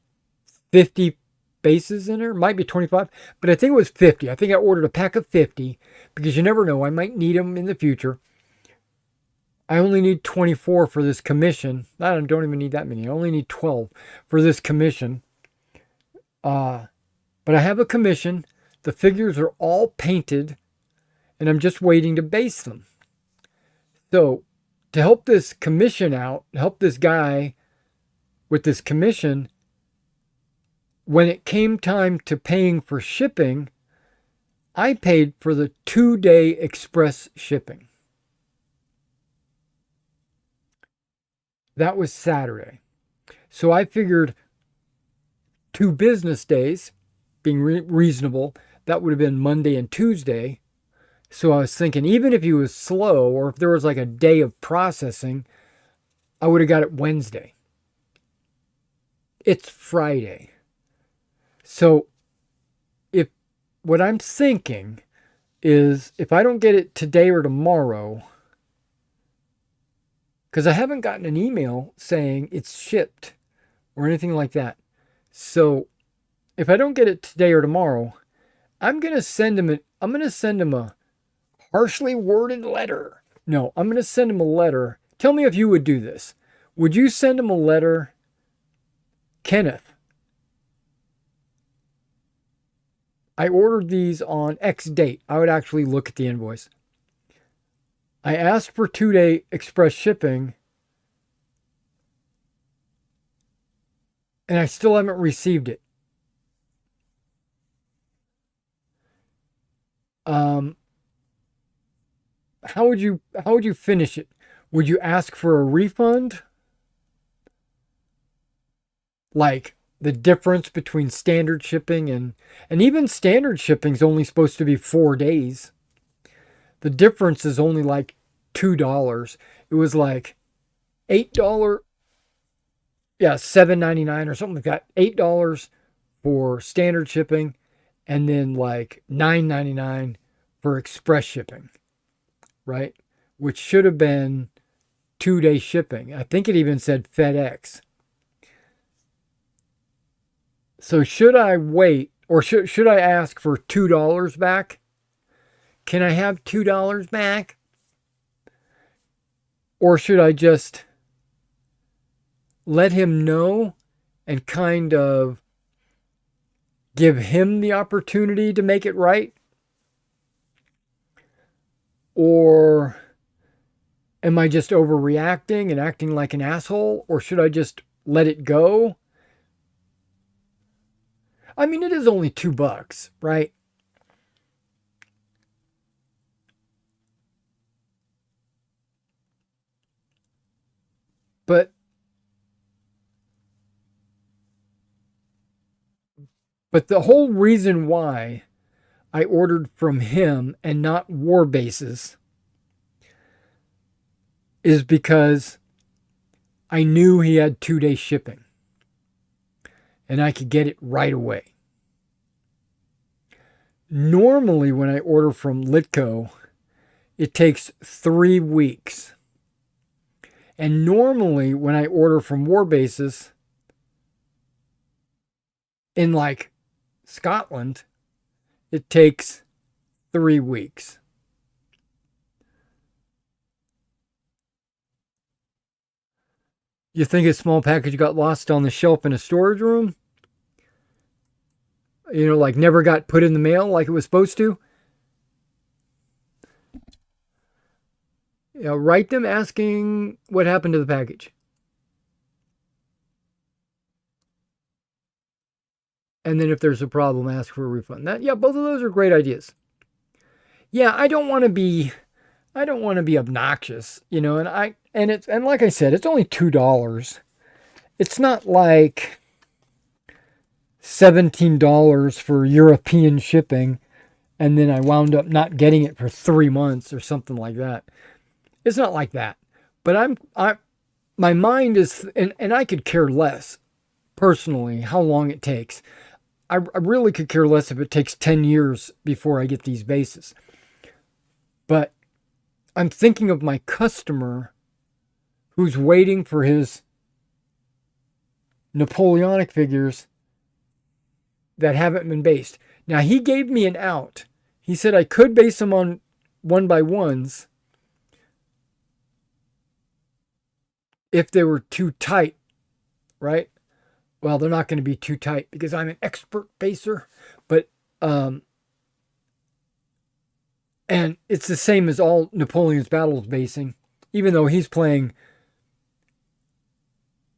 50 bases in there. Might be 25, but I think it was 50. I think I ordered a pack of 50 because you never know. I might need them in the future. I only need 24 for this commission. I don't even need that many. I only need 12 for this commission. But I have a commission. The figures are all painted, and I'm just waiting to base them. So, to help this commission out, help this guy with this commission, when it came time to paying for shipping, I paid for the 2-day express shipping. That was Saturday. So I figured 2 business days, being reasonable, that would have been Monday and Tuesday. So I was thinking, even if he was slow or if there was like a day of processing, I would have got it Wednesday. It's Friday. So if what I'm thinking is if I don't get it today or tomorrow, because I haven't gotten an email saying it's shipped or anything like that. So if I don't get it today or tomorrow, I'm going to send him a harshly worded letter. No, I'm going to send him a letter. Tell me if you would do this. Would you send him a letter? Kenneth, I ordered these on X date. I would actually look at the invoice. I asked for 2-day express shipping, and I still haven't received it. How would you finish it? Would you ask for a refund? Like the difference between standard shipping and even standard shipping is only supposed to be 4 days. The difference is only like $2. It was like $8, yeah, $7.99 or something like that. $8 for standard shipping, and then like $9.99 for express shipping, right? Which should have been 2-day shipping. I think it even said FedEx. So should I wait or should I ask for $2 back? Can I have $2 back? Or should I just let him know and kind of give him the opportunity to make it right? Or am I just overreacting and acting like an asshole? Or should I just let it go? I mean, it is only $2, right? But the whole reason why I ordered from him and not War Bases is because I knew he had 2-day shipping and I could get it right away. Normally, when I order from Litco, it takes 3 weeks. And normally, when I order from War Bases in like Scotland, it takes 3 weeks. You think a small package got lost on the shelf in a storage room? Like never got put in the mail like it was supposed to? Write them asking what happened to the package. And then if there's a problem, ask for a refund. Both of those are great ideas. Yeah, I don't want to be obnoxious, and like I said, it's only $2. It's not like $17 for European shipping, and then I wound up not getting it for 3 months or something like that. It's not like that. But my mind is, and I could care less personally how long it takes. I really could care less if it takes 10 years before I get these bases. But I'm thinking of my customer who's waiting for his Napoleonic figures that haven't been based. Now, he gave me an out. He said I could base them on 1x1s if they were too tight, right? Well, they're not going to be too tight because I'm an expert baser, but and it's the same as all Napoleon's battles basing, even though he's playing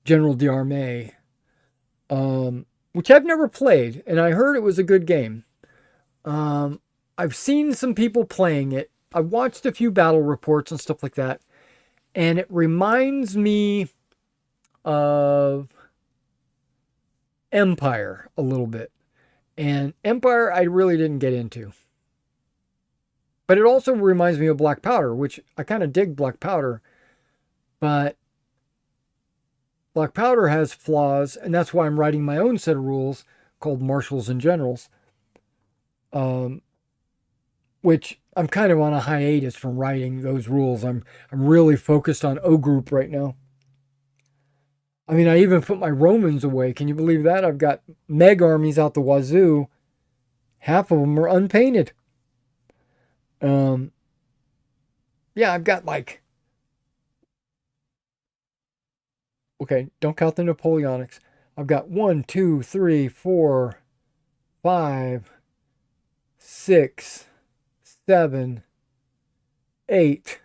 General d'Armée, which I've never played, and I heard it was a good game. I've seen some people playing it. I've watched a few battle reports and stuff like that, and it reminds me of Empire a little bit. And Empire I really didn't get into. But it also reminds me of black powder, which I kind of dig black powder, but black powder has flaws, and that's why I'm writing my own set of rules called Marshals and Generals, um, which I'm kind of on a hiatus from writing those rules. I'm really focused on O group right now. I mean, I even put my Romans away. Can you believe that? I've got Meg armies out the wazoo. Half of them are unpainted. Um, yeah, I've got like, okay, don't count the Napoleonics. I've got 1, 2, 3, 4, 5, 6, 7, 8,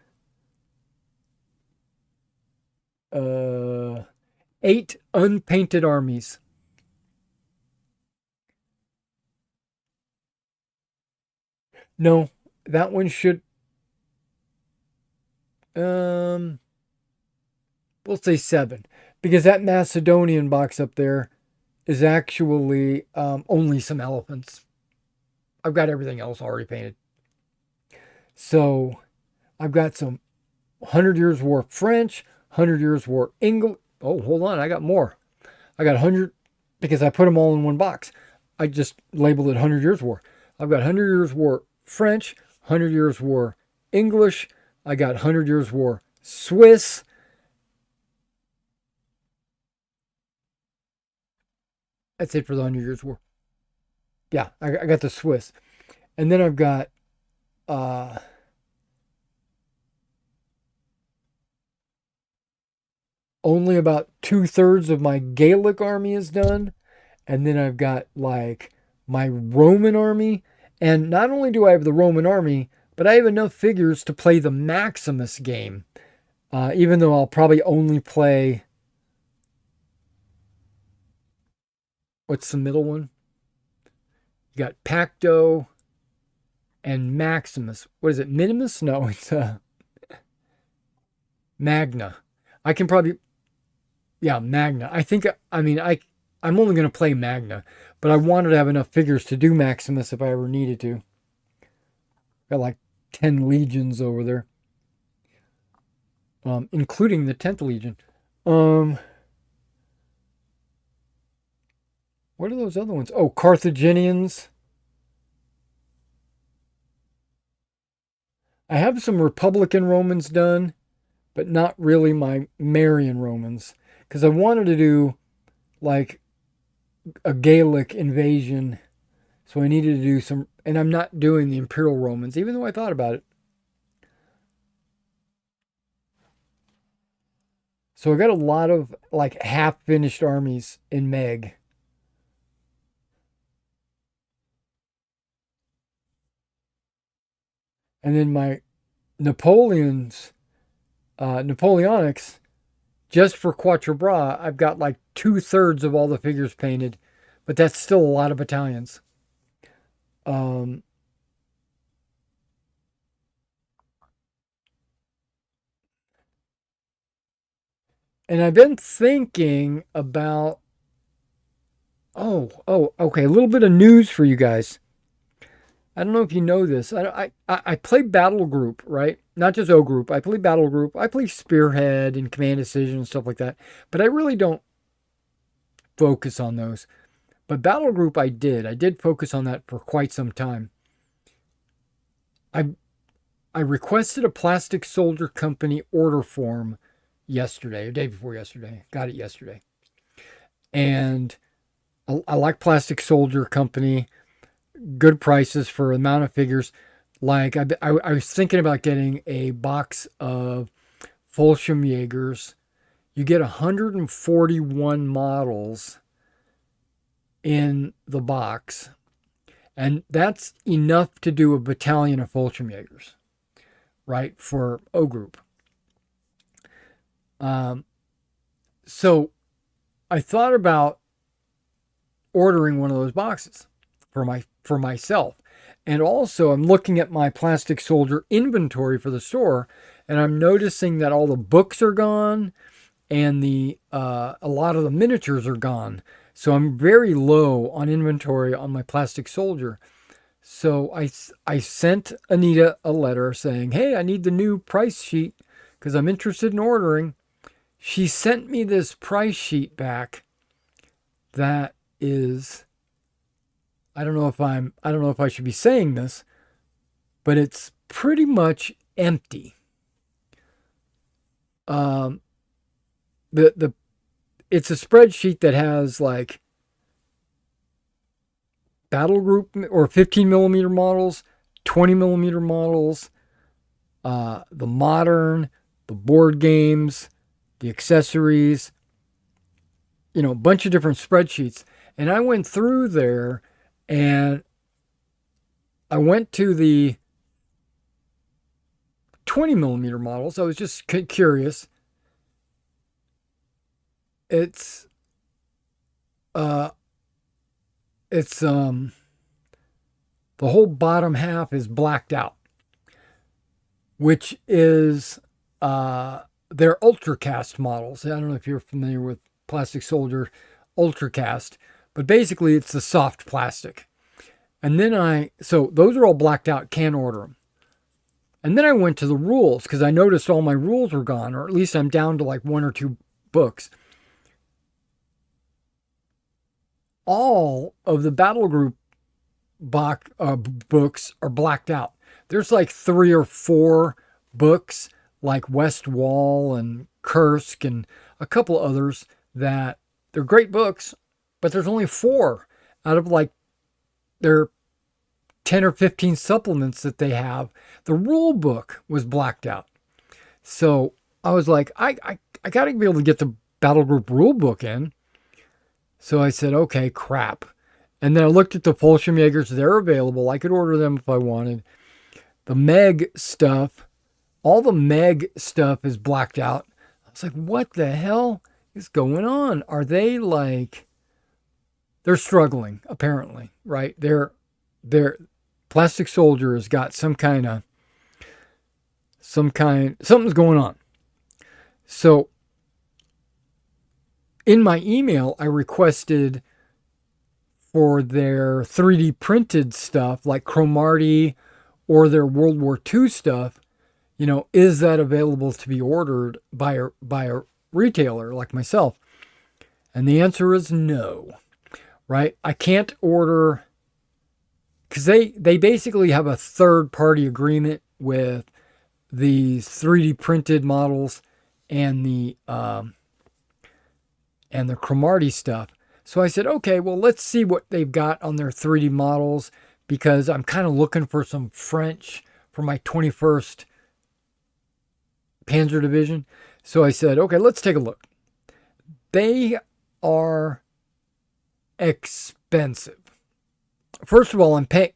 uh, 8 unpainted armies. No, that one should, um, we'll say 7, because that Macedonian box up there is actually only some elephants. I've got everything else already painted. So I've got some 100 Years' War French, 100 Years' War English. Oh, hold on. I got more. I got 100 because I put them all in one box. I just labeled it 100 Years' War. I've got 100 Years' War French, 100 Years' War English. I got 100 Years' War Swiss. That's it for the 100 Years' War. Yeah, I got the Swiss. And then I've got uh, only about 2/3 of my Gaelic army is done. And then I've got like my Roman army. And not only do I have the Roman army, but I have enough figures to play the Maximus game. Even though I'll probably only play, what's the middle one? You got Pacto and Maximus. What is it? Minimus? No, it's Magna. I can probably, yeah, Magna. I think, I mean, I'm only going to play Magna, but I wanted to have enough figures to do Maximus if I ever needed to. Got like 10 legions over there, including the 10th Legion. Um, what are those other ones? Oh, Carthaginians. I have some Republican Romans done, but not really my Marian Romans. Because I wanted to do like a Gaelic invasion. So I needed to do some, and I'm not doing the Imperial Romans, even though I thought about it. So I got a lot of like half finished armies in Meg. And then my Napoleonics, just for Quatre Bras, I've got like 2/3 of all the figures painted, but that's still a lot of battalions. Um, and I've been thinking about, okay, a little bit of news for you guys. I don't know if you know this. I play Battle Group, right? Not just O Group. I play Battle Group. I play Spearhead and Command Decision and stuff like that. But I really don't focus on those. But Battle Group, I did. I did focus on that for quite some time. I I requested a Plastic Soldier Company order form yesterday, or day before yesterday. Got it yesterday, and I like Plastic Soldier Company. Good prices for amount of figures. Like I was thinking about getting a box of Fallschirmjägers. You get 141 models in the box, and that's enough to do a battalion of Fallschirmjägers, right, for O Group. Um, so I thought about ordering one of those boxes for myself. And also I'm looking at my Plastic Soldier inventory for the store, and I'm noticing that all the books are gone and the a lot of the miniatures are gone. So I'm very low on inventory on my Plastic Soldier. So I sent Anita a letter saying, hey, I need the new price sheet because I'm interested in ordering. She sent me this price sheet back that is, I don't know if I should be saying this, but it's pretty much empty. Um, the it's a spreadsheet that has like battle group or 15 millimeter models, 20 millimeter models, the modern, the board games, the accessories, a bunch of different spreadsheets. And I went through there and I went to the 20 millimeter models. I was just curious. It's, uh, it's, the whole bottom half is blacked out, which is, their Ultracast models. I don't know if you're familiar with Plastic Soldier Ultracast, but basically it's the soft plastic. And then so those are all blacked out, can't order them. And then I went to the rules because I noticed all my rules were gone, or at least I'm down to like one or two books. All of the battle group books are blacked out. There's like 3 or 4 books like West Wall and Kursk and a couple others that they're great books, but there's only 4 out of like their 10 or 15 supplements that they have. The rule book was blacked out. So I was like, I got to be able to get the battle group rule book in. So I said, okay, crap. And then I looked at the Fallschirmjägers. They're available. I could order them if I wanted. The Meg stuff, all the Meg stuff is blacked out. I was like, what the hell is going on? Are they like, they're struggling, apparently, right? They're Plastic Soldier has got something's going on. So in my email, I requested for their 3D printed stuff like Cromartie or their World War II stuff, is that available to be ordered by a retailer like myself? And the answer is no, right? I can't order because they basically have a third party agreement with these 3D printed models and the Cromartie stuff. So I said, okay, well, let's see what they've got on their 3D models because I'm kind of looking for some French for my 21st Panzer Division. So I said, okay, let's take a look. They are expensive. First of all, I'm paying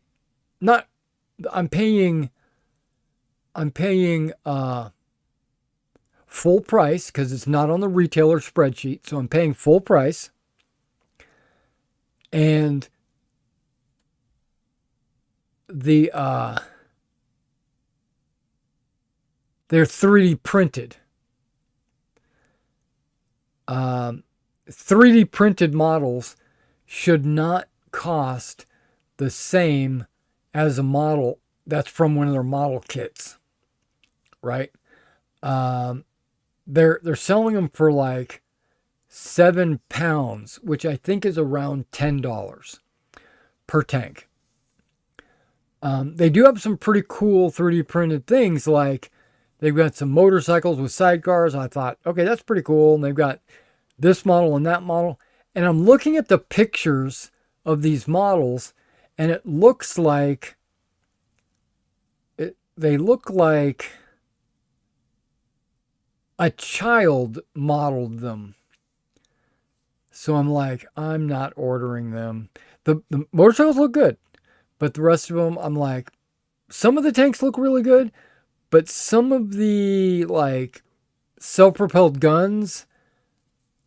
full price because it's not on the retailer spreadsheet. So I'm paying full price. And they're 3D printed. 3D printed models should not cost the same as a model that's from one of their model kits, right? They're selling them for like £7, which I think is around $10 per tank. They do have some pretty cool 3D printed things, like they've got some motorcycles with sidecars. I thought, okay, that's pretty cool. And they've got this model and that model. And I'm looking at the pictures of these models, and it looks like they look like a child modeled them. So I'm like, I'm not ordering them. The motorcycles look good, but the rest of them, I'm like, some of the tanks look really good, but some of the like self-propelled guns,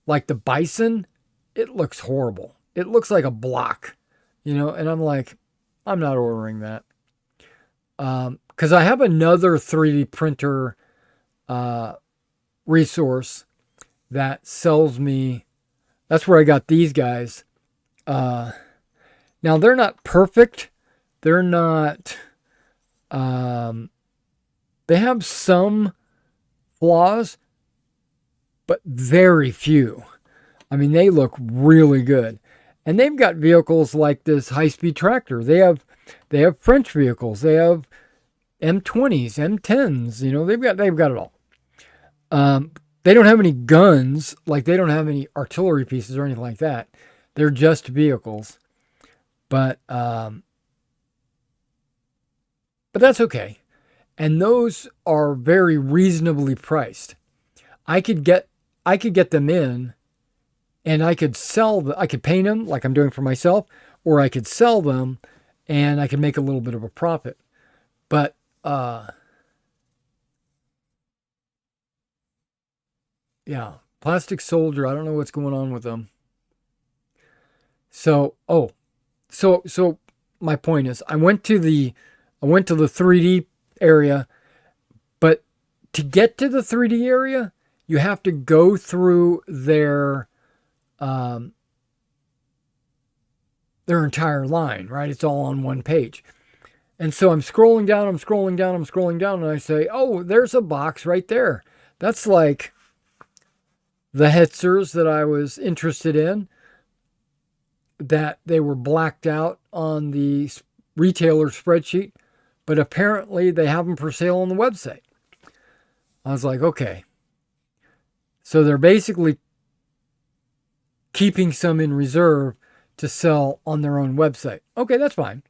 like the Bison, it looks horrible. It looks like a block, and I'm like, I'm not ordering that. Because I have another 3D printer resource that sells me. That's where I got these guys. Now they're not perfect, they're not, they have some flaws, but very few. I mean, they look really good. And they've got vehicles like this high-speed tractor. They have French vehicles. They have M20s, M10s. They've got it all. They don't have any guns. Like, they don't have any artillery pieces or anything like that. They're just vehicles. But that's okay. And those are very reasonably priced. I could get them in, and I could I could paint them like I'm doing for myself, or I could sell them and I could make a little bit of a profit. But yeah, Plastic Soldier, I don't know what's going on with them. So my point is, I went to the 3D area, but to get to the 3D area, you have to go through their entire line, right? It's all on one page. And so I'm scrolling down, and I say, oh, there's a box right there. That's like the Hetzers that I was interested in, that they were blacked out on the retailer spreadsheet, but apparently they have them for sale on the website. I was like, okay. So they're basically keeping some in reserve to sell on their own website. Okay, that's fine.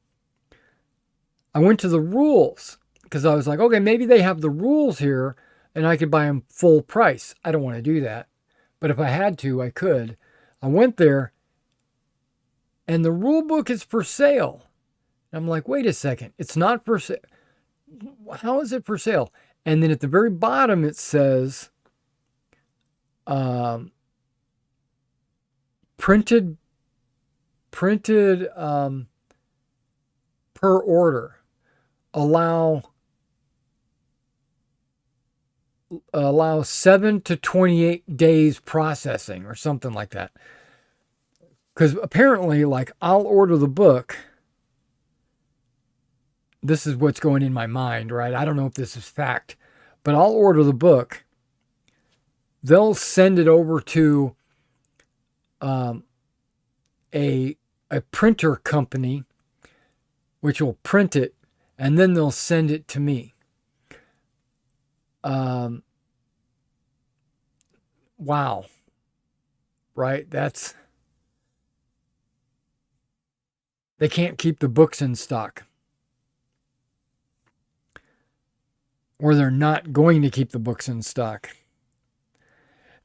I went to the rules because I was like, okay, maybe they have the rules here and I could buy them full price. I don't want to do that. But if I had to, I could. I went there and the rule book is for sale. I'm like, wait a second. It's not for sale. How is it for sale? And then at the very bottom, it says, printed per order. Allow 7 to 28 days processing or something like that. Because apparently, like, I'll order the book. This is what's going in my mind, right? I don't know if this is fact, but I'll order the book. They'll send it over to a printer company, which will print it, and then they'll send it to me. Wow. Right? They can't keep the books in stock. Or they're not going to keep the books in stock.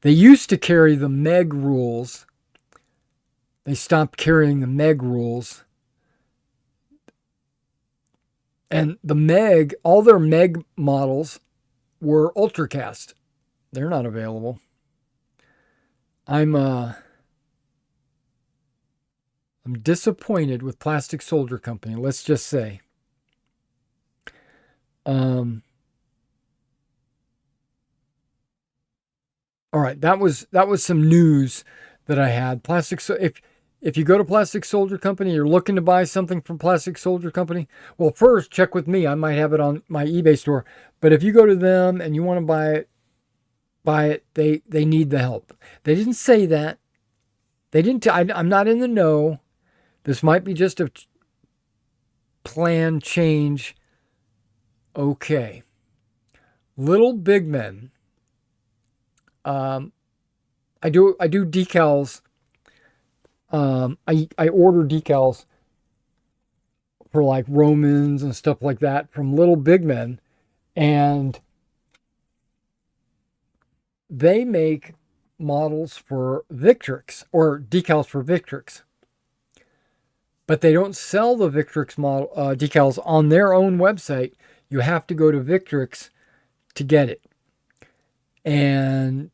They used to carry the Meg rules. They stopped carrying the Meg rules. And the Meg, all their Meg models were ultracast. They're not available. I'm disappointed with Plastic Soldier Company, let's just say. All right, that was some news that I had. If you go to Plastic Soldier Company, you're looking to buy something from Plastic Soldier Company, well, first check with me. I might have it on my eBay store. But if you go to them and you want to buy it, they need the help. They didn't say that. They didn't. I'm not in the know. This might be just a plan change. Okay. Little Big Men. I do decals. I order decals for like Romans and stuff like that from Little Big Men, and they make models for Victrix, or decals for Victrix, but they don't sell the Victrix model decals on their own website. You have to go to Victrix to get it. And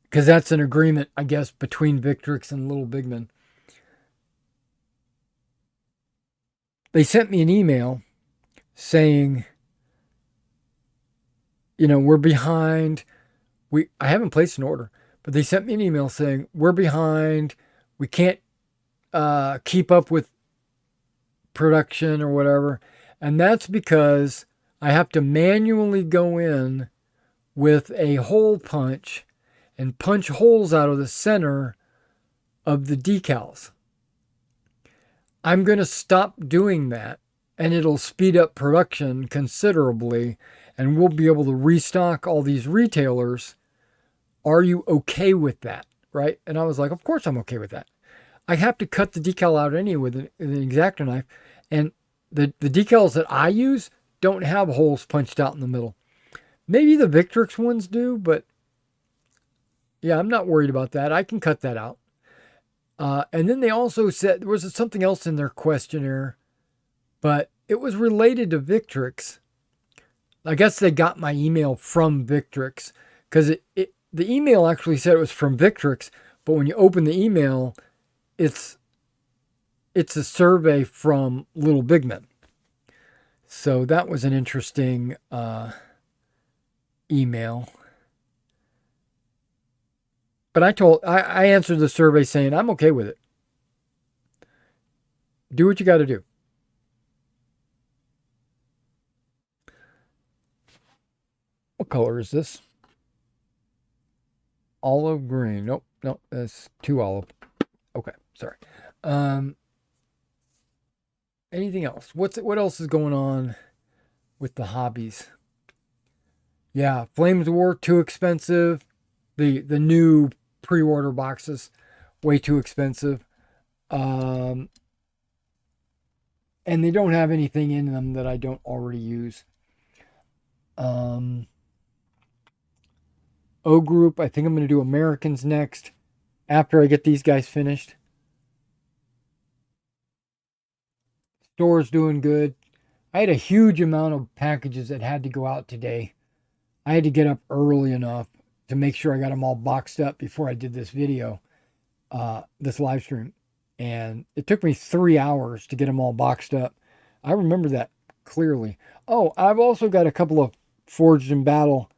because that's an agreement, I guess, between Victrix and Little Big Men. They sent me an email saying, we're behind. I haven't placed an order, but they sent me an email saying, we're behind. We can't keep up with production or whatever. And that's because I have to manually go in with a hole punch and punch holes out of the center of the decals. I'm going to stop doing that, and it'll speed up production considerably, and we'll be able to restock all these retailers. Are you okay with that? Right? And I was like, of course I'm okay with that. I have to cut the decal out anyway with an X-Acto knife, and the decals that I use don't have holes punched out in the middle. Maybe the Victrix ones do, but yeah, I'm not worried about that. I can cut that out. And then they also said there was something else in their questionnaire, but it was related to Victrix. I guess they got my email from Victrix because the email actually said it was from Victrix, but when you open the email, it's a survey from Little Big Men. So that was an interesting email. But I answered the survey saying I'm okay with it. Do what you got to do. What color is this? Olive green. Nope, that's too olive. Okay, sorry. Anything else? What else is going on with the hobbies? Yeah, Flames of War too expensive. The new pre-order boxes way too expensive. And they don't have anything in them that I don't already use. O Group, I think I'm going to do Americans next after I get these guys finished. Store's doing good. I had a huge amount of packages that had to go out today. I had to get up early enough to make sure I got them all boxed up before I did this video, this live stream. And it took me 3 hours to get them all boxed up. I remember that clearly. Oh, I've also got a couple of Forged in Battle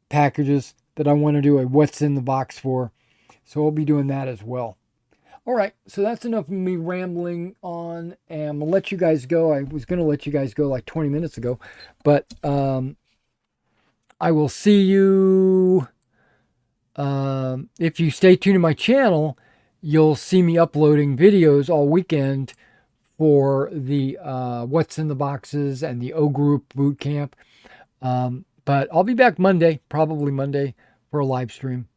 packages that I want to do a what's in the box for. So I'll be doing that as well. All right, so that's enough of me rambling on, and I'm going to let you guys go. I was going to let you guys go like 20 minutes ago, but I will see you. If you stay tuned to my channel, you'll see me uploading videos all weekend for the What's in the Boxes and the O Group boot camp. But I'll be back Monday, probably Monday, for a live stream.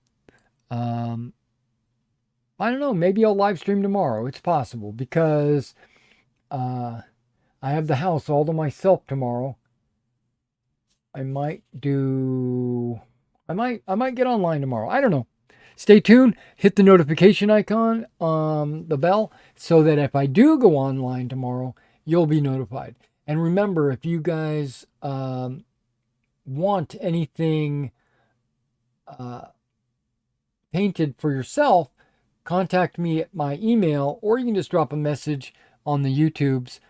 I don't know, maybe I'll live stream tomorrow. It's possible because I have the house all to myself tomorrow. I might get online tomorrow. I don't know. Stay tuned. Hit the notification icon, the bell, so that if I do go online tomorrow, you'll be notified. And remember, if you guys want anything painted for yourself, contact me at my email, or you can just drop a message on the YouTubes,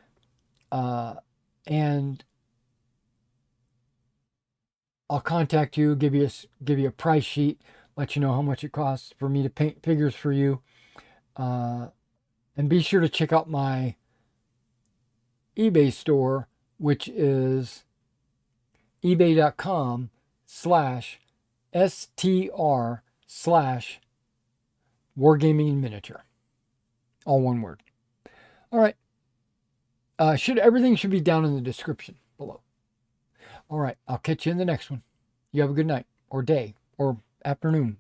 and I'll contact you, give you a price sheet, let you know how much it costs for me to paint figures for you. And be sure to check out my eBay store, which is ebay.com/str/Wargaming in Miniature. All one word. All right. Everything should be down in the description below. All right. I'll catch you in the next one. You have a good night or day or afternoon.